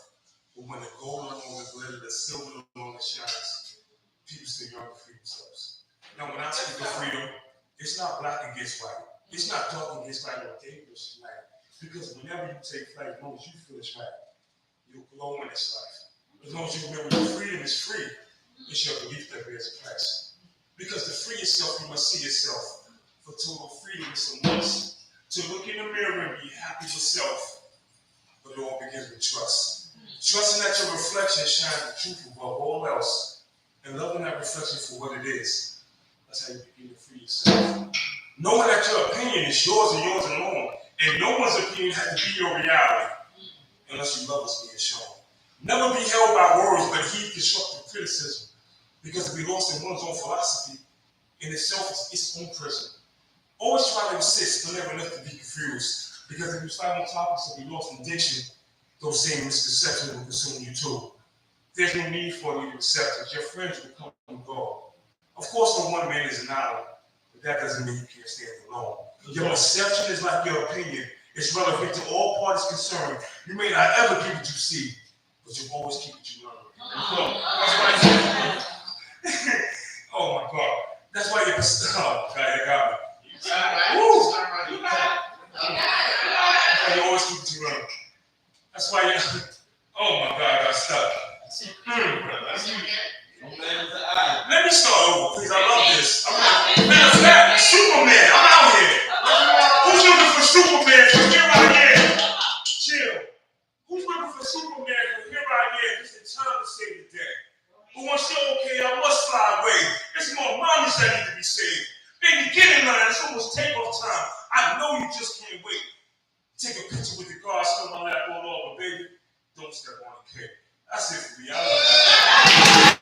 But when the gold no longer glitters, the silver no longer shines, people still yearn to free themselves. Now, when I speak of freedom, it's not black against white. It's not dark against light or dangerous light. Because whenever you take flight, as long as you feel it's right, you'll glow in this life. As long as you remember your freedom is free, it's your belief that bears a price. Because to free yourself, you must see yourself. For total freedom is a must. To look in the mirror and be happy with self. But it all begins with trust. Trusting that your reflection shines the truth above all else. And loving that reflection for what it is. That's how you begin to free yourself. Knowing that your opinion is yours and yours alone. And no one's opinion has to be your reality. Unless you love what's being shown. Never be held by words, but heed constructive criticism. Because to be lost in one's own philosophy, in itself is its own prison. Always try to insist, but never let to be confused. Because if you start on topics that be lost in diction, those same misconceptions will consume you too. There's no need for you to accept it. Your friends will come and go. Of course, no one man is an island, but that doesn't mean you can't stand alone. Your perception is like your opinion. It's relevant to all parties concerned. You may not ever get what you see, but you always keep what you learn. That's why oh my God. That's why you're oh, God, you got me. You always keep what you learn. That's why you oh my God, I got stuck. Let me start over, please. I love this. Matter of fact, Superman, I'm out here. Who's looking for Superman from here right here? Chill. Who's looking for Superman from here right here? Just in time to save the day. But once you're okay, I must fly away. There's more mommies that need to be saved. Baby, get in line. It's almost takeoff time. I know you just can't wait. Take a picture with the car, still my lap all over, baby. Don't step on the cake. That's it for me. I love that.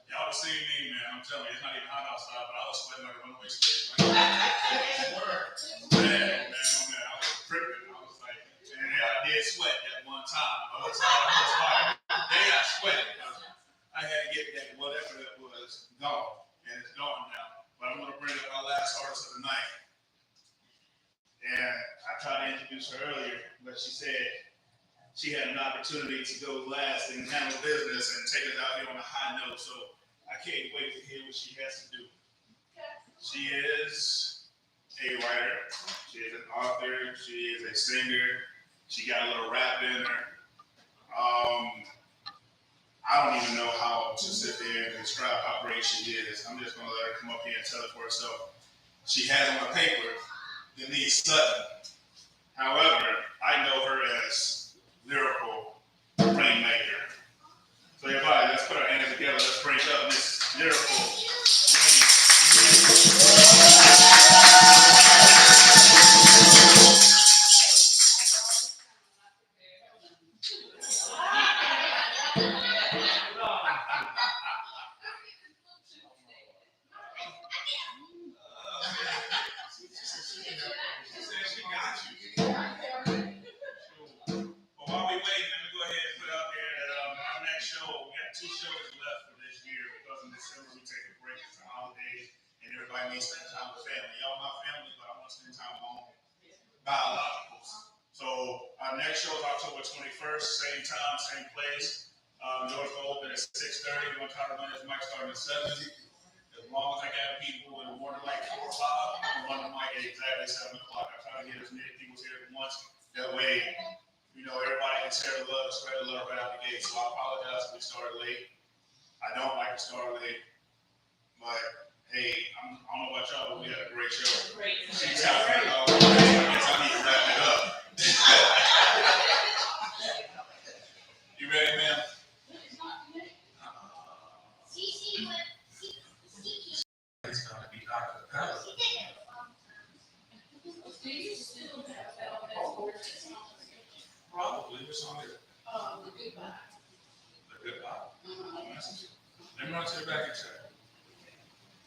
Y'all see me, man. I'm telling you, it's not even hot outside, but I was sweating like a runaway slave. Man, I was tripping. I was like, and I did sweat at one time. I was fired. Then I sweated. I had to get that whatever that was gone, and it's gone now. But I'm going to bring up our last artist of the night. And I tried to introduce her earlier, but she said she had an opportunity to go last and handle business and take us out here on a high note. So I can't wait to hear what she has to do. She is a writer. She is an author. She is a singer. She got a little rap in her. I don't even know how to sit there and describe how great she is. I'm just going to let her come up here and tell it for herself. She has on the paper Denise Sutton. However, I know her as Lyrical Rainmaker. So everybody, let's put our hands together. Let's bring up Miss Lyrical Rainmaker. biologicals. So our next show is October 21st, same time, same place. Doors will open at 6:30. We're going to try to run this mic starting at 7. As long as I got people in the morning like 4 or 5, I'm going to run the mic at exactly 7 o'clock. I try to get as many people here at once. That way, everybody can share the love, spread the love right out the gate. So I apologize if we started late. I don't like to start late. But hey, I don't know about y'all, but we had a great show. She's talking about I guess I need to wrap it up. You ready, man? It's gonna be acapella. Probably, what's on it? The goodbye. The goodbye. Let me run to the back and check.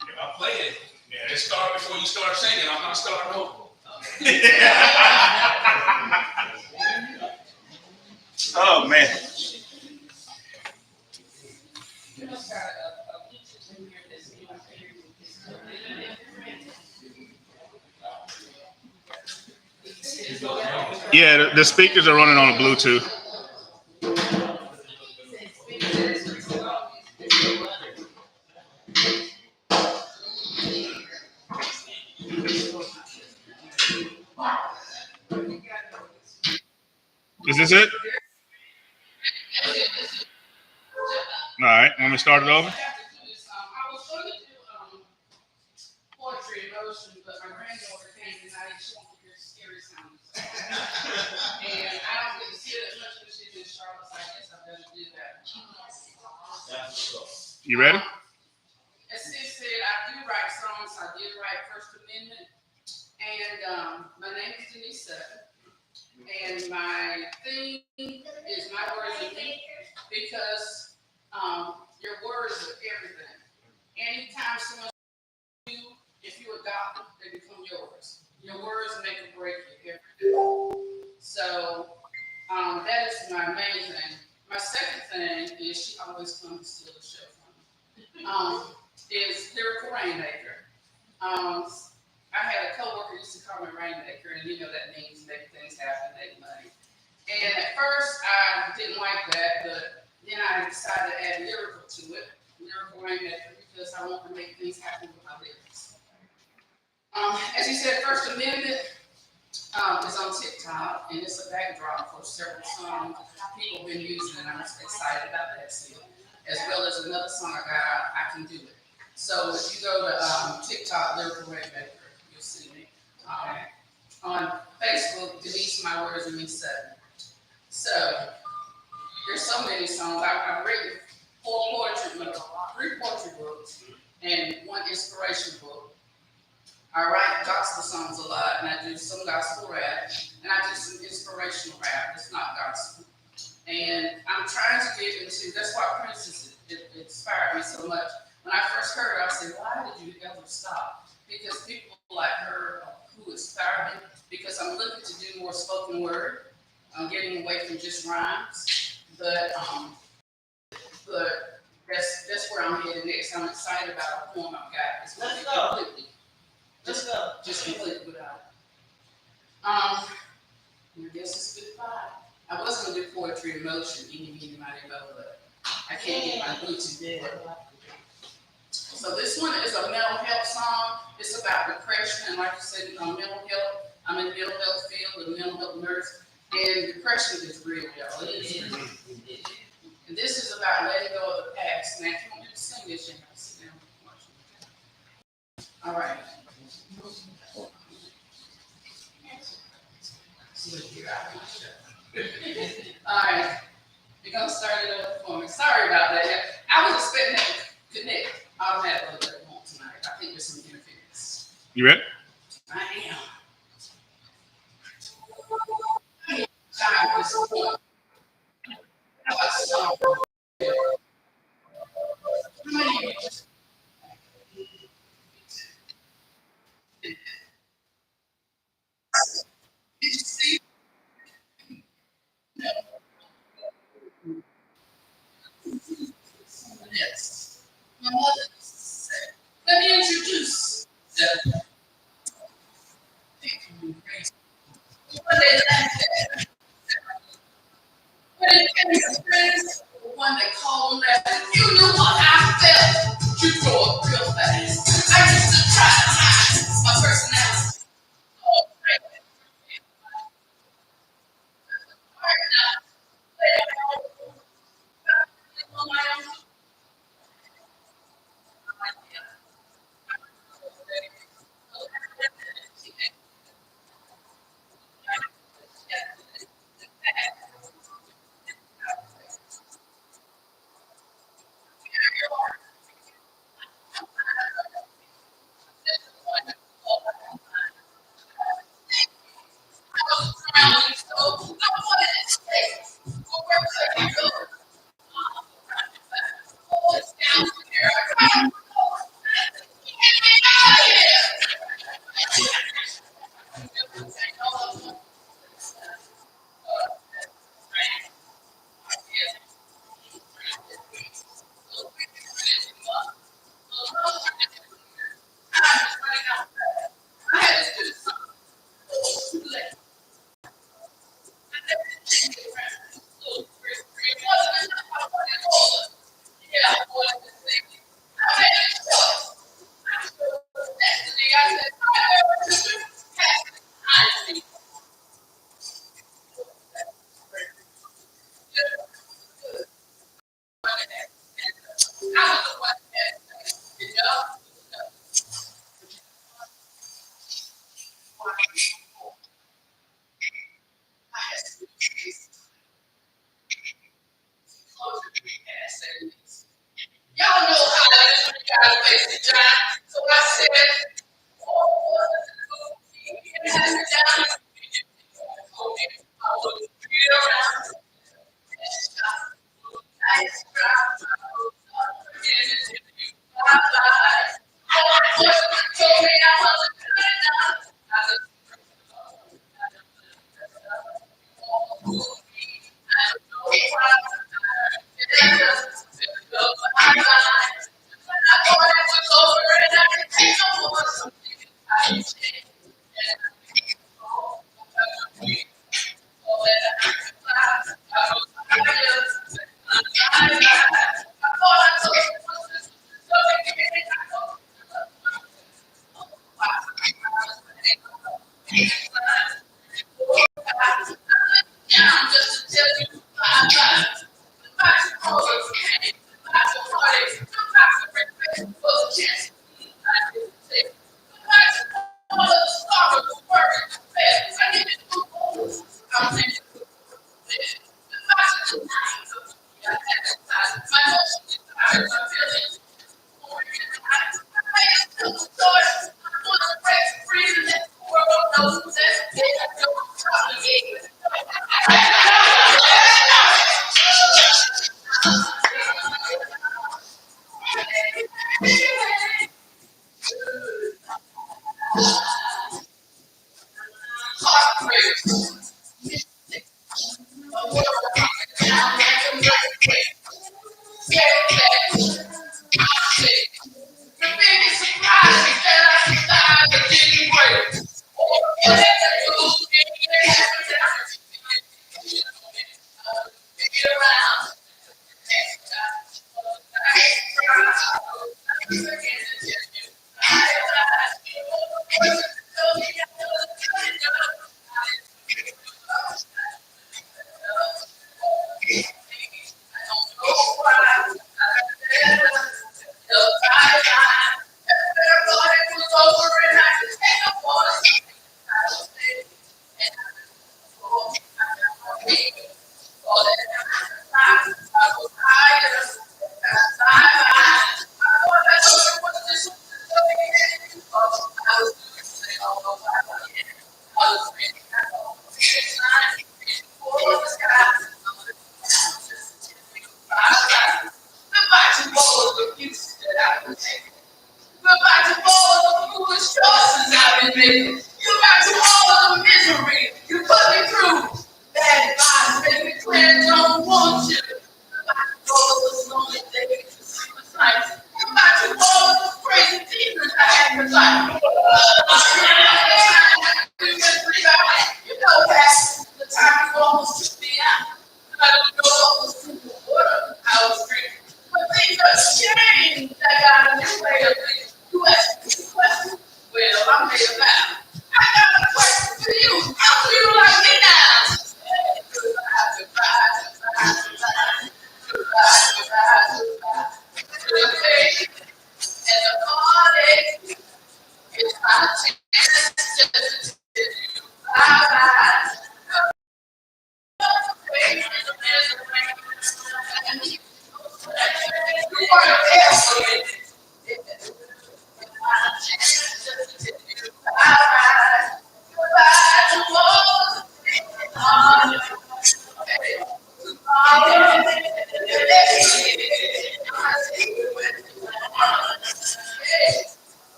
If I play it, and it start before you start singing, I'm not starting over. Oh, man. Yeah, the speakers are running on a Bluetooth. Is this it? All right, want me to start it over? I was going to do poetry in motion, but my granddaughter came tonight. She wants to hear scary sounds. And I don't get to see it as much as she's in Charlotte, so I guess I'm going to do that. You ready? As Sid said, I do write songs. I did write First Amendment. And my name is Denise Sutton. And my theme is my words of me, because your words are everything. Anytime someone you, if you adopt them, they become yours. Your words make or break you every day. So that is my main thing. My second thing is she always comes to steal the show from me. Is Lyrical Rainmaker. I had a coworker who used to call me Rainmaker, and that means make things happen, make money. And at first I didn't like that, but then I decided to add lyrical to it, Lyrical Rainmaker, because I want to make things happen with my lyrics. As you said, First Amendment is on TikTok, and it's a backdrop for several songs people have been using, and I'm excited about that still, as well as another song I got, I Can Do It. So if you go to TikTok, Lyrical Rainmaker, you'll see me. On Facebook, Denise My Words and Me Sutton. So there's so many songs. I've written 3 poetry books, and 1 inspiration book. I write gospel songs a lot, and I do some gospel rap, and I do some inspirational rap. It's not gospel. And I'm trying to get into, that's why Princess inspired me so much. When I first heard it, I said, why did you ever stop? Because people like her who inspired me, because I'm looking to do more spoken word. I'm getting away from just rhymes, but that's where I'm headed next. I'm excited about a poem I've got. It's Let's go. completely, Let's go. just completely without it. I guess it's goodbye. I was gonna do poetry in motion, any mighty mo, but I can't get my Bluetooth to work. So this one is a mental health song. It's about depression, and like you said, mental health. I'm in the mental health field, a mental health nurse, and depression is real, y'all. It is. And this is about letting go of the past. Now, if you want me to sing this, you have to sit down and watch me. All right. All right. You're gonna start it over for me. Sorry about that. I was expecting that to connect automatically, but it won't tonight. I think there's some interference. You ready? I am. Time for this point. Did you see? Yes. My mother said, let me introduce them. They can be crazy.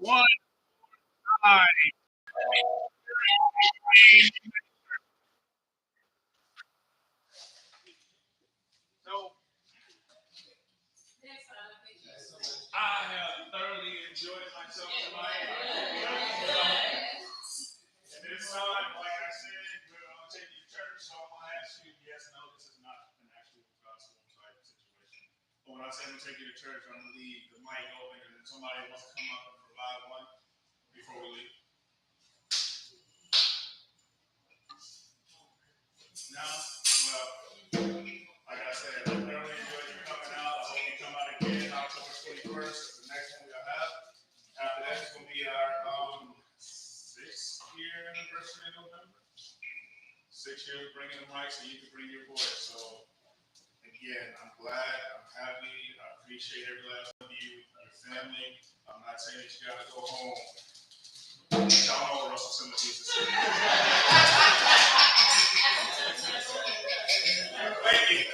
One eye. So I have thoroughly enjoyed myself tonight. And this time, like I said, But when I say I'm gonna take you to church, I'm gonna leave the mic open, and then somebody wants to come up and provide one before we leave. No? Well, like I said, I thoroughly enjoyed you coming out. I hope you come out again October 21st. The next one we'll have. After that, it's gonna be our 6th year anniversary in November. 6 years bringing the mic so you can bring your voice. So again, I'm glad, I'm happy, I appreciate every last one of you, your family. I'm not saying that you gotta go home. Y'all know Russell Simmons used to say. Thank you.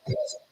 Yes.